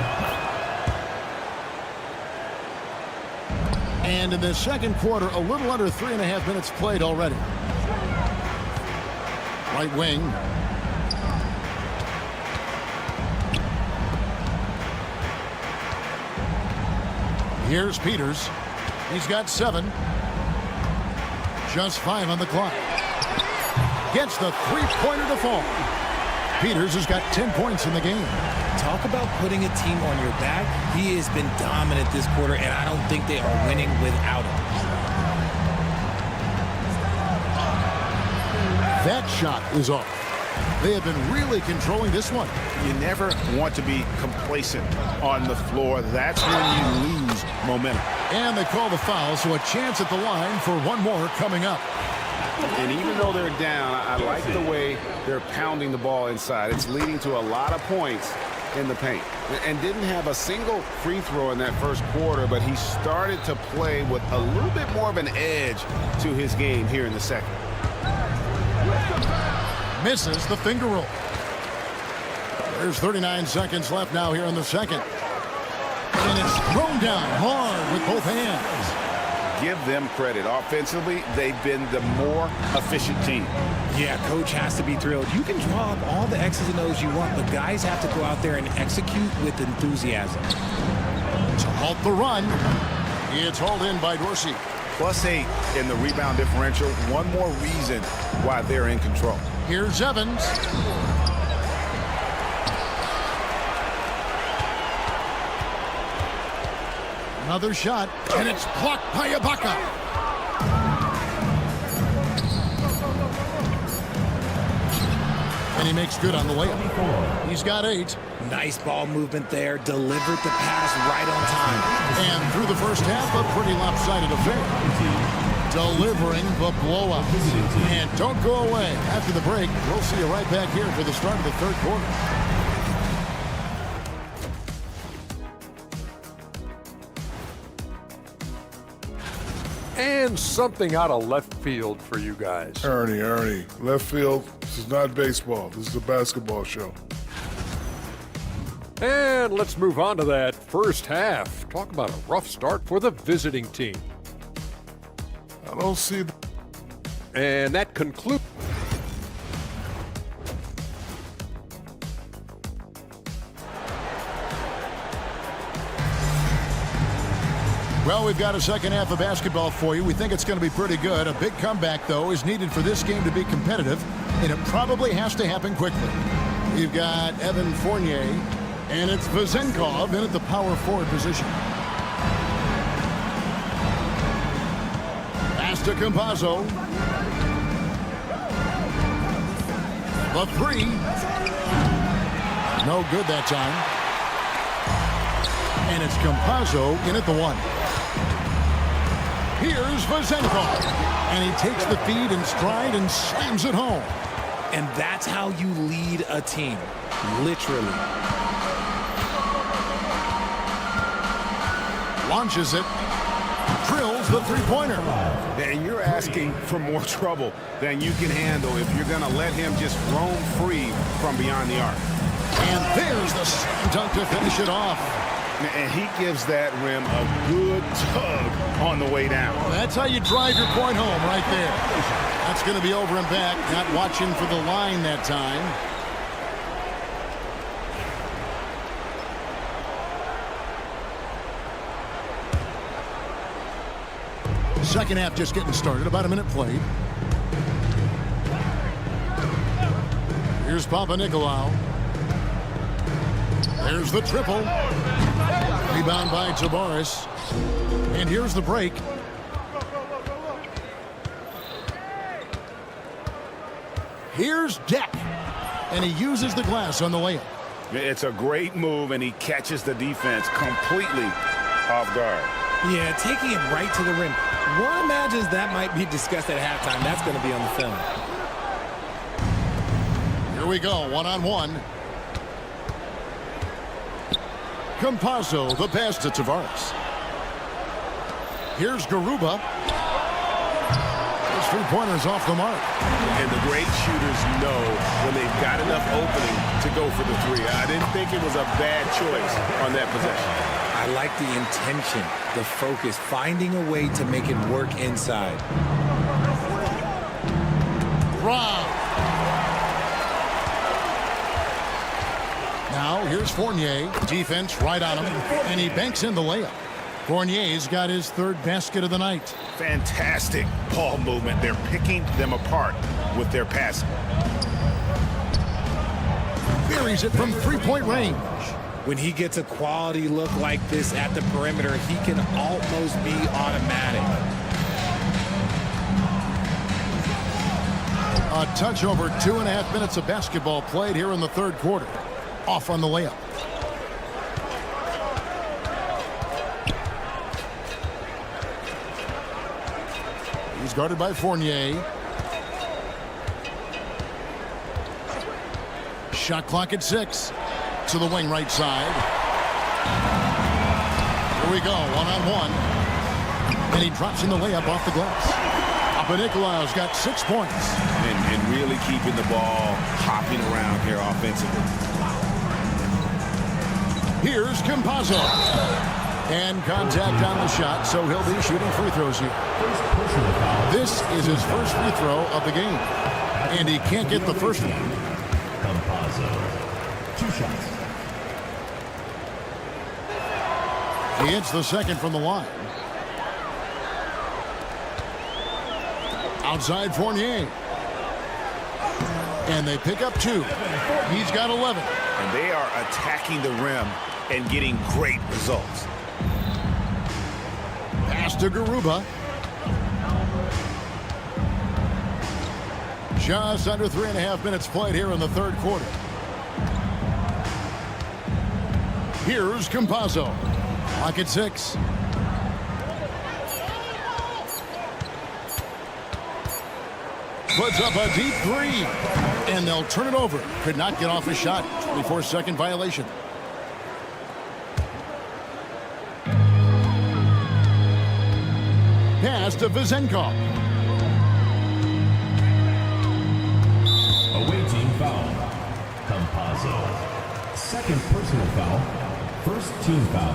And in the second quarter, a little under 3.5 minutes played already. Right wing. Here's Peters. He's got 7. Just 5 on the clock. Gets the three-pointer to fall. Peters has got 10 points in the game. Talk about putting a team on your back. He has been dominant this quarter, and I don't think they are winning without him. That shot is off. They have been really controlling this one. You never want to be complacent on the floor. That's when you lose momentum. And they call the foul, so a chance at the line for one more coming up. And even though they're down, I like the way they're pounding the ball inside. It's leading to a lot of points in the paint. And didn't have a single free throw in that first quarter, but he started to play with a little bit more of an edge to his game here in the second. Misses the finger roll. There's 39 seconds left now here in the second. And it's thrown down hard with both hands. Give them credit. Offensively, they've been the more efficient team. Yeah, coach has to be thrilled. You can draw up all the X's and O's you want, but guys have to go out there and execute with enthusiasm. To halt the run, it's hauled in by Dorsey. +8 in the rebound differential. One more reason why they're in control. Here's Evans. Another shot, and it's blocked by Ibaka. And he makes good on the layup. He's got 8. Nice ball movement there. Delivered the pass right on time. And through the first half, a pretty lopsided affair. Delivering the blowout. And don't go away. After the break, we'll see you right back here for the start of the third quarter. And something out of left field for you guys. Ernie, left field, this is not baseball. This is a basketball show. And let's move on to that first half. Talk about a rough start for the visiting team. I don't see. And that concludes. Well, we've got a second half of basketball for you. We think it's going to be pretty good. A big comeback, though, is needed for this game to be competitive, and it probably has to happen quickly. You've got Evan Fournier, and it's Vezenkov in at the power forward position. Pass to Campazzo. The three. No good that time. And it's Campazzo in at the one. Here's Vezenkov, and he takes the feed in stride and slams it home. And that's how you lead a team, literally. Launches it, drills the three-pointer. And you're asking for more trouble than you can handle if you're going to let him just roam free from beyond the arc. And there's the slam dunk to finish it off. And he gives that rim a good tug on the way down. Well, that's how you drive your point home right there. That's going to be over and back. Not watching for the line that time. Second half just getting started. About a minute played. Here's Papanikolaou. There's the triple. Rebound by Tavares. And here's the break. Here's Deck. And he uses the glass on the layup. It's a great move, and he catches the defense completely off guard. Yeah, taking it right to the rim. One imagines that might be discussed at halftime. That's going to be on the film. Here we go, one-on-one. Campazzo, the pass to Tavares. Here's Garuba. His three-pointer's off the mark. And the great shooters know when they've got enough opening to go for the three. I didn't think it was a bad choice on that possession. I like the intention, the focus, finding a way to make it work inside. Rob. Now here's Fournier. Defense right on him, and he banks in the layup. Fournier's got his third basket of the night. Fantastic ball movement. They're picking them apart with their passing. Buries it from three-point range. When he gets a quality look like this at the perimeter, he can almost be automatic. A touch over 2.5 minutes of basketball played here in the third quarter. Off on the layup. He's guarded by Fournier. Shot clock at 6. To the wing right side. Here we go, one-on-one. And he drops in the layup off the glass. Papanikolaou's got 6 points. And really keeping the ball hopping around here offensively. Here's Campazzo. And contact on the shot, so he'll be shooting free throws here. This is his first free throw of the game. And he can't get the first one. Campazzo. 2 shots. He hits the second from the line. Outside Fournier. And they pick up 2. He's got 11. And they are attacking the rim and getting great results. Pass to Garuba. Just under 3.5 minutes played here in the third quarter. Here's Campazzo. Clock at 6. Puts up a deep 3. And they'll turn it over. Could not get off a shot. 24-second violation. Pass to Vezenkov. Away team foul. Campazzo. second personal foul, first team foul.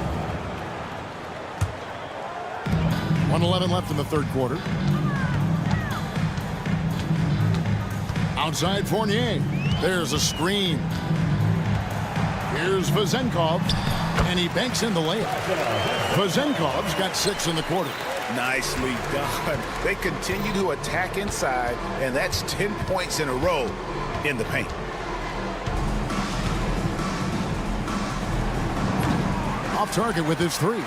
1:11 left in the third quarter. Outside Fournier. There's a screen. Here's Vezenkov, and he banks in the layup. Vezenkov's got 6 in the quarter. Nicely done. They continue to attack inside, and that's 10 points in a row in the paint. Off target with his 3.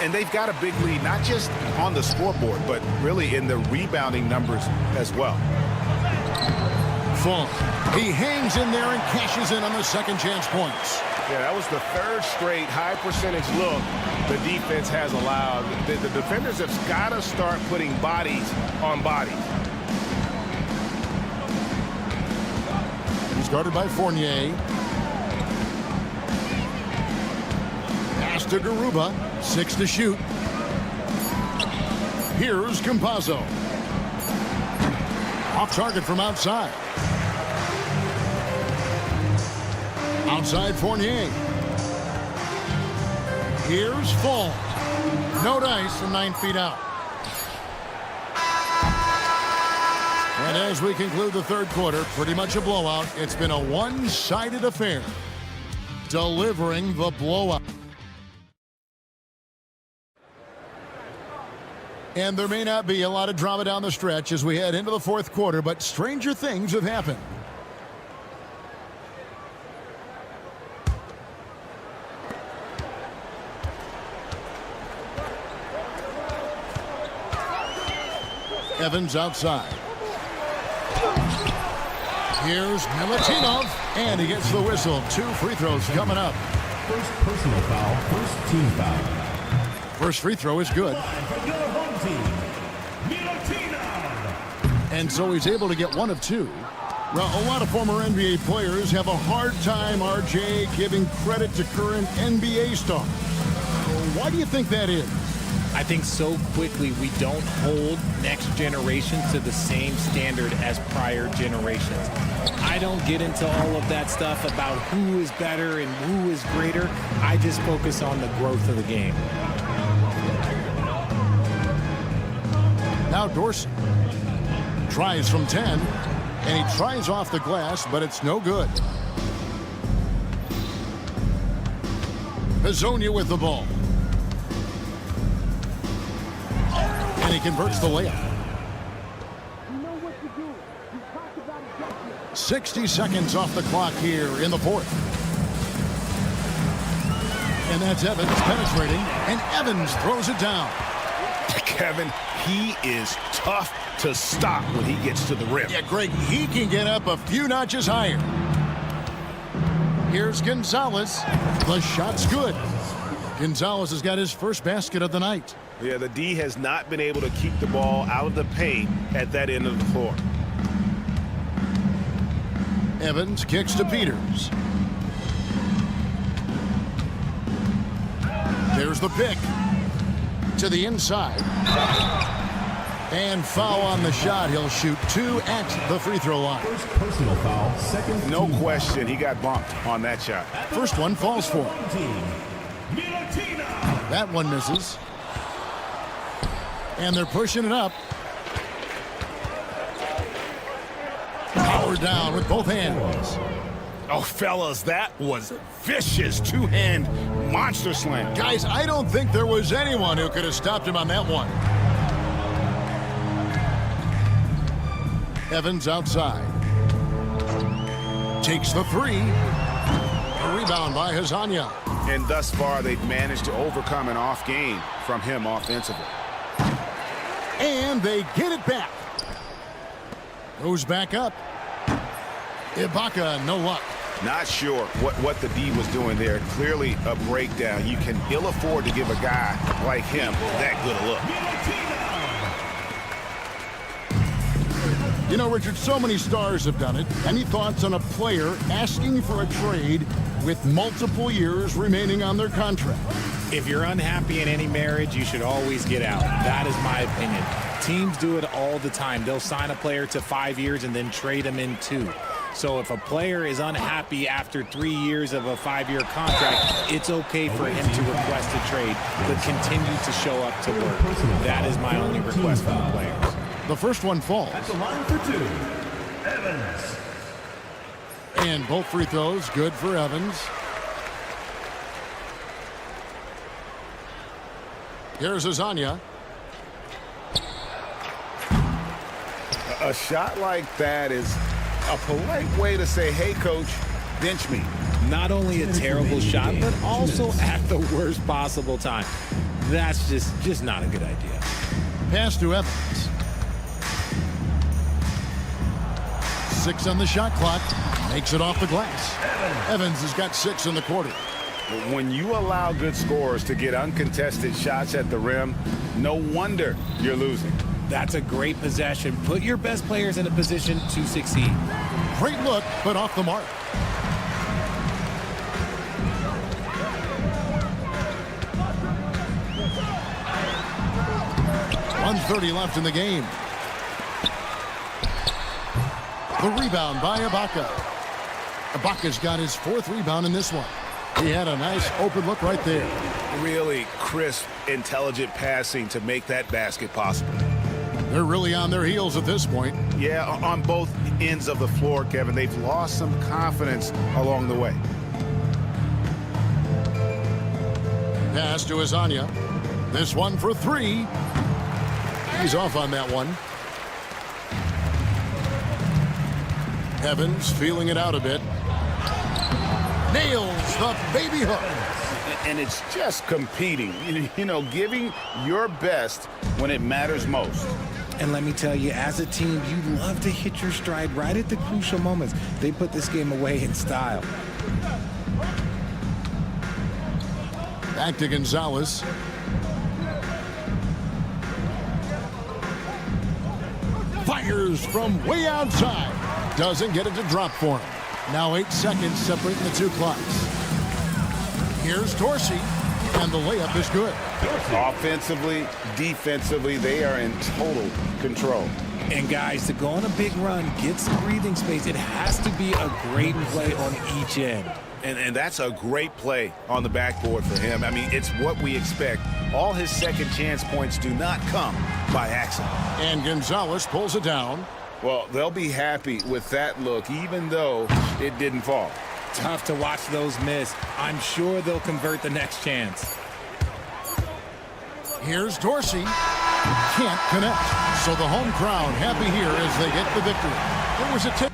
And they've got a big lead, not just on the scoreboard, but really in the rebounding numbers as well. Funk. He hangs in there and cashes in on the second chance points. Yeah, that was the third straight high percentage look the defense has allowed. The defenders have got to start putting bodies on bodies. He's guarded by Fournier. Pass to Garuba. 6 to shoot. Here's Campazzo. Off target from outside. Outside Fournier. Here's Fall. No dice from 9 feet out. And as we conclude the third quarter, pretty much a blowout. It's been a one-sided affair. Delivering the blowout. And there may not be a lot of drama down the stretch as we head into the fourth quarter, but stranger things have happened. Evans outside. Here's Milutinov, and he gets the whistle. 2 free throws coming up. First personal foul, first team foul. First free throw is good. And so he's able to get 1 of 2. Well, a lot of former NBA players have a hard time, RJ, giving credit to current NBA stars. Why do you think that is? I think so quickly we don't hold next generation to the same standard as prior generations. I don't get into all of that stuff about who is better and who is greater. I just focus on the growth of the game. Now Dorsey tries from 10, and he tries off the glass, but it's no good. Hezonja with the ball. And he converts the layup. 60 seconds off the clock here in the fourth. And that's Evans penetrating, and Evans throws it down. Kevin, he is tough to stop when he gets to the rim. Yeah, Greg, he can get up a few notches higher. Here's Gonzalez. The shot's good. Gonzalez has got his first basket of the night. Yeah, the D has not been able to keep the ball out of the paint at that end of the floor. Evans kicks to Peters. There's the pick. To the inside. And foul on the shot. He'll shoot 2 at the free throw line. First personal foul, second. No question, he got bumped on that shot. First one falls for him. That one misses. And they're pushing it up. Power down with both hands. Oh, fellas, that was vicious two-hand monster slam. Guys, I don't think there was anyone who could have stopped him on that one. Evans outside. Takes the 3. A rebound by Hezonja. And thus far, they've managed to overcome an off game from him offensively. And they get it back. Goes back up. Ibaka, no luck. Not sure what the D was doing there. Clearly a breakdown. You can ill afford to give a guy like him that good a look. You know, Richard, so many stars have done it. Any thoughts on a player asking for a trade with multiple years remaining on their contract? If you're unhappy in any marriage, you should always get out. That is my opinion. Teams do it all the time. They'll sign a player to 5 years and then trade him in 2. So if a player is unhappy after 3 years of a 5-year contract, it's okay for him to request a trade, but continue to show up to work. That is my only request from the players. The first one falls. At the line for two, Evans. And both free throws good for Evans. Here's Azania. A shot like that is a polite way to say, hey, coach, bench me. Not only a terrible shot, but also at the worst possible time. That's just not a good idea. Pass to Evans. 6 on the shot clock. Makes it off the glass. Evans has got 6 in the quarter. When you allow good scorers to get uncontested shots at the rim, no wonder you're losing. That's a great possession. Put your best players in a position to succeed. Great look, but off the mark. .130 left in the game. The rebound by Ibaka. Ibaka's got his 4th rebound in this one. He had a nice open look right there. Really crisp, intelligent passing to make that basket possible. They're really on their heels at this point. Yeah, on both ends of the floor, Kevin. They've lost some confidence along the way. Pass to Azania. This one for 3. He's off on that one. Evans feeling it out a bit. Nails the baby hook. And it's just competing, you know, giving your best when it matters most. And let me tell you, as a team, you love to hit your stride right at the crucial moments. They put this game away in style. Back to Gonzalez. Fires from way outside. Doesn't get it to drop for him. Now 8 seconds separating the 2 clocks. Here's Dorsey, and the layup is good. Offensively, defensively, they are in total control. And guys, to go on a big run, get some breathing space, it has to be a great play on each end. And that's a great play on the backboard for him. I mean, it's what we expect. All his second chance points do not come by accident. And Gonzalez pulls it down. Well, they'll be happy with that look, even though it didn't fall. Tough to watch those miss. I'm sure they'll convert the next chance. Here's Dorsey. Can't connect. So the home crowd happy here as they get the victory. It was a tip.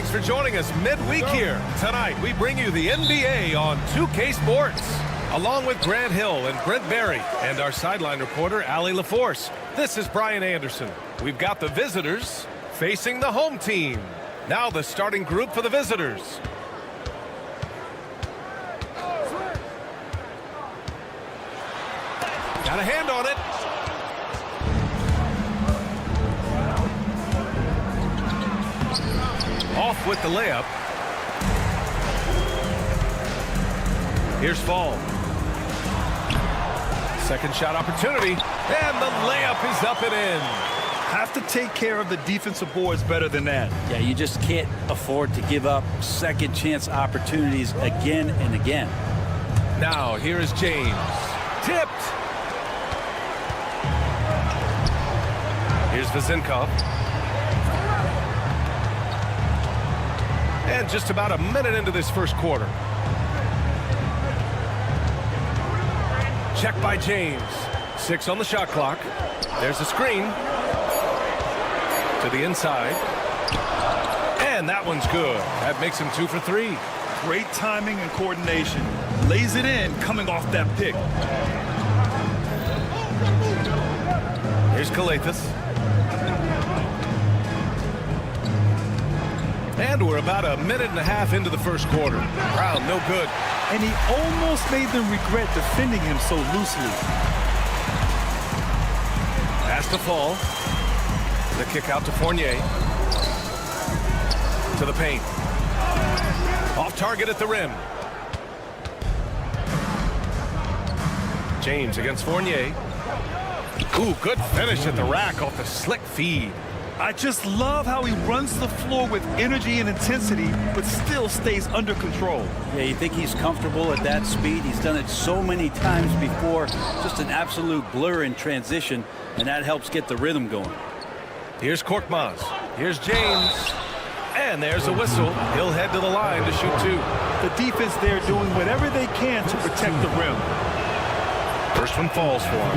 Thanks for joining us midweek here. Tonight, we bring you the NBA on 2K Sports, along with Grant Hill and Brent Barry, and our sideline reporter, Allie LaForce. This is Brian Anderson. We've got the visitors facing the home team. Now the starting group for the visitors. Got a hand on it. Off with the layup. Here's Fall. Second shot opportunity, and the layup is up and in. Have to take care of the defensive boards better than that. Yeah, you just can't afford to give up second chance opportunities again and again. Now, here is James. Tipped. Here's Vezinkov. And just about a minute into this first quarter. Check by James. 6 on the shot clock. There's a screen. To the inside. And that one's good. That makes him 2 for 3. Great timing and coordination. Lays it in coming off that pick. Here's Kalathis. And we're about a minute and a half into the first quarter. Brown, no good. And he almost made them regret defending him so loosely. Pass to Fall. The kick out to Fournier. To the paint. Off target at the rim. James against Fournier. Ooh, good finish at the rack off the slick feed. I just love how he runs the floor with energy and intensity, but still stays under control. Yeah, you think he's comfortable at that speed? He's done it so many times before. Just an absolute blur in transition, and that helps get the rhythm going. Here's Korkmaz. Here's James. And there's a whistle. He'll head to the line to shoot 2. The defense there doing whatever they can to protect the rim. First one falls for him.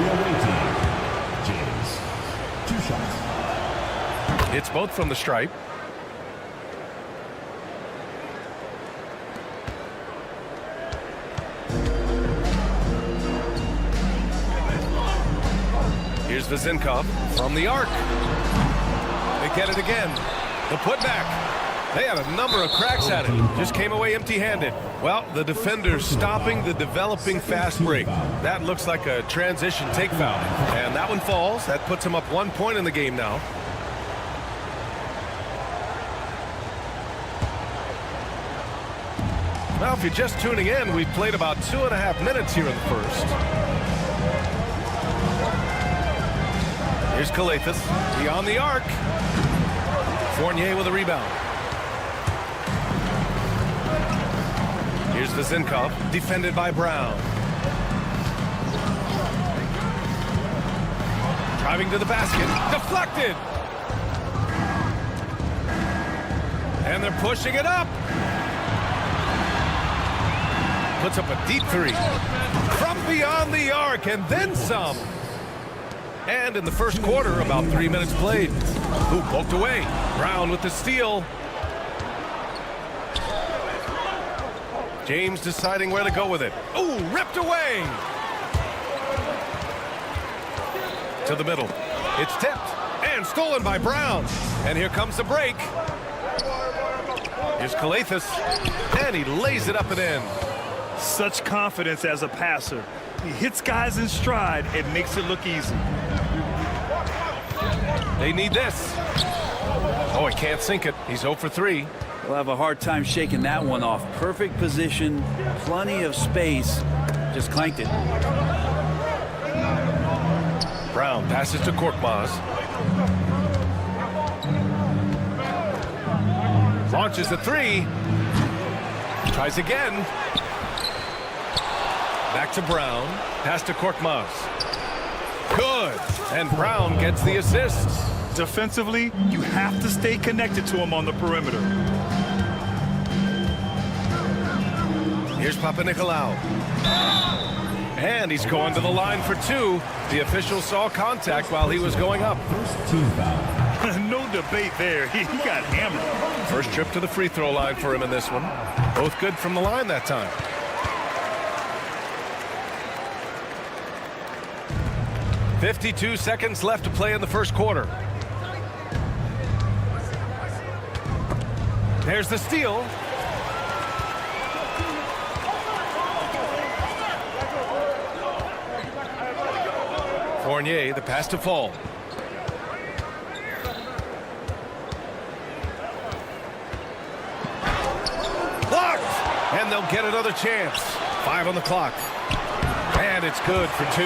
James. 2 shots. It's both from the stripe. Here's Vezinkov from the arc. They get it again. The putback. They had a number of cracks at it. Just came away empty-handed. Well, the defender's stopping the developing fast break. That looks like a transition take foul. And that one falls. That puts him up 1 point in the game now. Well, if you're just tuning in, we've played about 2.5 minutes here in the first. Here's Kalathis. Beyond the arc. Fournier with a rebound. Here's Vezinkov, defended by Brown. Driving to the basket. Deflected. And they're pushing it up. Puts up a deep 3 from beyond the arc and then some. And in the first quarter, about 3 minutes played. Ooh, poked away. Brown with the steal. James deciding where to go with it. Ooh, ripped away. To the middle. It's tipped and stolen by Brown. And here comes the break. Here's Kalathis. And he lays it up and in. Such confidence as a passer. He hits guys in stride and makes it look easy. They need this. Oh, he can't sink it. He's 0 for 3. We'll have a hard time shaking that one off. Perfect position, plenty of space. Just clanked it. Brown passes to Korkmaz. Launches the 3. Tries again. Back to Brown. Pass to Korkmaz. Good. And Brown gets the assist. Defensively, you have to stay connected to him on the perimeter. Here's Papanikolaou. And he's going to the line for 2. The official saw contact while he was going up. Team foul. No debate there. He got hammered. First trip to the free throw line for him in this one. Both good from the line that time. .52 seconds left to play in the first quarter. There's the steal. Fournier, the pass to Fall. Blocked! And they'll get another chance. 5 on the clock. And it's good for 2.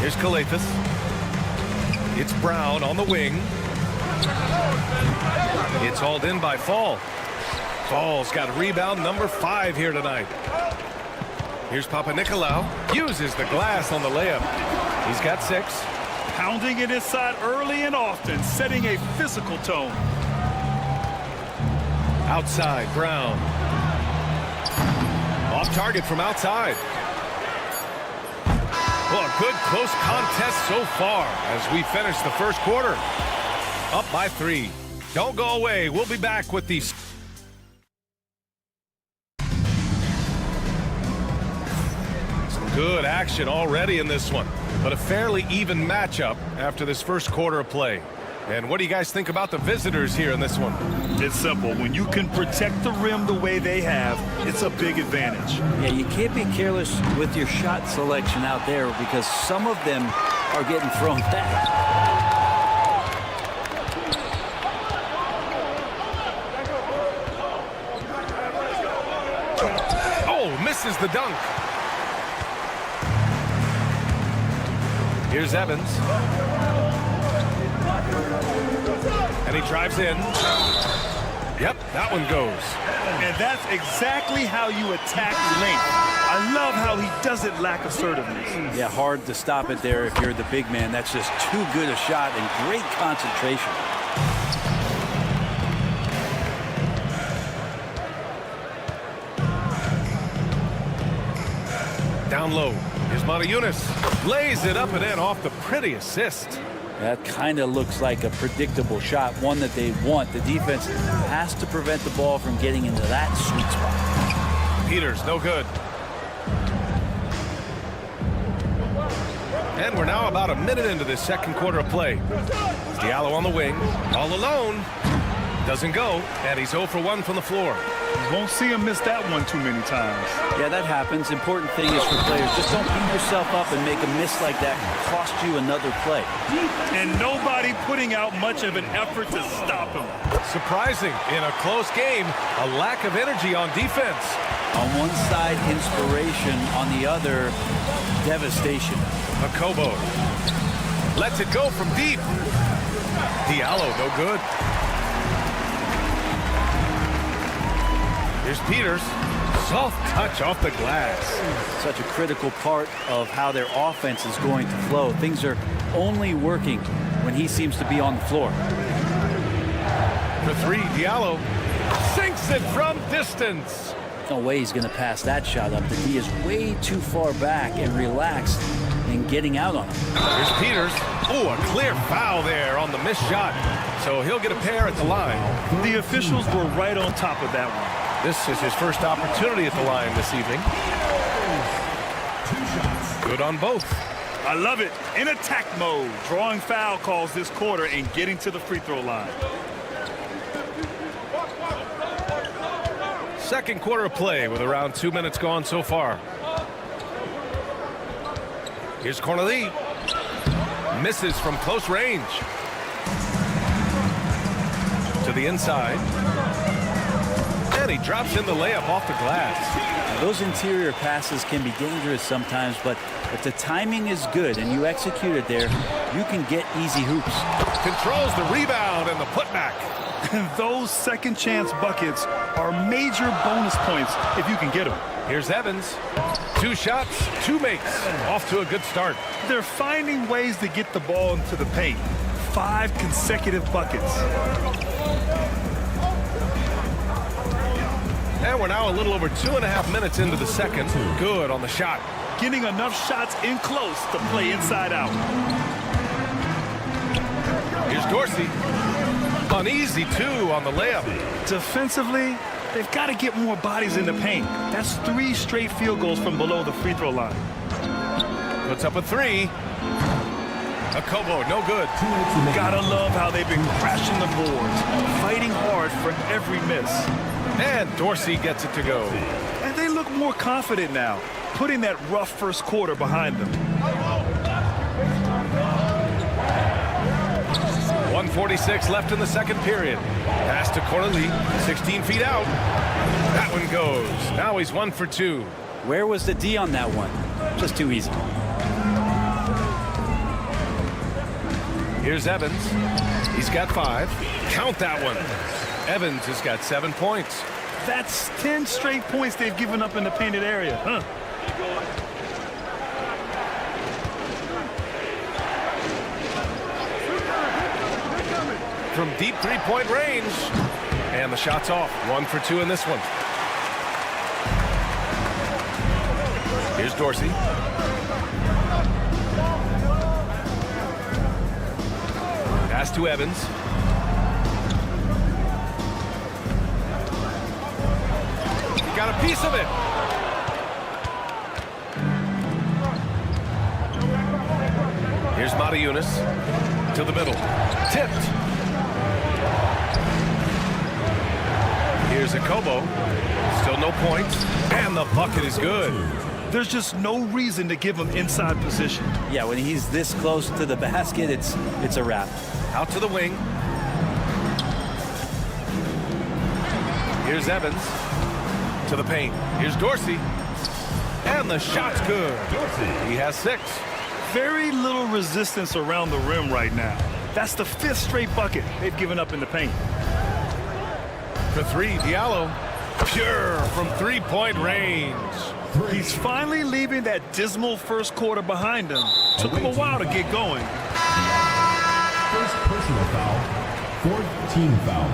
Here's Calathis. It's Brown on the wing. It's hauled in by Fall. Fall's got rebound number 5 here tonight. Here's Papanikolaou. Uses the glass on the layup. He's got 6. Pounding it inside early and often, setting a physical tone. Outside, Brown. Off target from outside. Well, a good close contest so far as we finish the first quarter. Up by 3. Don't go away. We'll be back with these. Some good action already in this one, but a fairly even matchup after this first quarter of play. And what do you guys think about the visitors here in this one? It's simple. When you can protect the rim the way they have, it's a big advantage. Yeah, you can't be careless with your shot selection out there because some of them are getting thrown back. Oh, misses the dunk. Here's Evans. And he drives in. Yep, that one goes. And that's exactly how you attack length. I love how he doesn't lack assertiveness. Yeah, hard to stop it there if you're the big man. That's just too good a shot and great concentration. Down low. Here's Motiejunas. Lays it up and in off the pretty assist. That kind of looks like a predictable shot, one that they want. The defense has to prevent the ball from getting into that sweet spot. Peters, no good. And we're now about a minute into this second quarter of play. Diallo on the wing, all alone. Doesn't go, and he's 0 for 1 from the floor. You won't see him miss that one too many times. Yeah, that happens. Important thing is for players, just don't beat yourself up and make a miss like that cost you another play. And nobody putting out much of an effort to stop him. Surprising, in a close game, a lack of energy on defense. On one side, inspiration. On the other, devastation. Akobo lets it go from deep. Diallo, no good. Here's Peters. Soft touch off the glass. Such a critical part of how their offense is going to flow. Things are only working when he seems to be on the floor. For 3, Diallo sinks it from distance. No way he's going to pass that shot up. The D is way too far back and relaxed in getting out on him. Here's Peters. Oh, a clear foul there on the missed shot. So he'll get a pair at the line. The officials were right on top of that one. This is his first opportunity at the line this evening. Good on both. I love it. In attack mode, drawing foul calls this quarter and getting to the free throw line. Second quarter of play with around 2 minutes gone so far. Here's Cornelie. Misses from close range. To the inside. And he drops in the layup off the glass. Those interior passes can be dangerous sometimes, but if the timing is good and you execute it there, you can get easy hoops. Controls the rebound and the putback. Those second chance buckets are major bonus points if you can get them. Here's Evans. 2 shots, 2 makes. Off to a good start. They're finding ways to get the ball into the paint. 5 consecutive buckets. And we're now a little over 2.5 minutes into the second. Good on the shot. Getting enough shots in close to play inside out. Here's Dorsey. Uneasy, too, on the layup. Defensively, they've got to get more bodies in the paint. That's 3 straight field goals from below the free throw line. Puts up a 3. Akobo, no good. Gotta love how they've been crashing the boards, fighting hard for every miss. And Dorsey gets it to go. And they look more confident now, putting that rough first quarter behind them. 1:46 left in the second period. Pass to Cornelie, 16 feet out. That one goes. Now he's 1 for 2. Where was the D on that one? Just too easy. Here's Evans. He's got 5. Count that one. Evans has got 7 points. That's 10 straight points they've given up in the painted area. Huh? From deep three-point range. And the shot's off. 1 for 2 in this one. Here's Dorsey. Pass to Evans. He got a piece of it. Here's Matajunas to the middle. Tipped. Here's Akobo. Still no points. And the bucket is good. There's just no reason to give him inside position. Yeah, when he's this close to the basket, it's a wrap. Out to the wing. Here's Evans to the paint. Here's Dorsey. And the shot's good. He has 6. Very little resistance around the rim right now. That's the 5th straight bucket they've given up in the paint. For 3, Diallo. Pure from three-point range. He's finally leaving that dismal first quarter behind him. Took him a while to get going. First personal foul, 4th team foul.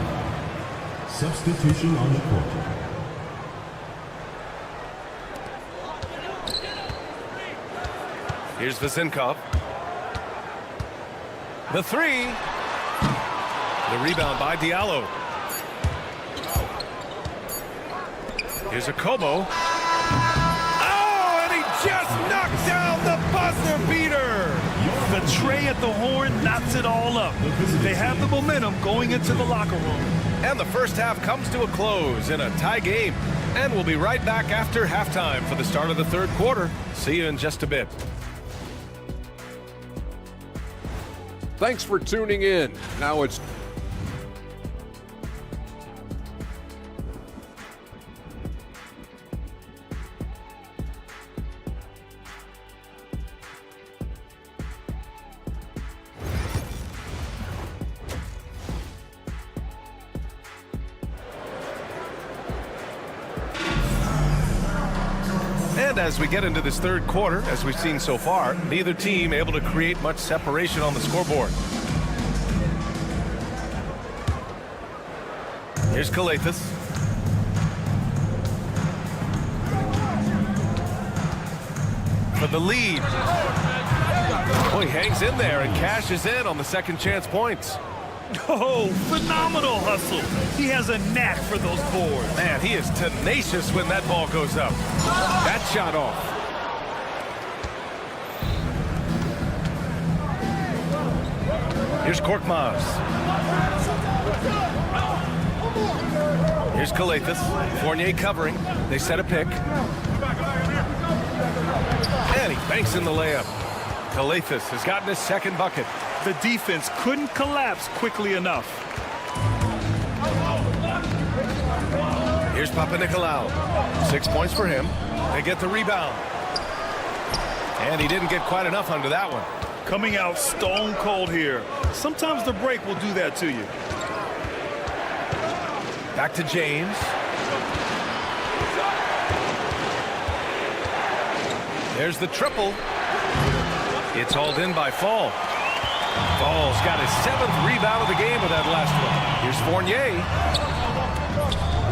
Substitution on the court. Here's Vasenkov. The 3. The rebound by Diallo. Here's Akobo. Oh, and he just knocked down the buzzer beater. The tray at the horn knocks it all up. They have the momentum going into the locker room. And the first half comes to a close in a tie game. And we'll be right back after halftime for the start of the third quarter. See you in just a bit. Thanks for tuning in. Now it's And as we get into this third quarter, as we've seen so far, neither team able to create much separation on the scoreboard. Here's Kalathis. For the lead. Oh, he hangs in there and cashes in on the second chance points. Oh, phenomenal hustle. He has a knack for those boards. Man, he is tenacious when that ball goes up. That shot off. Here's Korkmaz. Here's Kalathis. Fournier covering. They set a pick. And he banks in the layup. Kalathis has gotten his second bucket. The defense couldn't collapse quickly enough. Here's Papanikolaou. 6 points for him. They get the rebound. And he didn't get quite enough under that one. Coming out stone cold here. Sometimes the break will do that to you. Back to James. There's the triple. It's hauled in by Fall. Fall's got his 7th rebound of the game with that last one. Here's Fournier.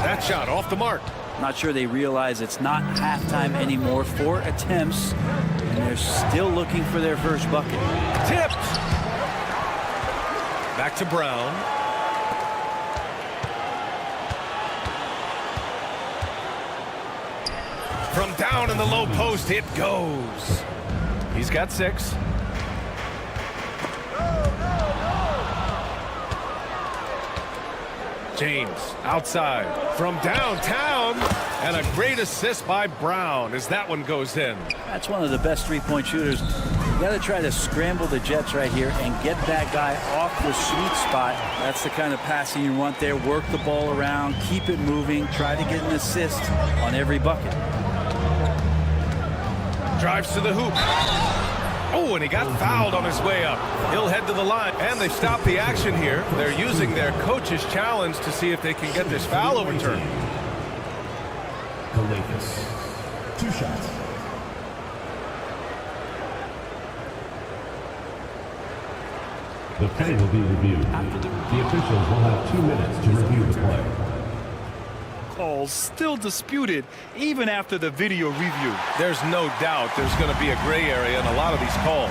That shot off the mark. Not sure they realize it's not halftime anymore. 4 attempts, and they're still looking for their first bucket. Tipped. Back to Brown. From down in the low post, it goes. He's got 6. James outside from downtown, and a great assist by Brown as that one goes in. That's one of the best three-point shooters You got to try to scramble the Jets right here and get that guy off the sweet spot. That's the kind of passing you want there. Work the ball around, keep it moving, try to get an assist on every bucket. Drives to the hoop. Oh, and he got fouled on his way up. He'll head to the line, and they've stopped the action here. They're using their coach's challenge to see if they can get this foul overturned. Olympiacos. 2 shots. The play will be reviewed. The officials will have 2 minutes to review the play. Calls still disputed even after the video review. There's no doubt there's going to be a gray area in a lot of these calls.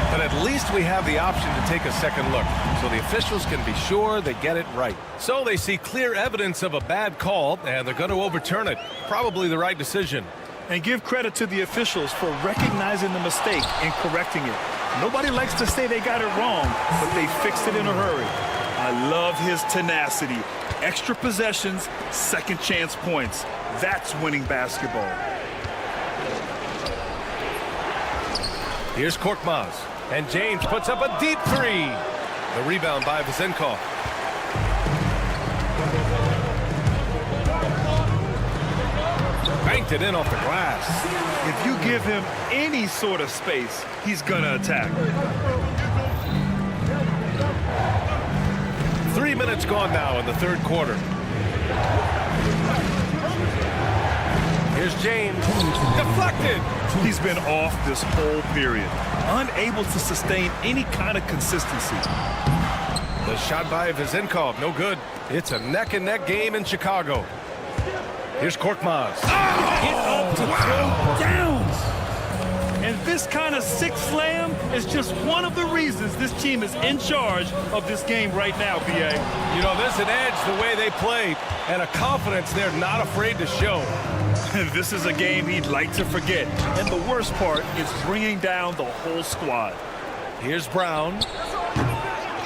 But at least we have the option to take a second look, so the officials can be sure they get it right. So they see clear evidence of a bad call, and they're going to overturn it. Probably the right decision. And give credit to the officials for recognizing the mistake and correcting it. Nobody likes to say they got it wrong, but they fixed it in a hurry. I love his tenacity. Extra possessions, second chance points. That's winning basketball. Here's Korkmaz, and James puts up a deep 3. The rebound by Vezenkov. Banked it in off the glass. If you give him any sort of space, he's gonna attack. 3 minutes gone now in the third quarter. Here's James. Deflected. He's been off this whole period, unable to sustain any kind of consistency. The shot by Vezenkov, no good. It's a neck-and-neck game in Chicago. Here's Korkmaz. Get up to throw down. And this kind of sick slam is just one of the reasons this team is in charge of this game right now, B.A. You know, there's an edge the way they play and a confidence they're not afraid to show. This is a game he'd like to forget. And the worst part is bringing down the whole squad. Here's Brown.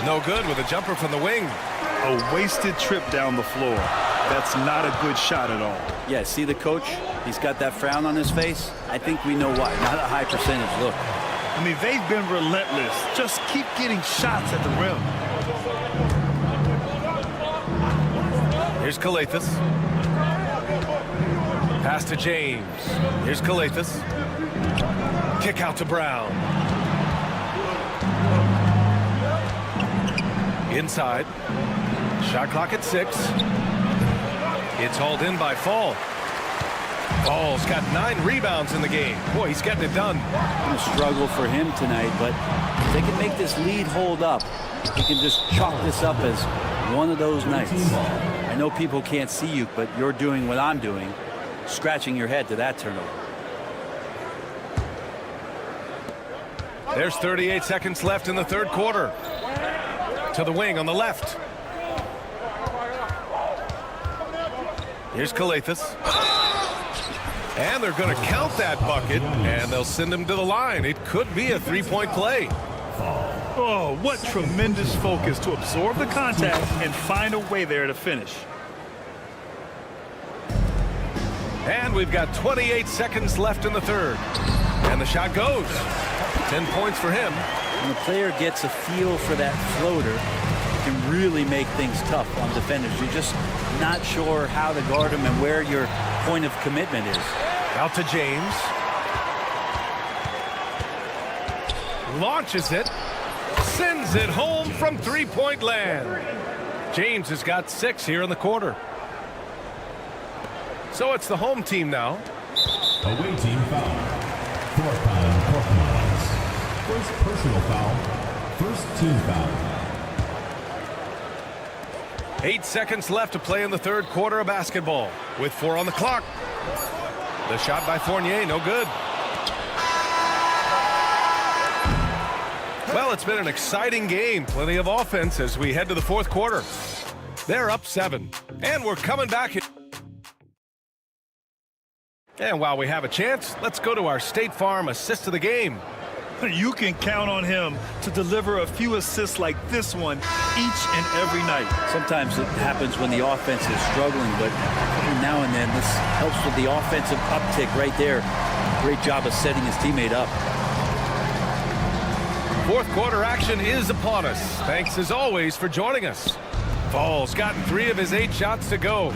No good with a jumper from the wing. A wasted trip down the floor. That's not a good shot at all. Yeah, see the coach? He's got that frown on his face. I think we know why. Not a high percentage look. I mean, they've been relentless. Just keep getting shots at the rim. Here's Calathes. Pass to James. Here's Calathes. Kick out to Brown. Inside. Shot clock at 6. It's hauled in by Fall. Fall's got 9 rebounds in the game. Boy, he's getting it done. Gonna struggle for him tonight, but if they can make this lead hold up, he can just chalk this up as one of those nights. I know people can't see you, but you're doing what I'm doing, scratching your head to that turnover. There's 38 seconds left in the third quarter. To the wing on the left. Here's Calathes. And they're going to count that bucket, and they'll send him to the line. It could be a 3-point play. Oh, what tremendous focus to absorb the contact and find a way there to finish. And we've got 28 seconds left in the third. And the shot goes. 10 points for him. When the player gets a feel for that floater, it can really make things tough on defenders. You're just not sure how to guard him and where your point of commitment is. Out to James. Launches it. Sends it home from three-point land. James has got 6 here in the quarter. So it's the home team now. Away team foul. 4th foul on Korkmaz. First personal foul. First team foul. 8 seconds left to play in the third quarter of basketball. With 4 on the clock. The shot by Fournier, no good. Well, it's been an exciting game. Plenty of offense as we head to the fourth quarter. They're up 7. And we're coming back. And while we have a chance, let's go to our State Farm assist of the game. You can count on him to deliver a few assists like this one each and every night. Sometimes it happens when the offense is struggling, but every now and then this helps with the offensive uptick right there. Great job of setting his teammate up. Fourth quarter action is upon us. Thanks as always for joining us. Ball's gotten 3 of his 8 shots to go.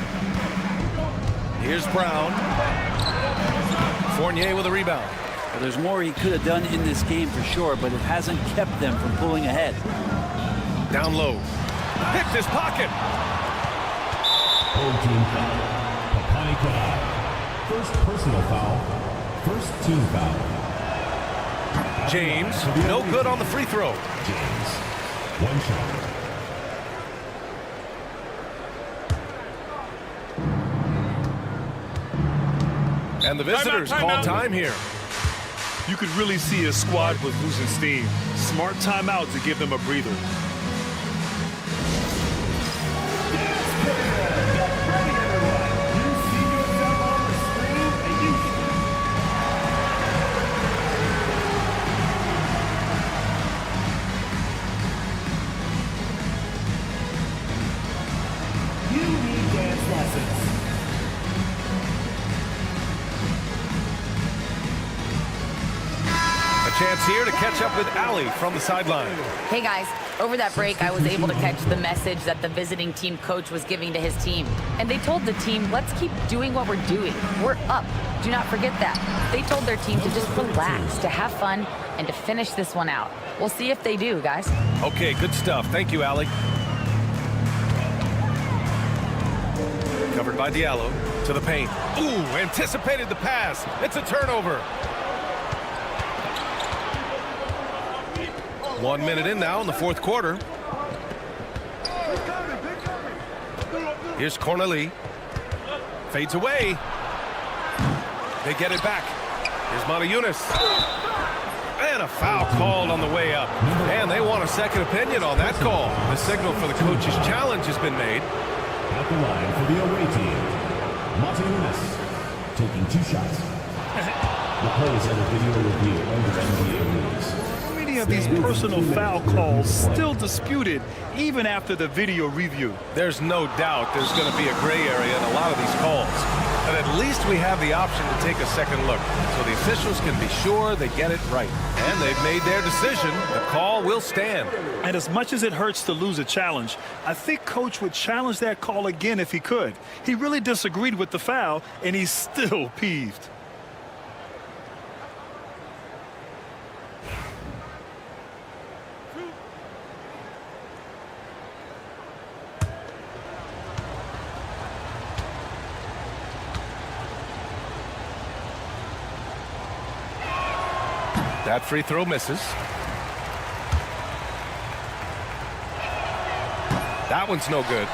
Here's Brown. Fournier with a rebound. Well, there's more he could have done in this game for sure, but it hasn't kept them from pulling ahead. Down low. Picked his pocket. Home team foul. First personal foul. First team foul. James, no good on the free throw. James, 1 shot. And the visitors call time here. You could really see his squad was losing steam. Smart timeout to give them a breather. Chance here to catch up with Allie from the sideline. Hey guys, over that break I was able to catch the message that the visiting team coach was giving to his team. And they told the team, let's keep doing what we're doing. We're up. Do not forget that. They told their team to just relax, to have fun, and to finish this one out. We'll see if they do, guys. Okay, good stuff. Thank you, Allie. Covered by Diallo to the paint. Ooh, anticipated the pass. It's a turnover. 1 minute in now in the fourth quarter. Here's Cornelie. Fades away. They get it back. Here's Matajunas. And a foul called on the way up. And they want a second opinion on that call. The signal for the coach's challenge has been made. At the line for the away team, Matajunas taking 2 shots. The play is under video review under NBA rules. Of these personal foul calls still disputed even after the video review. There's no doubt there's going to be a gray area in a lot of these calls. But at least we have the option to take a second look so the officials can be sure they get it right. And they've made their decision. The call will stand. And as much as it hurts to lose a challenge, I think Coach would challenge that call again if he could. He really disagreed with the foul, and he's still peeved. That free throw misses. That one's no good.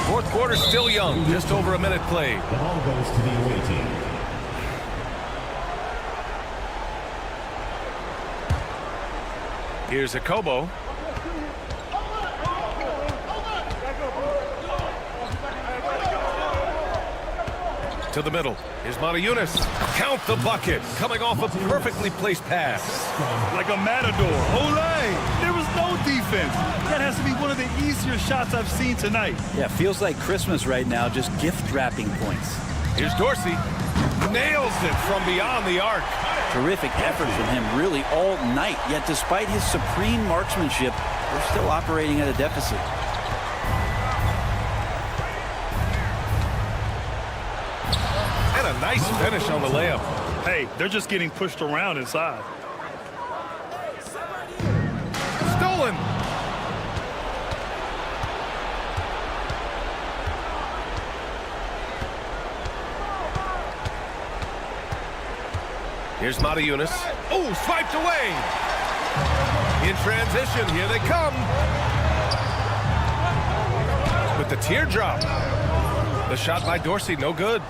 Fourth quarter still young. Just over a minute played. The ball goes to the away team. Here's Akobo. To the middle. Here's Matajunas. Count the bucket. Coming off a perfectly placed pass. Like a matador. Olé! There was no defense. That has to be one of the easier shots I've seen tonight. Yeah, feels like Christmas right now, just gift wrapping points. Here's Dorsey. Nails it from beyond the arc. Terrific effort from him really all night. Yet despite his supreme marksmanship, they're still operating at a deficit. A nice finish on the layup. Hey, they're just getting pushed around inside. Stolen. Here's Matajunas. Oh, swiped away. In transition, here they come. With the teardrop. The shot by Dorsey, no good.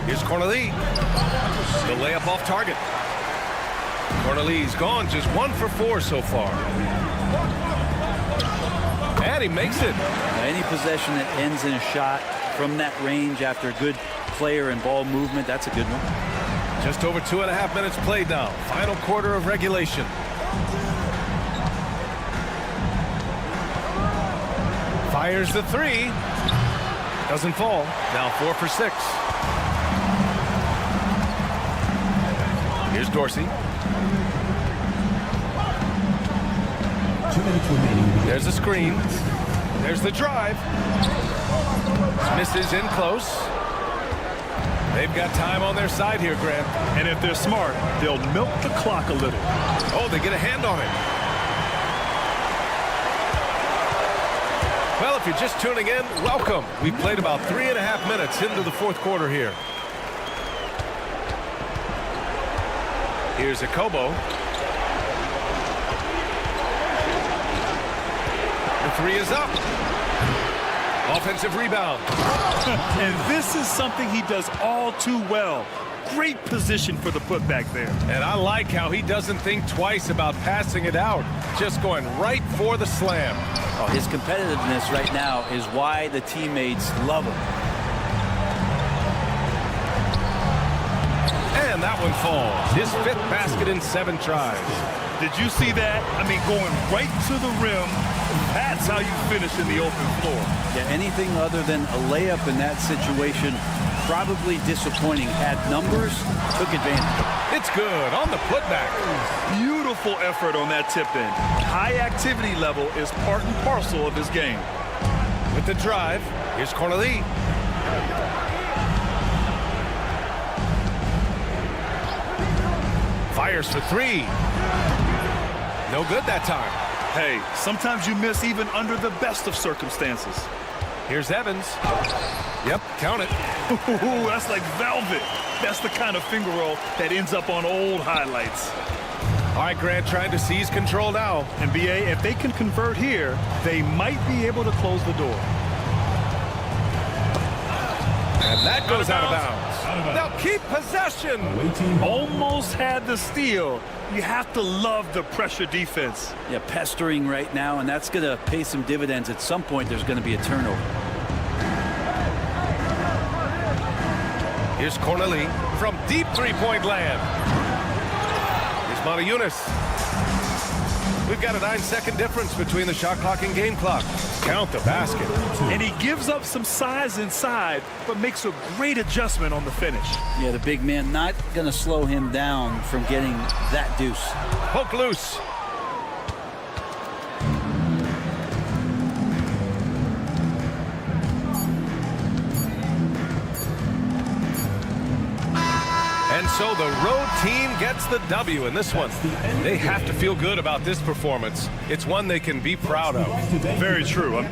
Here's Cornelie. The layup off target. Cornelie's gone just 1 for 4 so far. And he makes it. Now, any possession that ends in a shot from that range after good player and ball movement, that's a good one. Just over 2.5 minutes played now. Final quarter of regulation. Fires the 3. Doesn't fall. Now 4 for 6. Here's Dorsey. 2 minutes remaining. There's the screen. There's the drive. Misses in close. They've got time on their side here, Grant. And if they're smart, they'll milk the clock a little. Oh, they get a hand on it. Well, if you're just tuning in, welcome. We've played about 3.5 minutes into the fourth quarter here. Here's Akobo. The three is up. Offensive rebound. And this is something he does all too well. Great position for the putback there. And I like how he doesn't think twice about passing it out. Just going right for the slam. Oh, his competitiveness right now is why the teammates love him. And that one falls. His 5th basket in 7 tries. Did you see that? I mean, going right to the rim. That's how you finish in the open floor. Yeah, anything other than a layup in that situation, probably disappointing. Had numbers, took advantage. It's good on the putback. Beautiful effort on that tip in. High activity level is part and parcel of his game. With the drive, here's Corneli. Fires for 3. No good that time. Hey, sometimes you miss even under the best of circumstances. Here's Evans. Yep, count it. Ooh, that's like velvet. That's the kind of finger roll that ends up on old highlights. All right, Grant trying to seize control now. And BA, if they can convert here, they might be able to close the door. And that goes out of bounds. They'll keep possession. Almost had the steal. You have to love the pressure defense. Yeah, pestering right now, and that's going to pay some dividends. At some point, there's going to be a turnover. Here's Corneli from deep 3-point land. Here's Matajunas. We've got a 9-second difference between the shot clock and game clock. Count the basket. And he gives up some size inside, but makes a great adjustment on the finish. Yeah, the big man not going to slow him down from getting that deuce. Poke loose. And so the road team gets the W in this one. They have to feel good about this performance. It's one they can be proud of. Very true.